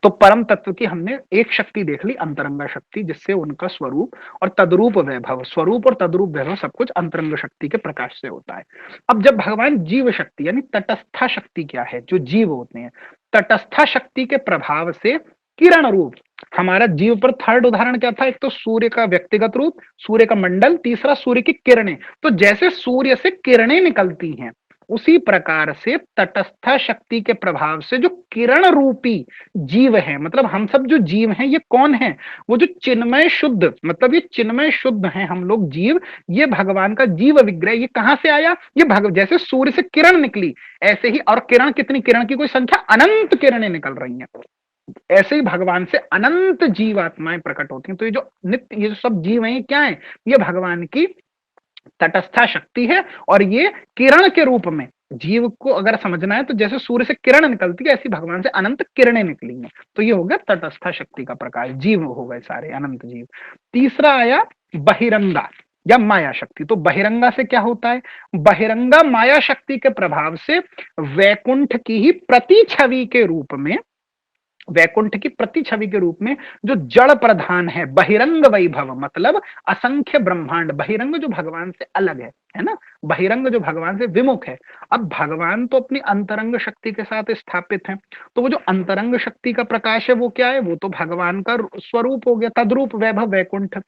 तो परम तत्व की हमने एक शक्ति देख ली, अंतरंगा शक्ति, जिससे उनका स्वरूप और तद्रूप वैभव, स्वरूप और तद्रूप वैभव सब कुछ अंतरंग शक्ति के प्रकाश से होता है। अब जब भगवान जीव शक्ति यानी तटस्था शक्ति क्या है, जो जीव होते हैं, तटस्था शक्ति के प्रभाव से किरण रूप, हमारा जीव पर थर्ड उदाहरण क्या था? एक तो सूर्य का व्यक्तिगत रूप, सूर्य का मंडल, तीसरा सूर्य की किरणें। तो जैसे सूर्य से किरणें निकलती हैं, उसी प्रकार से तटस्था शक्ति के प्रभाव से जो किरण रूपी जीव है, मतलब हम सब जो जीव हैं, ये कौन है? वो जो चिन्मय शुद्ध, मतलब ये चिन्मय शुद्ध हैं हम लोग जीव। ये भगवान का जीव विग्रह, ये कहां से आया? ये जैसे सूर्य से किरण निकली, ऐसे ही, और किरण कितनी, किरण की कोई संख्या, अनंत किरणें निकल रही हैं। ऐसे ही भगवान से अनंत जीव आत्माएं प्रकट होती हैं। तो ये जो नित्य, ये जो सब जीव हैं, ये क्या है? ये भगवान की तटस्था शक्ति है, और ये किरण के रूप में जीव को अगर समझना है तो जैसे सूर्य से किरण निकलती है, ऐसी भगवान से अनंत किरणें निकली हैं। तो ये हो गया तटस्था शक्ति का प्रकाश, जीव हो गए सारे अनंत जीव। तीसरा आया बहिरंगा। या माया शक्ति। तो बहिरंगा से क्या होता है, बहिरंगा माया शक्ति के प्रभाव से वैकुंठ की ही प्रति छवि के रूप में, वैकुंठ की प्रति छवि के रूप में जो जड़ प्रधान है, बहिरंग वैभव मतलब असंख्य ब्रह्मांड, बहिरंग जो भगवान से अलग है ना, बहिरंग जो भगवान से विमुख है। अब भगवान तो अपनी अंतरंग शक्ति के साथ स्थापित है, तो वो जो अंतरंग शक्ति का प्रकाश है वो क्या है, वो तो भगवान का स्वरूप हो गया, तद्रूप वैभव वैकुंठ।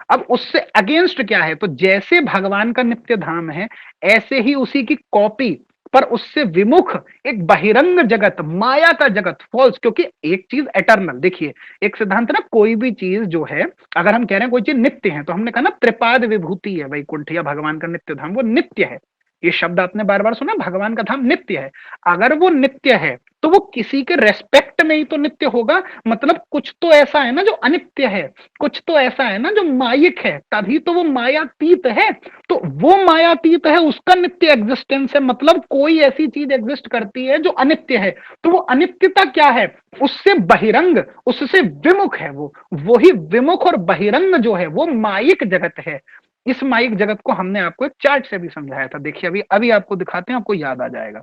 अब उससे अगेंस्ट क्या है, तो जैसे भगवान का नित्य धाम है, ऐसे ही उसी की कॉपी पर उससे विमुख एक बहिरंग जगत, माया का जगत, फॉल्स। क्योंकि एक चीज एटर्नल, देखिए एक सिद्धांत ना, कोई भी चीज जो है, अगर हम कह रहे हैं कोई चीज नित्य है, तो हमने कहा ना त्रिपाद विभूति है वैकुंठ या भगवान का नित्य धाम, वो नित्य है। ये शब्द आपने बार बार सुना, भगवान का धाम नित्य है। अगर वो नित्य है तो वो किसी के रेस्पेक्ट में ही तो नित्य होगा, मतलब कुछ तो ऐसा है ना जो अनित्य है, कुछ तो ऐसा है ना जो मायिक है, तभी तो वो मायातीत है। तो वो मायातीत है, उसका नित्य एग्जिस्टेंस है, मतलब कोई ऐसी चीज एग्जिस्ट करती है जो अनित्य है, तो वो अनित्यता क्या है, उससे बहिरंग, उससे विमुख है वो ही विमुख और बहिरंग जो है वो मायिक जगत है। इस माइक जगत को हमने आपको एक चार्ट से भी समझाया था, देखिए अभी अभी आपको दिखाते हैं, आपको याद आ जाएगा।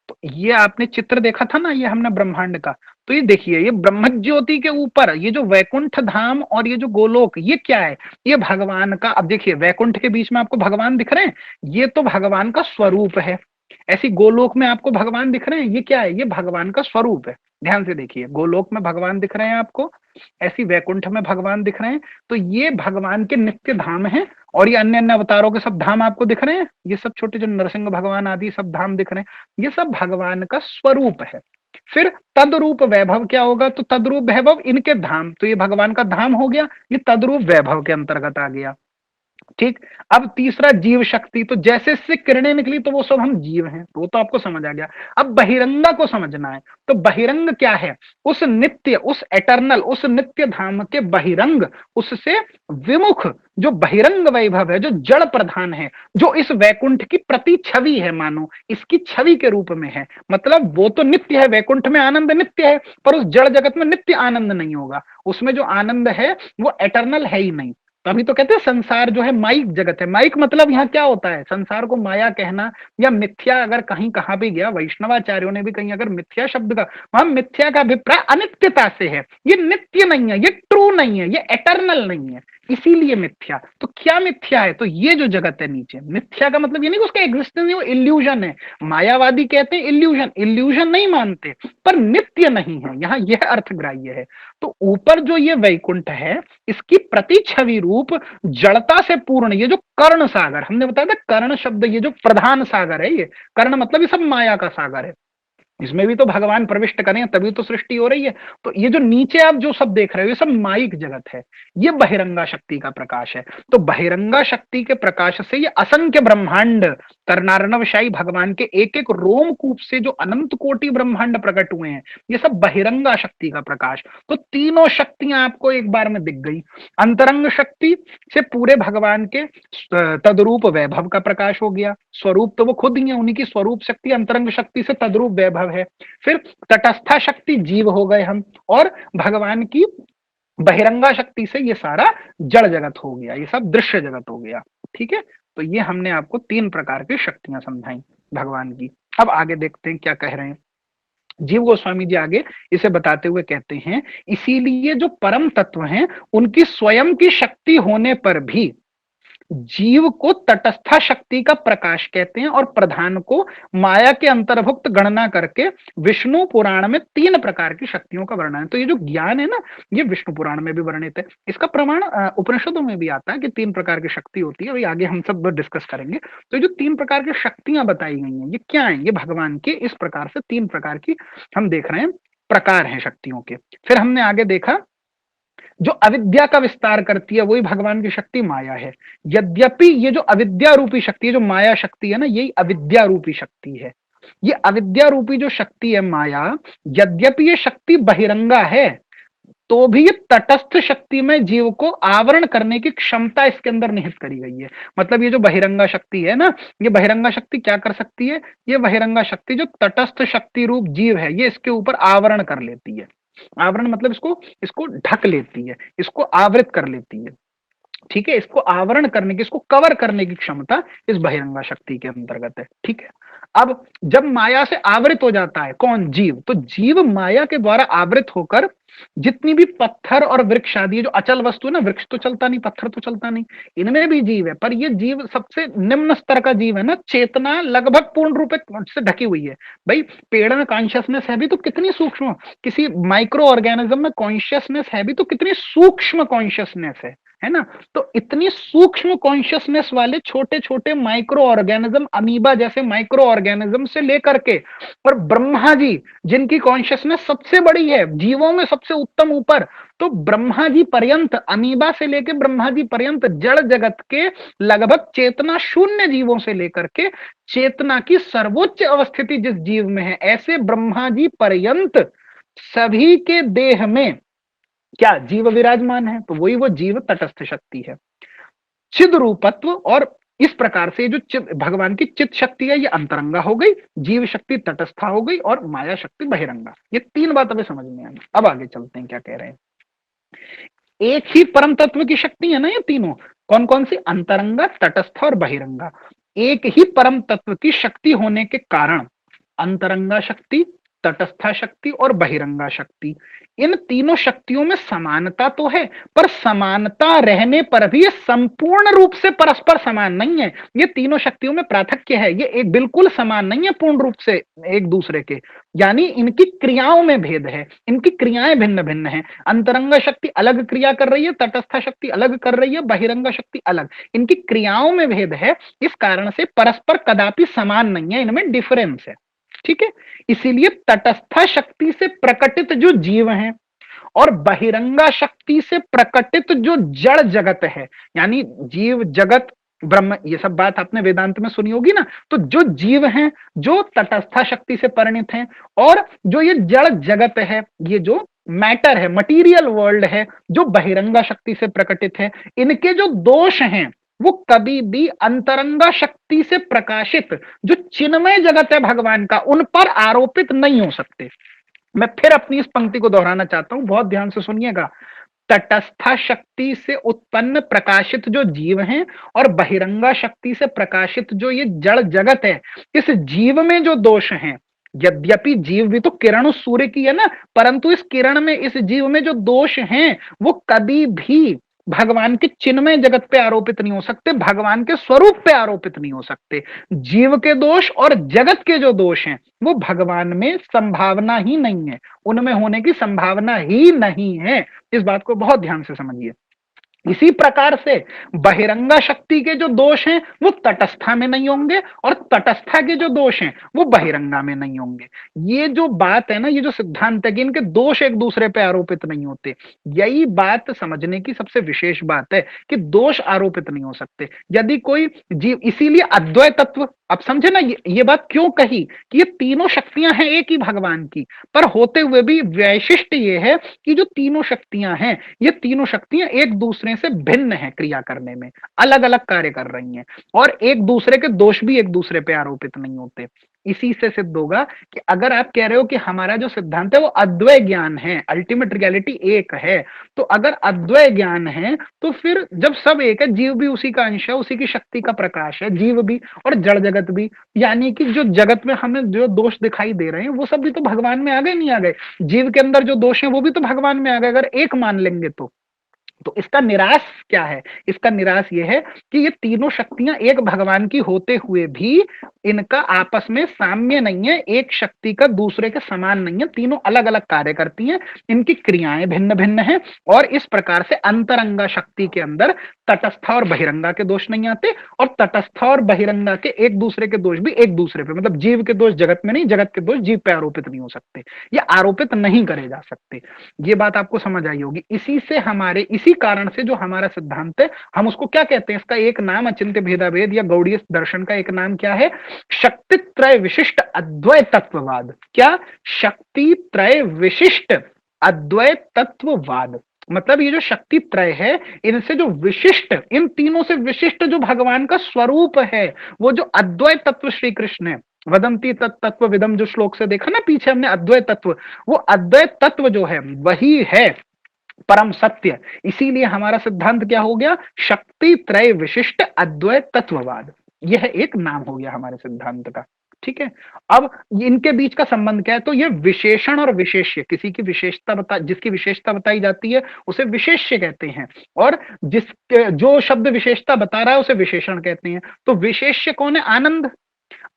तो ये आपने चित्र देखा था ना, ये हमने ब्रह्मांड का, तो ये देखिए ये ब्रह्म ज्योति के ऊपर ये जो वैकुंठ धाम और ये जो गोलोक, ये क्या है, ये भगवान का, अब देखिए वैकुंठ के बीच में आपको भगवान दिख रहे हैं, ये तो भगवान का स्वरूप है। ऐसी गोलोक में आपको भगवान दिख रहे हैं, ये क्या है, ये भगवान का स्वरूप है। ध्यान से देखिए, गोलोक में भगवान दिख रहे हैं आपको, ऐसी वैकुंठ में भगवान दिख रहे हैं, तो ये भगवान के नित्य धाम है। और ये अन्य अन्य अवतारों के सब धाम आपको दिख रहे हैं, ये सब छोटे जो नरसिंह भगवान आदि सब धाम दिख रहे हैं, ये सब भगवान का स्वरूप है। फिर तद्रूप वैभव क्या होगा, तो तद्रूप वैभव इनके धाम, तो ये भगवान का धाम हो गया, ये तद्रूप वैभव के अंतर्गत आ गया। ठीक। अब तीसरा जीव शक्ति, तो जैसे इससे किरणें निकली तो वो सब हम जीव हैं, तो वो तो आपको समझ आ गया। अब बहिरंगा को समझना है, तो बहिरंग क्या है, उस नित्य, उस एटर्नल, उस नित्य धाम के बहिरंग, उससे विमुख जो बहिरंग वैभव है, जो जड़ प्रधान है, जो इस वैकुंठ की प्रति छवि है, मानो इसकी छवि के रूप में है। मतलब वो तो नित्य है, वैकुंठ में आनंद नित्य है, पर उस जड़ जगत में नित्य आनंद नहीं होगा, उसमें जो आनंद है वो एटर्नल है ही नहीं। तभी तो कहते हैं संसार जो है माइक जगत है। माइक मतलब यहाँ क्या होता है, संसार को माया कहना या मिथ्या, अगर कहीं कहा भी गया, वैष्णवाचार्यों ने भी कहीं अगर मिथ्या शब्द का, वहां मिथ्या का अभिप्राय अनित्यता से है, ये नित्य नहीं है, ये ट्रू नहीं है, ये एटर्नल नहीं है, इसीलिए मिथ्या। तो क्या मिथ्या है, तो ये जो जगत है नीचे, मिथ्या का मतलब ये नहीं कि उसका एग्जिस्टेंस नहीं, वो इल्यूजन है। मायावादी कहते हैं इल्यूजन, इल्यूजन नहीं मानते, पर नित्य नहीं है, यहाँ यह अर्थग्राह्य है। तो ऊपर जो ये वैकुंठ है, इसकी प्रति छवि रूप जड़ता से पूर्ण ये जो कर्ण सागर, हमने बताया था कर्ण शब्द, ये जो प्रधान सागर है, ये कर्ण मतलब ये सब माया का सागर है, इसमें भी तो भगवान प्रविष्ट करें तभी तो सृष्टि हो रही है। तो ये जो नीचे आप जो सब देख रहे हो, ये सब माइक जगत है, ये बहिरंगा शक्ति का प्रकाश है। तो बहिरंगा शक्ति के प्रकाश से ये असंख्य ब्रह्मांड, कर्णार्णवशाही भगवान के एक एक रोमकूप से जो अनंत कोटि ब्रह्मांड प्रकट हुए हैं, ये सब बहिरंगा शक्ति का प्रकाश। तो तीनों शक्तियां आपको एक बार में दिख गई। अंतरंग शक्ति से पूरे भगवान के तद्रूप वैभव का प्रकाश हो गया, स्वरूप तो वो खुद ही है, उन्हीं की स्वरूप शक्ति अंतरंग शक्ति से तद्रूप वैभव है। फिर तटस्था शक्ति जीव हो गए हम, और भगवान की बहिरंगा शक्ति से ये सारा जड़ जगत हो गया, ये सब दृश्य जगत हो गया। ठीक है, तो ये हमने आपको तीन प्रकार की शक्तियां समझाई भगवान की। अब आगे देखते हैं क्या कह रहे हैं जीव गोस्वामी जी। आगे इसे बताते हुए कहते हैं, इसीलिए जो परम तत्व हैं उनकी स्वयं की शक्ति होने पर भी जीव को तटस्था शक्ति का प्रकाश कहते हैं, और प्रधान को माया के अंतर्भुक्त गणना करके विष्णु पुराण में तीन प्रकार की शक्तियों का वर्णन है। तो ये जो ज्ञान है ना, ये विष्णु पुराण में भी वर्णित है, इसका प्रमाण उपनिषदों में भी आता है कि तीन प्रकार की शक्ति होती है। अभी आगे हम सब डिस्कस करेंगे। तो ये जो तीन प्रकार की शक्तियां बताई गई हैं, ये क्या है, ये भगवान के इस प्रकार से तीन प्रकार की हम देख रहे हैं प्रकार हैं शक्तियों के। फिर हमने आगे देखा जो अविद्या का विस्तार करती है वही भगवान की शक्ति माया है। यद्यपि ये जो अविद्या रूपी शक्ति है, जो माया शक्ति है ना, यही अविद्या रूपी शक्ति है। ये अविद्या रूपी जो शक्ति है माया, यद्यपि ये शक्ति बहिरंगा है, तो भी ये तटस्थ शक्ति में जीव को आवरण करने की क्षमता इसके अंदर निहित करी गई है। मतलब ये जो बहिरंगा शक्ति है ना, ये बहिरंगा शक्ति क्या कर सकती है, ये बहिरंगा शक्ति जो तटस्थ शक्ति रूप जीव है, ये इसके ऊपर आवरण कर लेती है। आवरण मतलब इसको इसको ढक लेती है, इसको आवृत कर लेती है। ठीक है, इसको आवरण करने की, इसको कवर करने की क्षमता इस बहिरंगा शक्ति के अंतर्गत है। ठीक है, अब जब माया से आवृत हो जाता है कौन? जीव। तो जीव माया के द्वारा आवृत होकर जितनी भी पत्थर और वृक्ष आदि, जो अचल वस्तु है ना, वृक्ष तो चलता नहीं, पत्थर तो चलता नहीं, इनमें भी जीव है, पर ये जीव सबसे निम्न स्तर का जीव है ना, चेतना लगभग पूर्ण रूप से ढकी हुई है। भाई पेड़ में कॉन्शियसनेस है भी तो कितनी सूक्ष्म, किसी माइक्रो ऑर्गेनिज्म में कॉन्शियसनेस है भी तो कितनी सूक्ष्म कॉन्शियसनेस है ना। तो इतनी सूक्ष्म कॉन्शियसनेस वाले छोटे छोटे माइक्रो ऑर्गेनिज्म, अमीबा जैसे माइक्रो ऑर्गेनिज्म से लेकर के और ब्रह्मा जी जिनकी कॉन्शियसनेस सबसे बड़ी है, जीवों में सबसे उत्तम ऊपर, तो ब्रह्मा जी पर्यंत, अमीबा से लेकर ब्रह्मा जी पर्यंत जड़ जगत के लगभग चेतना शून्य जीवों से लेकर के चेतना की सर्वोच्च अवस्थिति जिस जीव में है, ऐसे ब्रह्मा जी पर्यंत सभी के देह में क्या जीव विराजमान है। तो वही वो जीव तटस्थ शक्ति है, चिद रूपत्व। और इस प्रकार से जो भगवान की चित शक्ति है, ये अंतरंगा हो गई, जीव शक्ति तटस्था हो गई, और माया शक्ति बहिरंगा। ये तीन बात हमें समझ में आई। अब आगे चलते हैं क्या कह रहे हैं। एक ही परम तत्व की शक्ति है ना ये तीनों, कौन कौन सी? अंतरंगा, तटस्थ और बहिरंगा। एक ही परम तत्व की शक्ति होने के कारण अंतरंगा शक्ति, तटस्था शक्ति और बहिरंगा शक्ति, इन तीनों शक्तियों में समानता तो है, पर समानता रहने पर भी ये संपूर्ण रूप से परस्पर समान नहीं है। ये तीनों शक्तियों में पार्थक्य है, ये एक बिल्कुल समान नहीं है पूर्ण रूप से एक दूसरे के, यानी इनकी क्रियाओं में भेद है, इनकी क्रियाएं भिन्न भिन्न है। अंतरंगा शक्ति अलग क्रिया कर रही है, तटस्था शक्ति अलग कर रही है, बहिरंगा शक्ति अलग, इनकी क्रियाओं में भेद है। इस कारण से परस्पर कदापि समान नहीं है, इनमें डिफरेंस है। ठीक है, इसीलिए तटस्था शक्ति से प्रकटित जो जीव हैं और बहिरंगा शक्ति से प्रकटित जो जड़ जगत है, यानी जीव जगत ब्रह्म, ये सब बात आपने वेदांत में सुनी होगी ना। तो जो जीव हैं जो तटस्था शक्ति से परिणित हैं, और जो ये जड़ जगत है, ये जो मैटर है, मटीरियल वर्ल्ड है, जो बहिरंगा शक्ति से प्रकटित है, इनके जो दोष हैं वो कभी भी अंतरंगा शक्ति से प्रकाशित जो चिन्मय जगत है भगवान का, उन पर आरोपित नहीं हो सकते। मैं फिर अपनी इस पंक्ति को दोहराना चाहता हूं, बहुत ध्यान से सुनिएगा। तटस्था शक्ति से उत्पन्न प्रकाशित जो जीव हैं और बहिरंगा शक्ति से प्रकाशित जो ये जड़ जगत है, इस जीव में जो दोष हैं, यद्यपि जीव भी तो किरण उस सूर्य की है ना, परंतु इस किरण में, इस जीव में जो दोष हैं वो कभी भी भगवान के चिन्मय जगत पे आरोपित नहीं हो सकते, भगवान के स्वरूप पे आरोपित नहीं हो सकते। जीव के दोष और जगत के जो दोष हैं वो भगवान में संभावना ही नहीं है, उनमें होने की संभावना ही नहीं है। इस बात को बहुत ध्यान से समझिए। इसी प्रकार से बहिरंगा शक्ति के जो दोष हैं वो तटस्था में नहीं होंगे, और तटस्था के जो दोष हैं वो बहिरंगा में नहीं होंगे। ये जो बात है ना, ये जो सिद्धांत है कि इनके दोष एक दूसरे पे आरोपित नहीं होते, यही बात समझने की सबसे विशेष बात है कि दोष आरोपित नहीं हो सकते। यदि कोई जीव, इसीलिए अद्वैत तत्व, अब समझे ना ये बात क्यों कही कि ये तीनों शक्तियां हैं एक ही भगवान की, पर होते हुए भी वैशिष्ट ये है कि जो तीनों शक्तियां हैं, ये तीनों शक्तियां एक दूसरे से भिन्न है, क्रिया करने में अलग अलग कार्य कर रही हैं, और एक दूसरे के दोष भी एक दूसरे पे आरोपित नहीं होते। इसी से सिद्ध होगा कि अगर आप कह रहे हो कि हमारा जो सिद्धांत है वो अद्वैय ज्ञान है, अल्टीमेट रियलिटी एक है, तो अगर अद्वैय ज्ञान है तो फिर जब सब एक है, जीव भी उसी का अंश है, उसी की शक्ति का प्रकाश है, जीव भी और जड़ जगत भी, यानी कि जो जगत में हमें जो दोष दिखाई दे रहे हैं वो सब भी तो भगवान में आ गए, नहीं आ गए? जीव के अंदर जो दोष है वो भी तो भगवान में आ गए, अगर एक मान लेंगे तो इसका निराश क्या है? इसका निराश यह है कि ये तीनों शक्तियां एक भगवान की होते हुए भी इनका आपस में साम्य नहीं है, एक शक्ति का दूसरे के समान नहीं है, तीनों अलग अलग कार्य करती हैं, इनकी क्रियाएं भिन्न भिन्न हैं, और इस प्रकार से अंतरंगा शक्ति के अंदर तटस्था और बहिरंगा के दोष नहीं आते, और तटस्था और बहिरंगा के एक दूसरे के दोष भी एक दूसरे पे, मतलब जीव के दोष जगत में नहीं, जगत के दोष जीव पे आरोपित नहीं हो सकते, ये आरोपित नहीं करे जा सकते। ये बात आपको समझ आई होगी। इसी से हमारे, इसी कारण से जो हमारा सिद्धांत है, हम उसको क्या कहते हैं? इसका एक नाम अचिंत्य भेदाभेद या गौड़ीय दर्शन का एक नाम क्या है? शक्ति त्रय विशिष्ट अद्वैत तत्ववाद। क्या? शक्ति त्रय विशिष्ट अद्वैत तत्ववाद। मतलब ये जो शक्ति त्रय है, इनसे जो विशिष्ट, इन तीनों से विशिष्ट जो भगवान का स्वरूप है, वो जो अद्वैत तत्व श्री कृष्ण है, वदंती तत्व विदम, जो श्लोक से देखा ना पीछे हमने अद्वैत तत्व, वो अद्वैत तत्व जो है वही है परम सत्य। इसीलिए हमारा सिद्धांत क्या हो गया? शक्ति त्रय विशिष्ट अद्वैत तत्ववाद। यह एक नाम हो गया हमारे सिद्धांत का। ठीक है। अब इनके बीच का संबंध क्या है? तो ये विशेषण और विशेष्य, किसी की विशेषता जिसकी विशेषता बताई जाती है उसे विशेष्य कहते हैं, और जो शब्द विशेषता बता रहा है उसे विशेषण कहते हैं। तो विशेष्य कौन है? आनंद।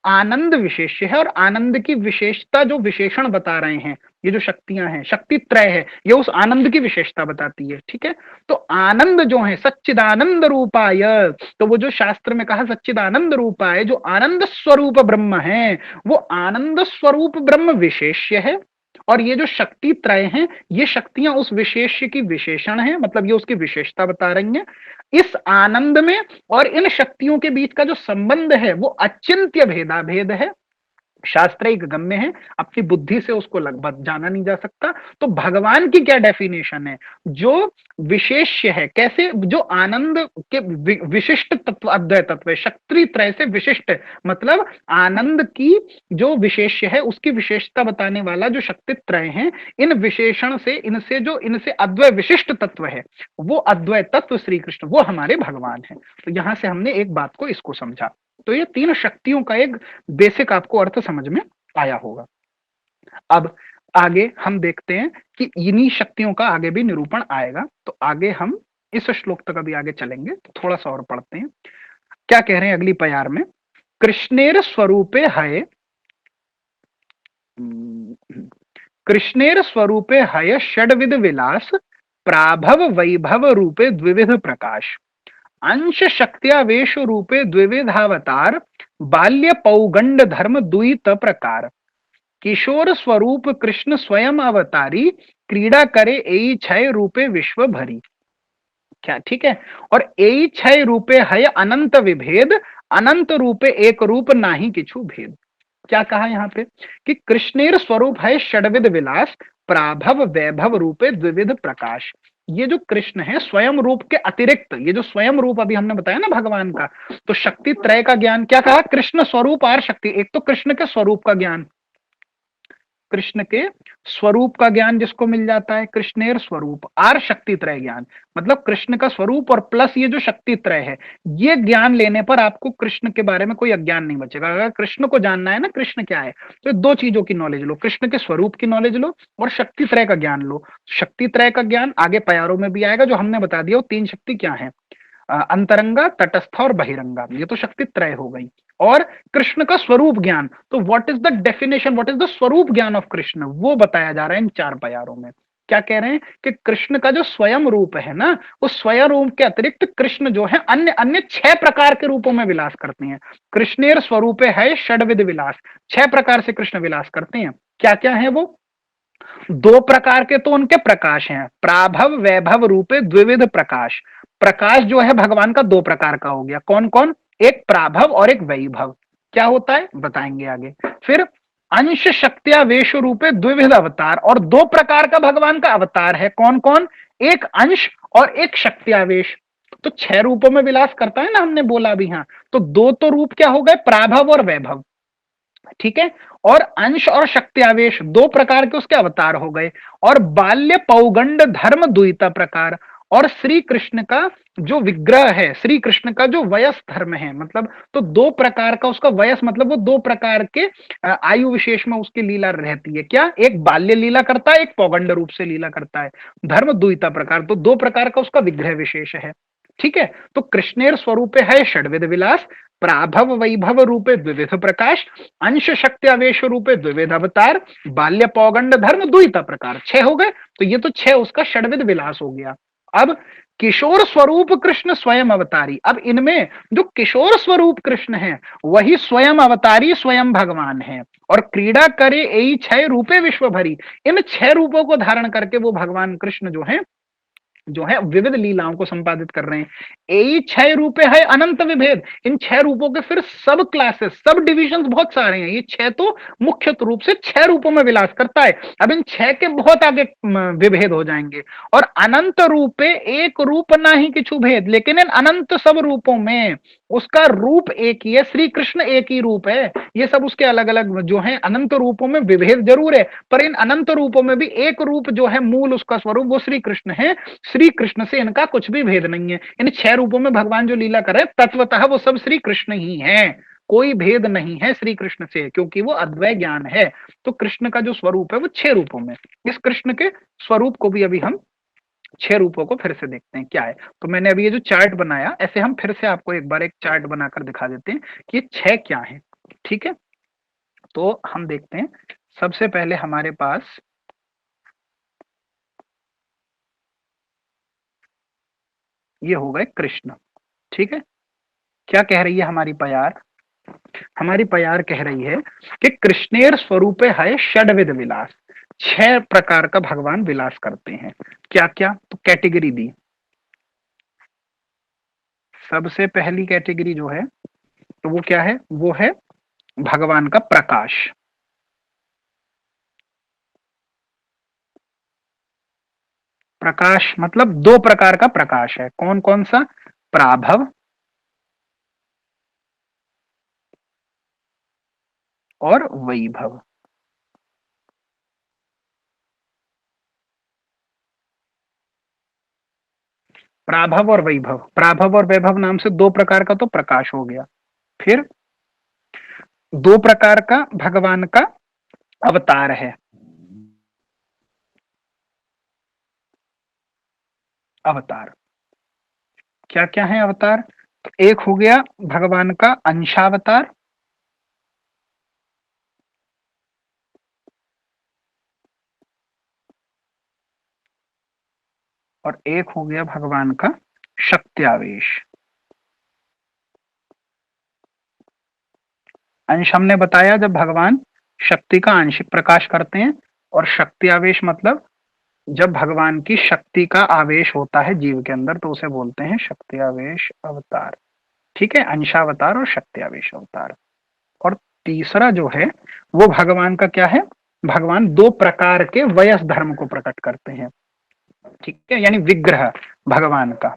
आनंद विशेष्य है, और आनंद की विशेषता जो विशेषण बता रहे हैं, ये जो शक्तियां हैं, शक्ति त्रय है, ये उस आनंद की विशेषता बताती है। ठीक है। तो आनंद जो है सच्चिदानंद रूपाय, तो वो जो शास्त्र में कहा सच्चिदानंद रूपाय, जो आनंद स्वरूप ब्रह्म है, वो आनंद स्वरूप ब्रह्म विशेष्य है, और ये जो शक्ति त्रय हैं, ये शक्तियां उस विशेष्य की विशेषण है, मतलब ये उसकी विशेषता बता रही हैं। इस आनंद में और इन शक्तियों के बीच का जो संबंध है वो अचिंत्य भेदाभेद है, शास्त्रीय गम्य है, अपनी बुद्धि से उसको लगभग जाना नहीं जा सकता। तो भगवान की क्या डेफिनेशन है? जो विशेष्य है, कैसे? जो आनंद के विशिष्ट तत्व अद्वैत तत्व है, शक्ति त्रय से विशिष्ट, मतलब आनंद की जो विशेष्य है उसकी विशेषता बताने वाला जो शक्ति त्रय है, इन विशेषण से, इनसे अद्वैत विशिष्ट तत्व है, वो अद्वैत तत्व श्री कृष्ण, वो हमारे भगवान है। तो यहां से हमने एक बात को इसको समझा। तो ये तीन शक्तियों का एक बेसिक आपको अर्थ समझ में आया होगा। अब आगे हम देखते हैं कि इन्हीं शक्तियों का आगे भी निरूपण आएगा। तो आगे हम इस श्लोक तक अभी आगे चलेंगे, तो थोड़ा सा और पढ़ते हैं। क्या कह रहे हैं अगली पयार में? कृष्णेर स्वरूपे हय, कृष्णेर स्वरूपे हय षड्विध विलास, प्राभव वैभव रूपे द्विविध प्रकाश, अंश शक्त्यावेश रूपे द्विविधावतार, बाल्य पौगंड धर्म द्वित प्रकार, किशोर स्वरूप कृष्ण स्वयं अवतारी, क्रीड़ा करे एई छय रूपे विश्व भरी। क्या ठीक है? और एई छय रूपे है अनंत विभेद, अनंत रूपे एक रूप नाही किछु भेद। क्या कहा यहां पे? कि कृष्णेर स्वरूप है षड्विध विलास, प्राभव वैभव रूपे द्विविध प्रकाश। ये जो कृष्ण है स्वयं रूप के अतिरिक्त, ये जो स्वयं रूप अभी हमने बताया ना भगवान का, तो शक्ति त्रय का ज्ञान क्या कहा? कृष्ण स्वरूप और शक्ति। एक तो कृष्ण के स्वरूप का ज्ञान, कृष्ण के स्वरूप का ज्ञान जिसको मिल जाता है, कृष्णेर स्वरूप आर शक्ति त्रय ज्ञान, मतलब कृष्ण का स्वरूप और प्लस ये जो शक्ति त्रय है, ये ज्ञान लेने पर आपको कृष्ण के बारे में कोई अज्ञान नहीं बचेगा। अगर कृष्ण को जानना है ना कृष्ण क्या है, तो दो चीजों की नॉलेज लो, कृष्ण के स्वरूप की नॉलेज लो और शक्ति त्रय का ज्ञान लो। शक्ति त्रय का ज्ञान आगे प्यारों में भी आएगा, जो हमने बता दिया वो तीन शक्ति क्या है, अंतरंगा, तटस्थ और बहिरंगा, ये तो शक्ति त्रय हो गई। और कृष्ण का स्वरूप ज्ञान, तो what is the definition, what is the स्वरूप ज्ञान ऑफ कृष्ण, वो बताया जा रहा है इन चार प्यारों में। क्या कह रहे हैं? कि कृष्ण का जो स्वयं रूप है ना, उस स्वयं रूप के अतिरिक्त कृष्ण जो है अन्य अन्य छह प्रकार के रूपों में विलास करते हैं। कृष्णेर स्वरूपे है षड्विध विलास, छह प्रकार से कृष्ण विलास करते हैं। क्या क्या है वो? दो प्रकार के तो उनके प्रकाश हैं, प्राभव वैभव रूपे द्विविध प्रकाश। प्रकाश जो है भगवान का दो प्रकार का हो गया, कौन कौन? एक प्राभव और एक वैभव। क्या होता है बताएंगे आगे। फिर अंश शक्त्यावेश रूपे द्विविध अवतार, और दो प्रकार का भगवान का अवतार है, कौन कौन? एक अंश और एक शक्त्यावेश। तो छह रूपों में विलास करता है ना, हमने बोला भी। हाँ, तो दो तो रूप क्या हो गए? प्राभव और वैभव। ठीक है। और अंश और शक्ति आवेश दो प्रकार के उसके अवतार हो गए। और बाल्य पौगंड धर्म द्विता प्रकार, और श्री कृष्ण का जो विग्रह है, श्री कृष्ण का जो वयस धर्म है, मतलब तो दो प्रकार का उसका वयस, मतलब वो दो प्रकार के आयु विशेष में उसकी लीला रहती है। क्या? एक बाल्य लीला करता है, एक पौगंड रूप से लीला करता है। धर्म द्विता प्रकार, तो दो प्रकार का उसका विग्रह विशेष है। ठीक है। तो कृष्णेर स्वरूपे है षड्विध विलास, प्राभव वैभव रूपे द्विविध प्रकाश, अंश शक्ति आवेश रूपे द्विविध अवतार, बाल्य पौगंड धर्म द्विता प्रकार। छह हो गए। तो ये तो छह उसका षड्विध विलास हो गया। अब किशोर स्वरूप कृष्ण स्वयं अवतारी, अब इनमें जो किशोर स्वरूप कृष्ण है वही स्वयं अवतारी, स्वयं भगवान है। और क्रीड़ा करे यही छह रूपे विश्व भरी, इन छह रूपों को धारण करके वो भगवान कृष्ण जो है विविध लीलाओं को संपादित कर रहे हैं। यही छह रूपे है अनंत विभेद, इन छह रूपों के फिर सब क्लासेस, सब डिविजन्स बहुत सारे हैं। ये छह तो मुख्य रूप से छह रूपों में विलास करता है। अब इन छह के बहुत आगे विभेद हो जाएंगे। और अनंत रूपे एक रूप ना ही किछु भेद, लेकिन इन अनंत सब रूपों में उसका रूप एक ही है, श्री कृष्ण एक ही रूप है। ये सब उसके अलग अलग जो है अनंत रूपों में विभेद जरूर है, पर इन अनंत रूपों में भी एक रूप जो है मूल उसका स्वरूप वो श्री कृष्ण है। श्री कृष्ण से इनका कुछ भी भेद नहीं है। इन 6 रूपों में भगवान जो लीला कर रहे हैं तत्वतः वो सब श्री कृष्ण ही है, कोई भेद नहीं है श्री कृष्ण से, क्योंकि वो अद्वैत ज्ञान है। तो कृष्ण का जो स्वरूप है वो 6 रूपों में। इस कृष्ण के स्वरूप को भी अभी हम 6 रूपों को फिर से देखते हैं क्या है। तो मैंने अभी ये जो चार्ट बनाया, ऐसे हम फिर से आपको एक बार एक चार्ट बनाकर दिखा देते हैं कि ये 6 क्या है। ठीक है, तो हम देखते हैं। सबसे पहले हमारे पास ये हो गए कृष्ण। ठीक है, क्या कह रही है हमारी पयार? हमारी पयार कह रही है कि कृष्णेर स्वरूपे है षडविध विलास। 6 प्रकार का भगवान विलास करते हैं। क्या क्या? तो कैटेगरी दी। सबसे पहली कैटेगरी जो है तो वो क्या है? वो है भगवान का प्रकाश। प्रकाश मतलब 2 प्रकार का प्रकाश है। कौन कौन सा? प्राभव और वैभव। प्राभव और वैभव, प्राभव और वैभव नाम से 2 प्रकार का तो प्रकाश हो गया। फिर 2 प्रकार का भगवान का अवतार है। अवतार क्या क्या है अवतार? तो एक हो गया भगवान का अंशावतार, और एक हो गया भगवान का शक्त्यावेश। अंश हमने बताया जब भगवान शक्ति का आंशिक प्रकाश करते हैं, और शक्ति आवेश मतलब जब भगवान की शक्ति का आवेश होता है जीव के अंदर तो उसे बोलते हैं शक्ति आवेश अवतार। ठीक है, अंशावतार और शक्ति आवेश अवतार। और तीसरा जो है वो भगवान का क्या है? भगवान 2 प्रकार के वयस धर्म को प्रकट करते हैं। ठीक है, यानी विग्रह भगवान का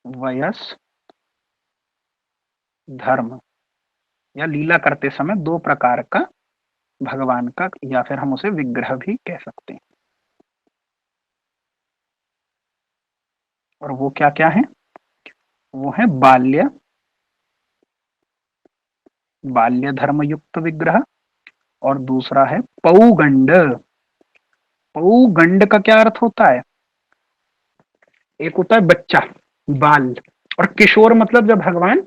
वयस धर्म, या लीला करते समय 2 प्रकार का भगवान का, या फिर हम उसे विग्रह भी कह सकते हैं। और वो क्या क्या है? वो है बाल्य, बाल्य धर्म युक्त विग्रह, और दूसरा है पौगंड। पौगंड का क्या अर्थ होता है? एक होता है बच्चा, बाल, और किशोर मतलब जब भगवान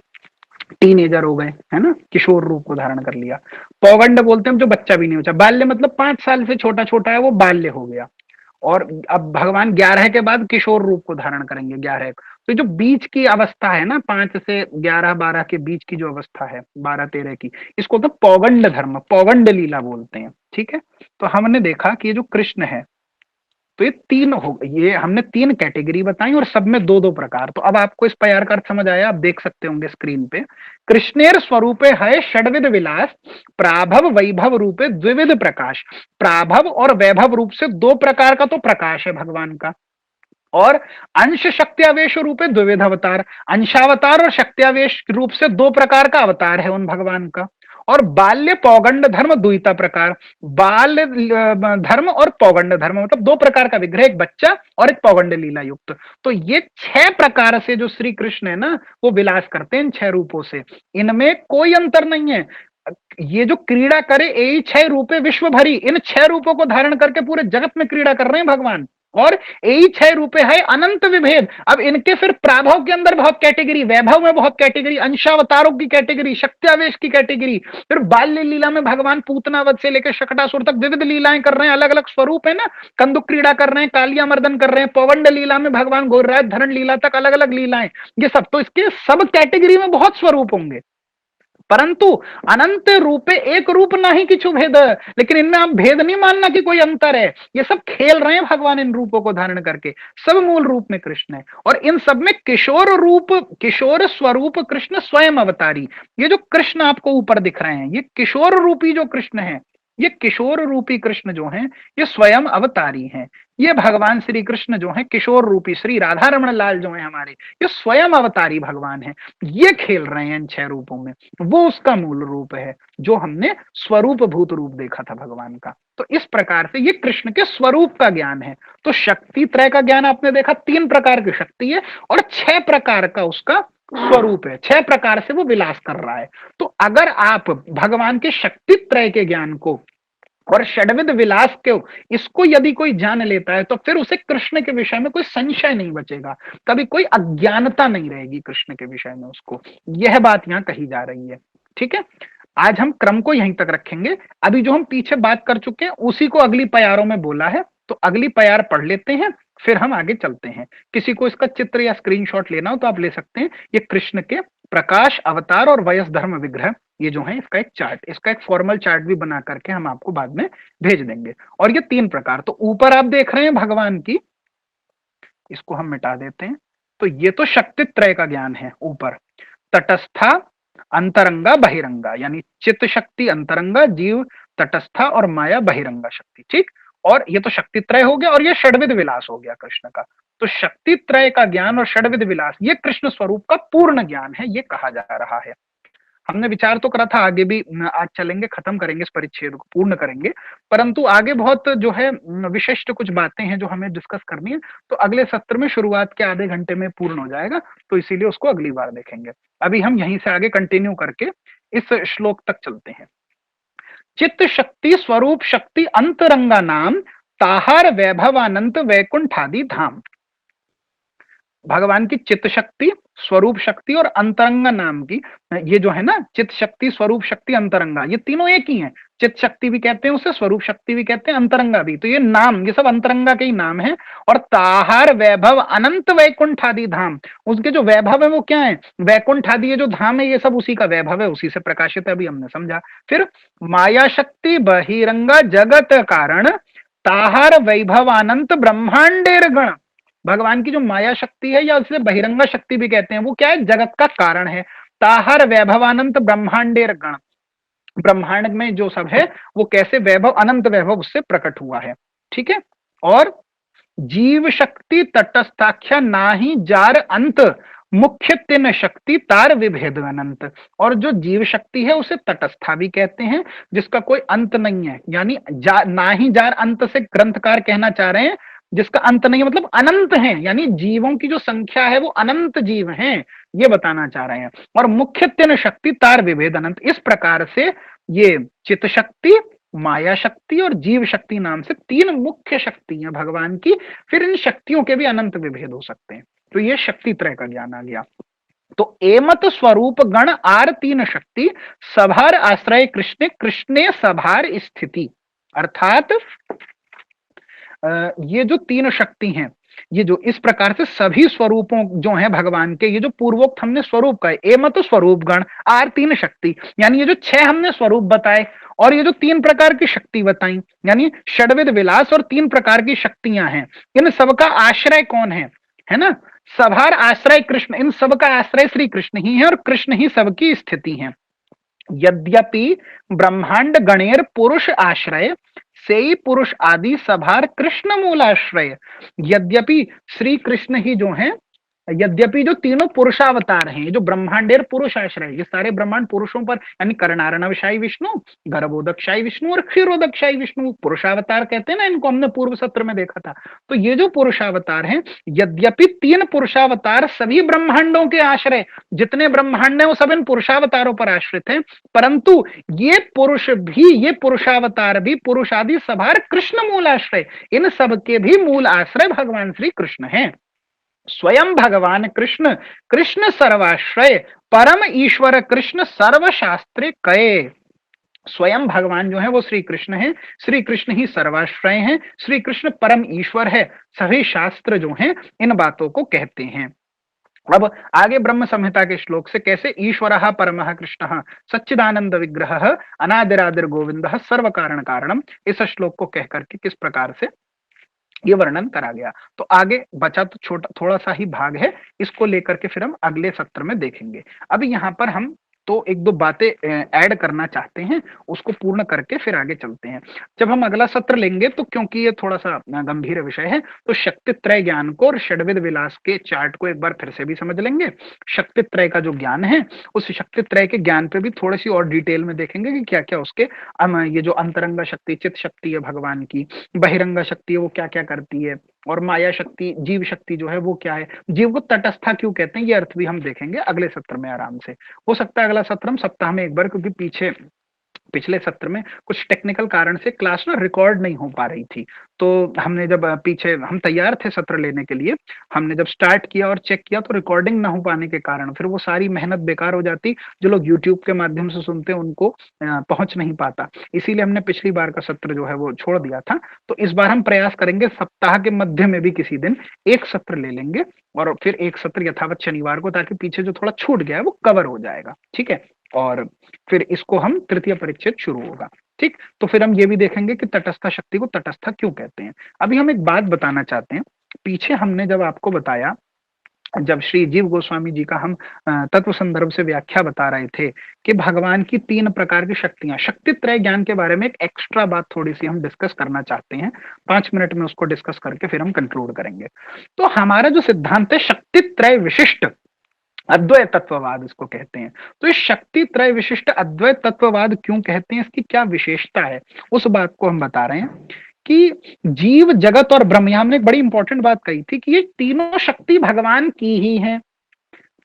टीनेजर हो गए, है ना, किशोर रूप को धारण कर लिया। पौगंड बोलते हैं जो बच्चा भी नहीं होता। बाल्य मतलब 5 साल से छोटा छोटा है वो बाल्य हो गया। और अब भगवान 11 के बाद किशोर रूप को धारण करेंगे, 11। तो जो बीच की अवस्था है ना, 5 से 11 12 के बीच की जो अवस्था है, 12 13 की, इसको तो पौगंड धर्म, पौगंड लीला बोलते हैं। ठीक है, तो हमने देखा कि ये जो कृष्ण है, तो ये 3 हो, ये हमने 3 कैटेगरी बताई और सब में 2 2 प्रकार। तो अब आपको इस प्यार का अर्थ समझ आया, आप देख सकते होंगे स्क्रीन पे। कृष्णेर स्वरूपे है षडविध विलास, प्राभव वैभव रूपे द्विविध प्रकाश। प्राभव और वैभव रूप से 2 प्रकार का तो प्रकाश है भगवान का, और अंश शक्त्यावेश रूप है द्विविध अवतार। अंशावतार और शक्त्यावेश रूप से 2 प्रकार का अवतार है उन भगवान का। और बाल्य पौगंड धर्म द्विता प्रकार, बाल्य धर्म और पौगंड धर्म मतलब 2 प्रकार का विग्रह, एक बच्चा और एक पौगंड लीला युक्त। तो ये 6 प्रकार से जो श्री कृष्ण है ना वो विलास करते हैं इन 6 रूपों से। इनमें कोई अंतर नहीं है। ये जो क्रीड़ा करे यही 6 रूपे विश्व भरी, इन 6 रूपों को धारण करके पूरे जगत में क्रीड़ा कर रहे हैं भगवान। और यही 6 रूपे है अनंत विभेद। अब इनके फिर प्राभव के अंदर बहुत कैटेगरी, वैभव में बहुत कैटेगरी, अंशावतारों की कैटेगरी, शक्त्यावेश की कैटेगरी, फिर बाल्य लीला में भगवान पूतनावत से लेकर शकटासुर तक विविध लीलाएं कर रहे हैं, अलग अलग स्वरूप है ना। कंदुक क्रीड़ा कर रहे हैं, कालिया मर्दन कर रहे हैं, पवंड लीला में भगवान गोरराज धरण लीला तक अलग अलग लीलाएं। ये सब तो इसके सब कैटेगरी में बहुत स्वरूप होंगे, परंतु अनंत रूपे एक रूप नाही किछु भेद। लेकिन इनमें आप भेद नहीं मानना कि कोई अंतर है। ये सब खेल रहे हैं भगवान इन रूपों को धारण करके, सब मूल रूप में कृष्ण है। और इन सब में किशोर रूप, किशोर स्वरूप कृष्ण स्वयं अवतारी। ये जो कृष्ण आपको ऊपर दिख रहे हैं ये किशोर रूपी जो कृष्ण है, ये किशोर रूपी कृष्ण जो हैं ये स्वयं अवतारी हैं। ये भगवान श्री कृष्ण जो हैं किशोर रूपी श्री राधा रमण लाल जो हैं हमारे, ये स्वयं अवतारी भगवान हैं। ये खेल रहे हैं इन 6 रूपों में, वो उसका मूल रूप है जो हमने स्वरूप भूत रूप देखा था भगवान का। तो इस प्रकार से ये कृष्ण के स्वरूप का ज्ञान है। तो शक्ति त्रय का ज्ञान आपने देखा, 3 प्रकार की शक्ति है और 6 प्रकार का उसका स्वरूप है, 6 प्रकार से वो विलास कर रहा है। तो अगर आप भगवान के शक्ति त्रय के ज्ञान को और षड्विध विलास को, इसको यदि कोई जान लेता है तो फिर उसे कृष्ण के विषय में कोई संशय नहीं बचेगा, कभी कोई अज्ञानता नहीं रहेगी कृष्ण के विषय में उसको। यह बात यहां कही जा रही है। ठीक है, आज हम क्रम को यहीं तक रखेंगे। अभी जो हम पीछे बात कर चुके हैं उसी को अगली प्यारों में बोला है, तो अगली प्यार पढ़ लेते हैं, फिर हम आगे चलते हैं। किसी को इसका चित्र या स्क्रीनशॉट लेना हो तो आप ले सकते हैं। ये कृष्ण के प्रकाश, अवतार और वयस धर्म विग्रह, ये जो है इसका एक चार्ट, इसका एक फॉर्मल चार्ट भी बना करके हम आपको बाद में भेज देंगे। और ये 3 प्रकार, तो ऊपर आप देख रहे हैं भगवान की, इसको हम मिटा देते हैं। तो ये तो शक्ति त्रय का ज्ञान है ऊपर, तटस्था, अंतरंगा, बहिरंगा, यानी चित्त शक्ति अंतरंगा, जीव तटस्था और माया बहिरंगा शक्ति। ठीक, और ये तो शक्ति त्रय हो गया और ये षड्विध विलास हो गया कृष्ण का। तो शक्ति त्रय का ज्ञान और षड्विध विलास ये कृष्ण स्वरूप का पूर्ण ज्ञान है, ये कहा जा रहा है। हमने विचार तो करा था आगे भी आज चलेंगे, खत्म करेंगे इस परिच्छेद को, पूर्ण करेंगे, परंतु आगे बहुत जो है विशिष्ट कुछ बातें हैं जो हमें डिस्कस करनी है, तो अगले सत्र में शुरुआत के आधे घंटे में पूर्ण हो जाएगा, तो इसीलिए उसको अगली बार देखेंगे। अभी हम यहीं से आगे कंटिन्यू करके इस श्लोक तक चलते हैं। चित्त शक्ति स्वरूप शक्ति अंतरंगा नाम, ताहार वैभवानंत वैकुंठादि धाम। भगवान की चित्त शक्ति, स्वरूप शक्ति और अंतरंगा नाम की, ये जो है ना चित्त शक्ति, स्वरूप शक्ति, अंतरंगा, ये तीनों एक ही हैं। चित्त शक्ति भी कहते हैं उसे, स्वरूप शक्ति भी कहते हैं, अंतरंगा भी। तो ये नाम, ये सब अंतरंगा के ही नाम है। और ताहार वैभव अनंत वैकुंठ आदि धाम, उसके जो वैभव है वो क्या है, वैकुंठ आदि ये जो धाम है ये सब उसी का वैभव है, उसी से प्रकाशित है, अभी हमने समझा। फिर माया शक्ति बहिरंगा जगत कारण, ताहार वैभवानंत ब्रह्मांडेर गण। भगवान की जो माया शक्ति है या उसे बहिरंगा शक्ति भी कहते हैं, वो क्या है, जगत का कारण है। ताहर वैभवानंत ब्रह्मांडेर गण, ब्रह्मांड में जो सब है वो कैसे वैभव, अनंत वैभव उससे प्रकट हुआ है। ठीक है, और जीव शक्ति तटस्थाख्या नाही जार अंत, मुख्य तीन शक्ति तार विभेद अनंत। और जो जीव शक्ति है उसे तटस्था भी कहते हैं, जिसका कोई अंत नहीं है, यानी ना ही जार अंत से ग्रंथकार कहना चाह रहे हैं जिसका अंत नहीं है, मतलब अनंत है, यानी जीवों की जो संख्या है वो अनंत जीव हैं, ये बताना चाह रहे हैं। और मुख्य तीन शक्ति तार विभेद अनंत, इस प्रकार से ये चित्त शक्ति, माया शक्ति और जीव शक्ति नाम से 3 मुख्य शक्ति हैं भगवान की। फिर इन शक्तियों के भी अनंत विभेद हो सकते हैं। तो ये शक्ति त्रय का ज्ञान आ गया। तो एमत स्वरूप गण आर 3 शक्ति, सभार आश्रय कृष्ण, कृष्णे सभार स्थिति। अर्थात ये जो 3 शक्ति हैं, ये जो इस प्रकार से सभी स्वरूपों जो हैं भगवान के, ये जो पूर्वोक्त हमने स्वरूप का है, एमत स्वरूप गण आर 3 शक्ति, यानी ये जो 6 हमने स्वरूप बताए और ये जो 3 प्रकार की शक्ति बताई, यानी षड्विध विलास और 3 प्रकार की शक्तियां हैं, इन सबका आश्रय कौन है ना, सभार आश्रय कृष्ण, इन सबका आश्रय श्री कृष्ण ही है और कृष्ण ही सबकी स्थिति है। यद्यपि ब्रह्मांड गणेर पुरुष आश्रय, से पुरुष आदि सभार कृष्ण मूलाश्रय। यद्यपि श्री कृष्ण ही जो है, यद्यपि जो तीनों पुरुषावतार हैं, जो ब्रह्मांडेर पुरुष आश्रय, ये सारे ब्रह्मांड पुरुषों पर, यानी करनारणवशाई विष्णु, गर्भोदकशाई विष्णु और क्षीरोदकशाई विष्णु, पुरुषावतार कहते हैं ना इनको, हमने पूर्व सत्र में देखा था। तो ये जो पुरुषावतार हैं, यद्यपि 3 पुरुषावतार सभी ब्रह्मांडों के आश्रय, जितने ब्रह्मांड हैं वो सब इन पुरुषावतारों पर आश्रित हैं, परंतु ये पुरुष भी, ये पुरुषावतार भी, पुरुष आदि सभार कृष्ण मूल आश्रय, इन सब के भी मूल आश्रय भगवान श्री कृष्ण हैं। स्वयं भगवान कृष्ण, कृष्ण सर्वाश्रय, परम ईश्वर कृष्ण सर्वशास्त्रे कये। स्वयं भगवान जो है वो श्री कृष्ण है, श्री कृष्ण ही सर्वाश्रय हैं, श्री कृष्ण परम ईश्वर है, सभी शास्त्र जो हैं इन बातों को कहते हैं। अब आगे ब्रह्म संहिता के श्लोक से कैसे ईश्वरः परमः कृष्णः सच्चिदानंद विग्रहः अनादिरादिर गोविंदः सर्व कारण कारणम, इस श्लोक को कह करके किस प्रकार से ये वर्णन करा गया। तो आगे बचा तो छोटा थोड़ा सा ही भाग है, इसको लेकर के फिर हम अगले सत्र में देखेंगे। अभी यहाँ पर हम तो एक दो बातें ऐड करना चाहते हैं, उसको पूर्ण करके फिर आगे चलते हैं। जब हम अगला सत्र लेंगे तो क्योंकि ये थोड़ा सा गंभीर विषय है, तो शक्ति त्रय ज्ञान को और षड्विध विलास के चार्ट को एक बार फिर से भी समझ लेंगे। शक्ति त्रय का जो ज्ञान है, उस शक्ति त्रय के ज्ञान पे भी थोड़ी सी और डिटेल में देखेंगे कि क्या क्या उसके ये जो अंतरंगा शक्ति, चित शक्ति है भगवान की, बहिरंगा शक्ति है वो क्या क्या करती है, और माया शक्ति, जीव शक्ति जो है वो क्या है, जीव को तटस्था क्यों कहते हैं, ये अर्थ भी हम देखेंगे अगले सत्र में आराम से। हो सकता है अगला सत्र हम सप्ताह में एक बार, क्योंकि पिछले सत्र में कुछ टेक्निकल कारण से क्लास ना रिकॉर्ड नहीं हो पा रही थी। तो हमने जब पीछे हम तैयार थे सत्र लेने के लिए, हमने जब स्टार्ट किया और चेक किया तो रिकॉर्डिंग ना हो पाने के कारण फिर वो सारी मेहनत बेकार हो जाती। जो लोग यूट्यूब के माध्यम से सुनते हैं उनको पहुंच नहीं पाता, इसीलिए हमने पिछली बार का सत्र जो है वो छोड़ दिया था। तो इस बार हम प्रयास करेंगे सप्ताह के मध्य में भी किसी दिन एक सत्र ले लेंगे, और फिर एक सत्र यथावत शनिवार को, ताकि पीछे जो थोड़ा छूट गया है वो कवर हो जाएगा। ठीक है, और फिर इसको हम तृतीय परिच्छेद शुरू होगा। ठीक, तो फिर हम ये भी देखेंगे कि तटस्था शक्ति को तटस्था क्यों कहते हैं। अभी हम एक बात बताना चाहते हैं, पीछे हमने जब आपको बताया, जब श्री जीव गोस्वामी जी का हम तत्व संदर्भ से व्याख्या बता रहे थे कि भगवान की 3 प्रकार की शक्तियां, शक्ति त्रय ज्ञान के बारे में एक एक्स्ट्रा बात थोड़ी सी हम डिस्कस करना चाहते हैं, 5 मिनट में उसको डिस्कस करके फिर हम कंक्लूड करेंगे। तो हमारा जो सिद्धांत है शक्ति त्रय विशिष्ट अद्वैत तत्ववाद इसको कहते हैं। तो इस शक्ति त्रय विशिष्ट अद्वैत तत्ववाद क्यों कहते हैं, इसकी क्या विशेषता है, उस बात को हम बता रहे हैं कि जीव, जगत और ब्रह्म, यहां हमने एक बड़ी इंपॉर्टेंट बात कही थी कि ये तीनों शक्ति भगवान की ही है।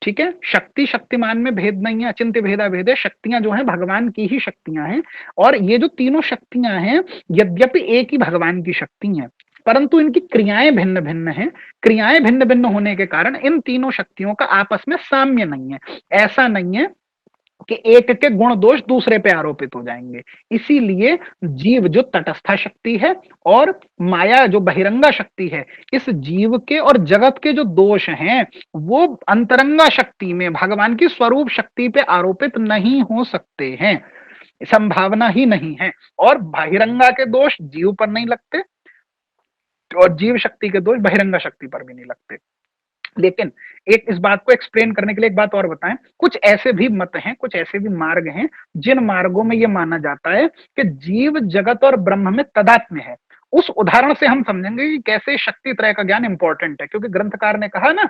ठीक है, शक्ति शक्तिमान में भेद नहीं है, अचिंत्य भेदा भेद है, शक्तियां जो है भगवान की ही शक्तियां हैं। और ये जो तीनों शक्तियां हैं, यद्यपि एक ही भगवान की शक्ति हैं, परंतु इनकी क्रियाएं भिन्न भिन्न हैं। क्रियाएं भिन्न भिन्न होने के कारण इन तीनों शक्तियों का आपस में साम्य नहीं है। ऐसा नहीं है कि एक के गुण दोष दूसरे पे आरोपित हो जाएंगे। इसीलिए जीव जो तटस्था शक्ति है और माया जो बहिरंगा शक्ति है, इस जीव के और जगत के जो दोष हैं वो अंतरंगा शक्ति में, भगवान की स्वरूप शक्ति पे आरोपित नहीं हो सकते हैं, संभावना ही नहीं है। और बहिरंगा के दोष जीव पर नहीं लगते और जीव शक्ति के दोष बहिरंगा शक्ति पर भी नहीं लगते। लेकिन एक इस बात को एक्सप्लेन करने के लिए एक बात और बताएं, कुछ ऐसे भी मत हैं, कुछ ऐसे भी मार्ग हैं जिन मार्गों में यह माना जाता है कि जीव, जगत और ब्रह्म में तदात्म्य है। उस उदाहरण से हम समझेंगे कि कैसे शक्ति त्रय का ज्ञान इंपॉर्टेंट है, क्योंकि ग्रंथकार ने कहा ना,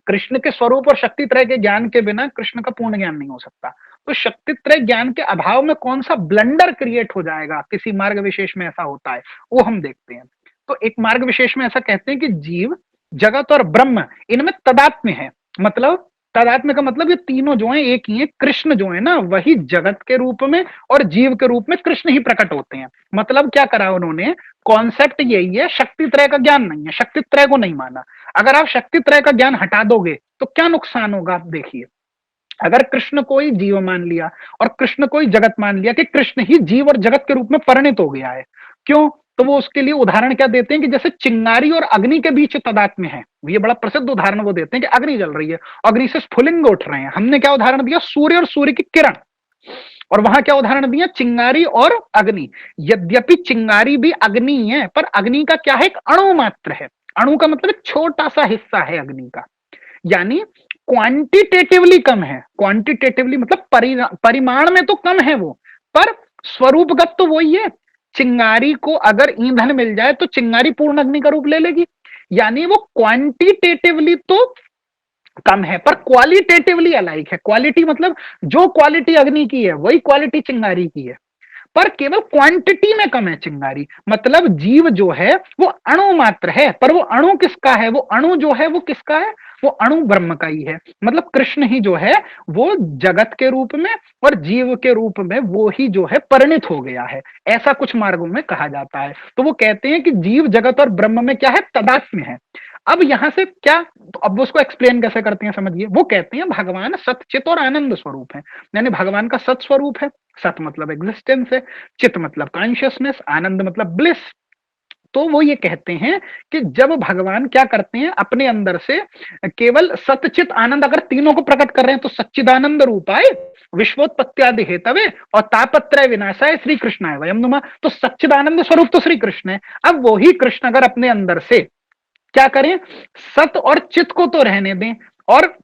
कृष्ण के स्वरूप और शक्ति त्रय के ज्ञान के बिना कृष्ण का पूर्ण ज्ञान नहीं हो सकता। तो शक्ति त्रय ज्ञान के अभाव में कौन सा ब्लंडर क्रिएट हो जाएगा, किसी मार्ग विशेष में ऐसा होता है, वो हम देखते हैं। तो एक मार्ग विशेष में ऐसा कहते हैं कि जीव, जगत और ब्रह्म इनमें तदात्म्य है। मतलब तदात्म्य का मतलब ये तीनों जो है एक ही है। कृष्ण जो है ना, वही जगत के रूप में और जीव के रूप में कृष्ण ही प्रकट होते हैं। मतलब क्या करा उन्होंने, कॉन्सेप्ट यही है, शक्ति त्रय का ज्ञान नहीं है, शक्ति त्रय को नहीं माना। अगर आप शक्ति त्रय का ज्ञान हटा दोगे तो क्या नुकसान होगा, आप देखिए। अगर कृष्ण को ही जीव मान लिया और कृष्ण को ही जगत मान लिया कि कृष्ण ही जीव और जगत के रूप में परिणित हो गया है, क्यों, तो वो उसके लिए उदाहरण क्या देते हैं कि जैसे चिंगारी और अग्नि के बीच तदात्म्य है। ये बड़ा प्रसिद्ध उदाहरण वो देते हैं कि अग्नि जल रही है, अग्नि से स्फुलिंग उठ रहे हैं। हमने क्या उदाहरण दिया, सूर्य और सूर्य की किरण। और वहां क्या उदाहरण दिया, चिंगारी और अग्नि। यद्यपि चिंगारी भी अग्नि है, पर अग्नि का क्या है, एक अणु मात्र है। अणु का मतलब एक छोटा सा हिस्सा है अग्नि का, यानी क्वांटिटेटिवली कम है। क्वांटिटेटिवली मतलब परिमाण में तो कम है वो, पर स्वरूपगत तो वही है। चिंगारी को अगर ईंधन मिल जाए तो चिंगारी पूर्ण अग्नि का रूप ले लेगी। यानी वो क्वांटिटेटिवली तो कम है पर क्वालिटेटिवली अलाइक है। क्वालिटी मतलब जो क्वालिटी अग्नि की है वही क्वालिटी चिंगारी की है, पर केवल क्वांटिटी में कम है चिंगारी। मतलब जीव जो है वो अणु मात्र है, पर वो अणु किसका है, वो अणु जो है वो किसका है, वो अणु ब्रह्म का ही है। मतलब कृष्ण ही जो है वो जगत के रूप में और जीव के रूप में वो ही जो है परिणित हो गया है, ऐसा कुछ मार्गों में कहा जाता है। तो वो कहते हैं कि जीव, जगत और ब्रह्म में क्या है, तदात्म्य है। अब यहां से क्या, तो अब उसको एक्सप्लेन कैसे करते हैं समझिए। वो कहते हैं भगवान सतचित और आनंद स्वरूप है, यानी भगवान का सत स्वरूप है। सत मतलब एग्जिस्टेंस है, चित मतलब कॉन्शियसनेस, आनंद मतलब ब्लिस। तो वो ये कहते हैं कि जब भगवान क्या करते हैं, अपने अंदर से केवल सतचित आनंद अगर तीनों को प्रकट कर रहे हैं तो सच्चिदानंद रूपाय विश्वोत्पत्त्यादि हेतवे और तापत्रय विनाशाय श्री कृष्णाय वयम नुमा। तो सच्चिदानंद स्वरूप तो श्री कृष्ण है। अब वही कृष्ण अगर अपने अंदर से क्या करें, सत और चित को तो रहने दें और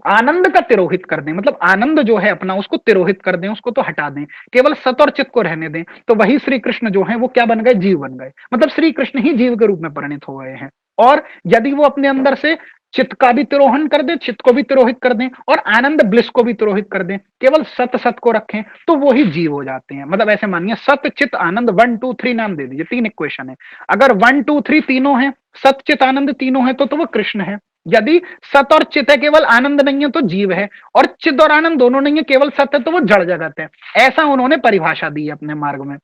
आनंद का तिरोहित कर दें, मतलब आनंद जो है अपना उसको तिरोहित कर दें, उसको तो हटा दें, केवल सत और चित को रहने दें, तो वही श्री कृष्ण जो है वो क्या बन गए, जीव बन गए। मतलब श्री कृष्ण ही जीव के रूप में परिणित हो गए हैं। और यदि वो अपने अंदर से चित्त का भी तिरोहन कर दें, चित्त को भी तिरोहित कर दें, और आनंद ब्लिस को भी तिरोहित कर दें, केवल सत सत को रखें, तो वो ही जीव हो जाते हैं। मतलब ऐसे मानिए सत चित आनंद 1 2 3 नाम दे दीजिए, 3 इक्वेशन है। अगर 1 2 3 तीनों है, सत चित आनंद तीनों है, तो वो कृष्ण है। यदि सत और चित है, केवल आनंद नहीं है, तो जीव है। और चित और आनंद दोनों नहीं है, केवल सत्य, तो वो जड़ जगत है। ऐसा उन्होंने परिभाषा दी है अपने मार्ग में।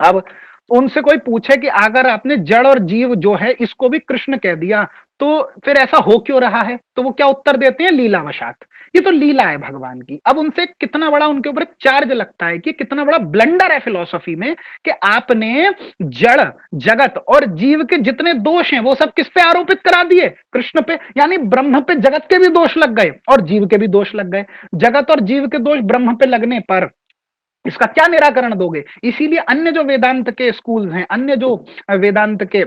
अब उनसे कोई पूछे कि अगर आपने जड़ और जीव जो है इसको भी कृष्ण कह दिया, तो फिर ऐसा हो क्यों रहा है, तो वो क्या उत्तर देते हैं, लीलावशात। ये तो लीला है भगवान की। अब उनसे कितना बड़ा उनके ऊपर चार्ज लगता है कि कितना बड़ा ब्लंडर है फिलॉसफी में, कि आपने जड़ जगत और जीव के जितने दोष हैं वो सब किस पे आरोपित करा दिए, कृष्ण पे। यानी ब्रह्म पे जगत के भी दोष लग गए और जीव के भी दोष लग गए। जगत और जीव के दोष ब्रह्म पे लगने पर इसका क्या निराकरण दोगे। इसीलिए अन्य जो वेदांत के स्कूल हैं, अन्य जो वेदांत के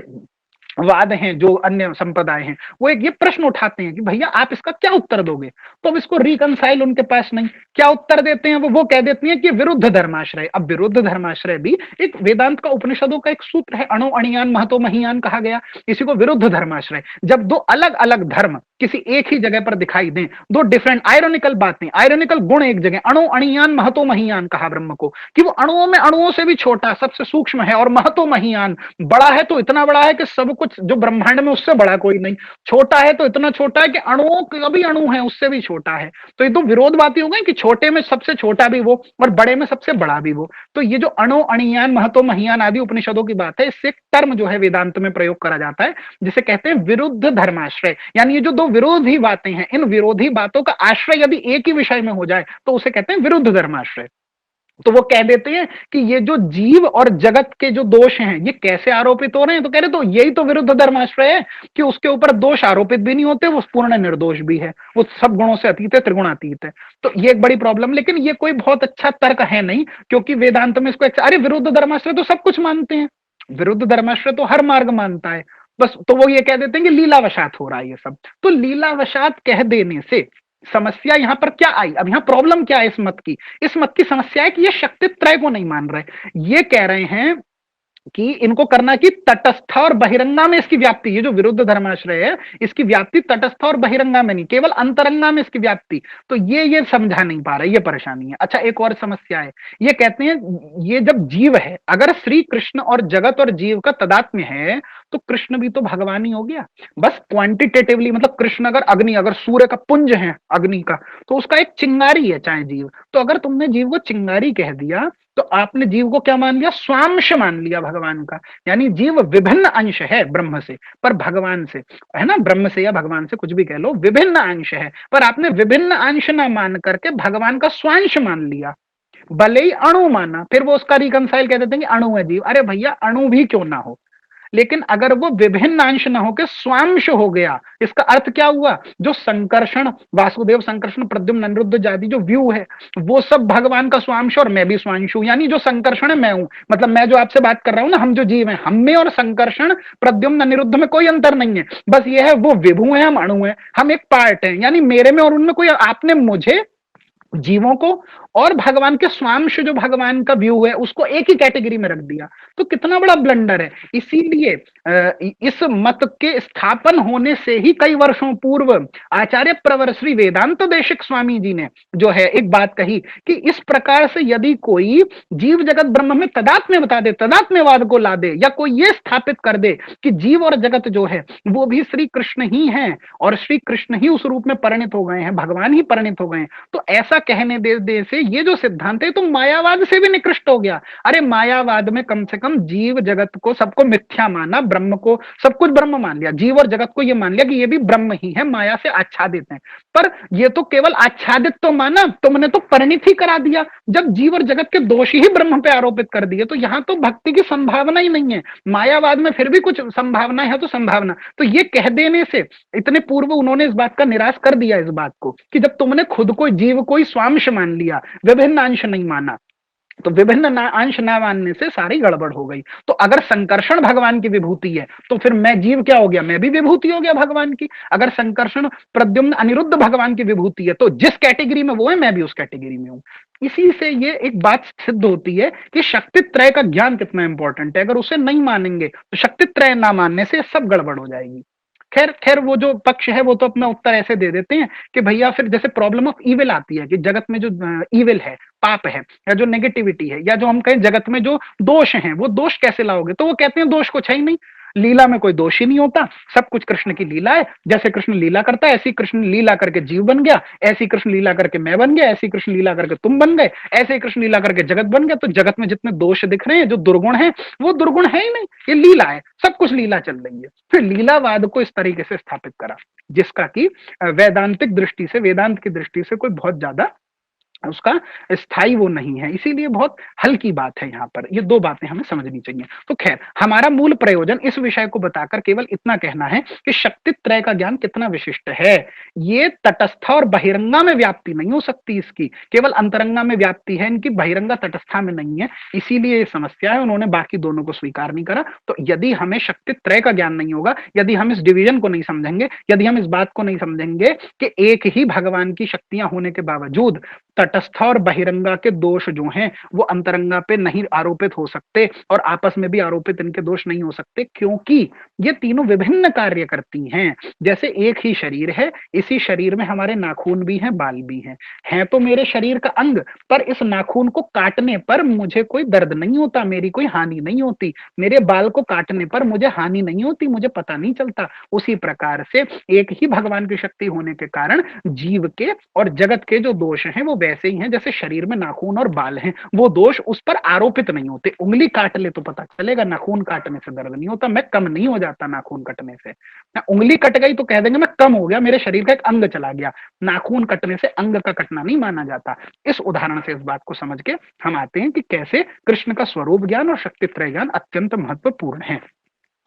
वाद हैं, जो अन्य संप्रदाय हैं, वो एक ये प्रश्न उठाते हैं कि भैया आप इसका क्या उत्तर दोगे। तो अब इसको रिकंसाइल उनके पास नहीं, क्या उत्तर देते हैं वो कहते हैं कि विरुद्ध धर्माश्रय। अब विरुद्ध धर्माश्रय भी एक वेदांत का, उपनिषदों का एक सूत्र है, अणु अणियान महतो महियान कहा गया, इसी को विरुद्ध धर्माश्रय। जब दो अलग अलग धर्म किसी एक ही जगह पर दिखाई दें, दो डिफरेंट आयरोनिकल बातें, आयरोनिकल गुण एक जगह, अणु अणियान महतो महियान कहा ब्रह्म को, कि वो अणुओं में अणुओं से भी छोटा, सबसे सूक्ष्म है, और महतो महियान, बड़ा है तो इतना बड़ा है कि सब कुछ जो ब्रह्मांड में उससे बड़ा कोई नहीं, छोटा है तो इतना छोटा है कि अणुओं का भी अणु है उससे भी छोटा है। तो ये तो विरोधवादी हो गए कि छोटे में सबसे छोटा भी वो और बड़े में सबसे बड़ा भी वो। तो ये जो अणु अणियान महतो महियान आदि उपनिषदों की बात है, इससे एक टर्म जो है वेदांत में प्रयोग करा जाता है जिसे कहते हैं विरुद्ध धर्माश्रय। यानी ये जो दो विरोधी बातें हैं, इन विरोधी बातों का आश्रय यदि एक ही विषय में हो जाए तो उसे कहते हैं विरुद्ध धर्माश्रय। तो वो कह देते हैं कि ये जो जीव और जगत के जो दोष हैं ये कैसे आरोपित हो रहे हैं, तो कह रहे तो यही तो विरुद्ध धर्माश्रय है कि उसके ऊपर दोष आरोपित भी नहीं होते, वो पूर्ण निर्दोष भी है, वो सब गुणों से अतीत है, त्रिगुणातीत है। तो ये एक बड़ी प्रॉब्लम, लेकिन ये कोई बहुत अच्छा तर्क है नहीं, क्योंकि वेदांत में इसको अरे विरुद्ध धर्माश्रय तो सब कुछ मानते हैं, विरुद्ध धर्माश्रय तो हर मार्ग मानता है बस। तो वो ये कह देते हैं कि लीलावशात हो रहा है ये सब। तो लीलावशात कह देने से समस्या यहां पर क्या आई, अब यहां प्रॉब्लम क्या है इस मत की। इस मत की समस्या है कि ये शक्ति त्रय को नहीं मान रहे। ये कह रहे हैं कि इनको करना कि तटस्थ और बहिरंगा में इसकी व्याप्ति, ये जो विरुद्ध धर्माश्रय है इसकी व्याप्ति तटस्थ और बहिरंगा में नहीं, केवल अंतरंगा में इसकी व्याप्ति। तो ये समझा नहीं पा रहे, ये परेशानी है। अच्छा, एक और समस्या है, ये कहते हैं ये जब जीव है, अगर श्री कृष्ण और जगत और जीव का तदात्म्य है तो कृष्ण भी तो भगवान ही हो गया। बस क्वांटिटेटिवली, मतलब कृष्ण अगर अग्नि, अगर सूर्य का पुंज है अग्नि का, तो उसका एक चिंगारी है चाहे जीव। तो अगर तुमने जीव को चिंगारी कह दिया तो आपने जीव को क्या मान लिया, स्वांश मान लिया भगवान का। यानी जीव विभिन्न अंश है ब्रह्म से, पर भगवान से, है ना, ब्रह्म से या भगवान से कुछ भी कह लो, विभिन्न अंश है, पर आपने विभिन्न अंश ना मान करके भगवान का स्वांश मान लिया, भले ही अणु माना। फिर वो उसका रिकंसाइल कह देते हैं कि अणु है जीव। अरे भैया अणु भी क्यों ना हो, लेकिन अगर वो विभिन्न अंश ना होकर स्वांश हो गया, इसका अर्थ क्या हुआ, जो संकर्षण, वासुदेव संकर्षण प्रद्युम्न अनिरुद्ध आदि जो व्यू है वो सब भगवान का स्वांश और मैं भी स्वांश हूं। यानी जो संकर्षण है मैं हूं, मतलब मैं जो आपसे बात कर रहा हूं ना, हम जो जीव हैं, हम में और संकर्षण प्रद्युम्न अनिरुद्ध में कोई अंतर नहीं है। बस ये है वो विभु है, हम अणु है, हम एक पार्ट है। यानी मेरे में और उनमें कोई, आपने मुझे जीवों को और भगवान के स्वांश जो भगवान का व्यू है उसको एक ही कैटेगरी में रख दिया। तो कितना बड़ा ब्लंडर है। इसीलिए इस मत के स्थापन होने से ही कई वर्षों पूर्व आचार्य प्रवर श्री वेदांत देशिक स्वामी जी ने जो है एक बात कही कि इस प्रकार से यदि कोई जीव जगत ब्रह्म में तदात्म्य बता दे, तदात्म्यवाद को ला दे, या कोई ये स्थापित कर दे कि जीव और जगत जो है वो भी श्री कृष्ण ही है और श्री कृष्ण ही उस रूप में परिणित हो गए हैं, भगवान ही परिणित हो गए हैं, तो ऐसा कहने दे से ये जो सिद्धांत है तो मायावाद से भी निकृष्ट हो गया। अरे मायावाद में कम से कम जीव जगत को सबको मिथ्या माना, ब्रह्म को सब कुछ ब्रह्म मान लिया, जीव और जगत को ये मान लिया कि ये भी ब्रह्म ही है, माया से आच्छादित है। पर ये तो केवल आच्छादित तो माना, तुमने तो परिणित ही करा दिया। जब जीव और जगत के दोष ही ब्रह्म पे आरोपित कर दिए तो यहां तो भक्ति की संभावना ही नहीं है। मायावाद में फिर भी कुछ संभावना है तो संभावना, तो ये कह देने से इतने पूर्व उन्होंने इस बात का निराश कर दिया, इस बात को कि जब तुमने खुद को जीव को ही स्वांश मान लिया, विभिन्न अंश नहीं माना, तो विभिन्न अंश ना मानने से सारी गड़बड़ हो गई। तो अगर संकर्षण भगवान की विभूति है तो फिर मैं जीव क्या हो गया, मैं भी विभूति हो गया भगवान की। अगर संकर्षण प्रद्युम्न अनिरुद्ध भगवान की विभूति है तो जिस कैटेगरी में वो है मैं भी उस कैटेगरी में हूं। इसी से ये एक बात सिद्ध होती है कि शक्ति त्रय का ज्ञान कितना इंपॉर्टेंट है। अगर उसे नहीं मानेंगे तो शक्ति त्रय ना मानने से सब गड़बड़ हो जाएगी। खैर खैर वो जो पक्ष है वो तो अपना उत्तर ऐसे दे देते हैं कि भैया फिर जैसे प्रॉब्लम ऑफ ईविल आती है कि जगत में जो ईविल है, पाप है, या जो नेगेटिविटी है, या जो हम कहें जगत में जो दोष हैं, वो दोष कैसे लाओगे? तो वो कहते हैं दोष कुछ है ही नहीं, लीला में कोई दोष ही नहीं होता, सब कुछ कृष्ण की लीला है। जैसे कृष्ण लीला करता है ऐसी कृष्ण लीला करके जीव बन गया, ऐसी कृष्ण लीला करके मैं बन गया, ऐसी कृष्ण लीला करके तुम बन गए, ऐसे ही कृष्ण लीला करके जगत बन गया। तो जगत में जितने दोष दिख रहे हैं, जो दुर्गुण है, वो दुर्गुण है ही नहीं, ये लीला है, सब कुछ लीला चल रही है। फिर लीलावाद को इस तरीके से स्थापित करा जिसका कि वैदांतिक दृष्टि से, वेदांत की दृष्टि से कोई बहुत ज्यादा उसका स्थाई वो नहीं है। इसीलिए बहुत हल्की बात है यहाँ पर, ये दो बातें हमें समझनी चाहिए। तो खैर हमारा मूल प्रयोजन इस विषय को बताकर केवल इतना कहना है कि शक्ति त्रय का ज्ञान कितना विशिष्ट है। ये तटस्थ और बहिरंगा में व्याप्ति नहीं हो सकती, इसकी केवल अंतरंगा में व्याप्ति है, इनकी बहिरंगा तटस्था में नहीं है। इसीलिए ये समस्या है, उन्होंने बाकी दोनों को स्वीकार नहीं करा। तो यदि हमें शक्ति त्रय का ज्ञान नहीं होगा, यदि हम इस डिवीजन को नहीं समझेंगे, यदि हम इस बात को नहीं समझेंगे कि एक ही भगवान की शक्तियां होने के बावजूद तटस्थ और बहिरंगा के दोष जो हैं वो अंतरंगा पे नहीं आरोपित हो सकते, और आपस में भी आरोपित इनके दोष नहीं हो सकते, क्योंकि ये तीनों विभिन्न कार्य करती हैं। जैसे एक ही शरीर है, इसी शरीर में हमारे नाखून भी हैं, बाल भी हैं तो मेरे शरीर का अंग, पर इस नाखून को काटने पर मुझे कोई दर्द नहीं होता, मेरी कोई हानि नहीं होती। मेरे बाल को काटने पर मुझे हानि नहीं होती, मुझे पता नहीं चलता। उसी प्रकार से एक ही भगवान की शक्ति होने के कारण जीव के और जगत के जो दोष हैं वो वैसे ही हैं जैसे शरीर में नाखून और बाल हैं, वो दोष उस पर आरोपित नहीं होते। उंगली काट ले तो पता चलेगा, नाखून काटने से दर्द नहीं होता, मैं कम नहीं हो जाता नाखून कटने से। उंगली कट गई तो कह देंगे मैं कम हो गया, मेरे शरीर का एक अंग चला गया। नाखून कटने से अंग का कटना नहीं माना जाता। इस उदाहरण से इस बात को समझ के हम आते हैं कि कैसे कृष्ण का स्वरूप ज्ञान और शक्ति त्रय ज्ञान अत्यंत महत्वपूर्ण है।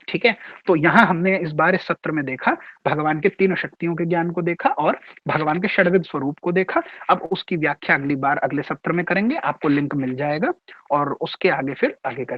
ठीक है, तो यहां हमने इस बार इस सत्र में देखा, भगवान के तीनों शक्तियों के ज्ञान को देखा और भगवान के षड्विध स्वरूप को देखा। अब उसकी व्याख्या अगली बार अगले सत्र में करेंगे, आपको लिंक मिल जाएगा और उसके आगे फिर आगे करेंगे।